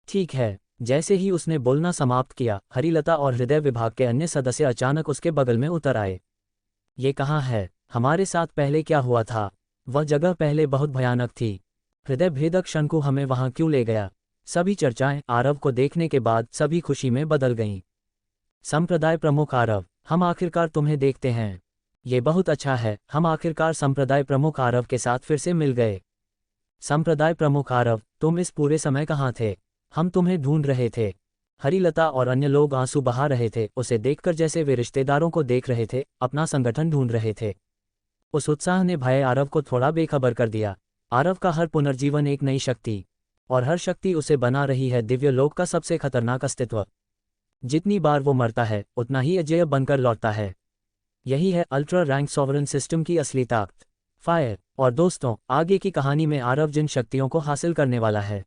ठीक है। जैसे ही उसने बोलना समाप्त किया, हरिलता और हृदय विभाग के अन्य सदस्य अचानक उसके बगल में उतर आए। ये कहाँ है? हमारे साथ पहले क्या हुआ था? वह जगह पहले बहुत भयानक थी। हृदय भेदक शंकु हमें वहां क्यों ले गया? सभी चर्चाएं आरव को देखने के बाद सभी खुशी में बदल गईं। संप्रदाय प्रमुख आरव, हम आखिरकार तुम्हें देखते हैं। ये बहुत अच्छा है, हम आखिरकार संप्रदाय प्रमुख आरव के साथ फिर से मिल गए। संप्रदाय प्रमुख आरव, तुम इस पूरे समय कहाँ थे? हम तुम्हें ढूंढ रहे थे। हरिलता और अन्य लोग आंसू बहा रहे थे, उसे देखकर जैसे वे रिश्तेदारों को देख रहे थे, अपना संगठन ढूंढ रहे थे। उस उत्साह ने भय आरव को थोड़ा बेखबर कर दिया। आरव का हर पुनर्जीवन एक नई शक्ति, और हर शक्ति उसे बना रही है दिव्य लोक का सबसे खतरनाक अस्तित्व। जितनी बार वो मरता है, उतना ही अजेय बनकर लौटता है। यही है अल्ट्रा रैंक सॉवरन सिस्टम की असली ताकत। फायर। और दोस्तों, आगे की कहानी में आरव जिन शक्तियों को हासिल करने वाला है,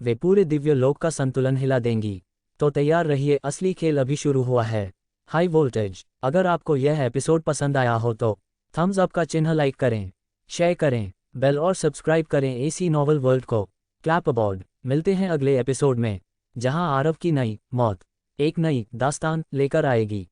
वे पूरे दिव्य लोक का संतुलन हिला देंगी। तो तैयार रहिए, असली खेल अभी शुरू हुआ है। High voltage. अगर आपको यह एपिसोड पसंद आया हो तो थम्स अप का चिन्ह लाइक करें, शेयर करें, बेल और सब्सक्राइब करें एसी नॉवल वर्ल्ड को। क्लैप अबॉर्ड। मिलते हैं अगले एपिसोड में, जहां आरव की नई मौत एक नई दास्तान लेकर आएगी।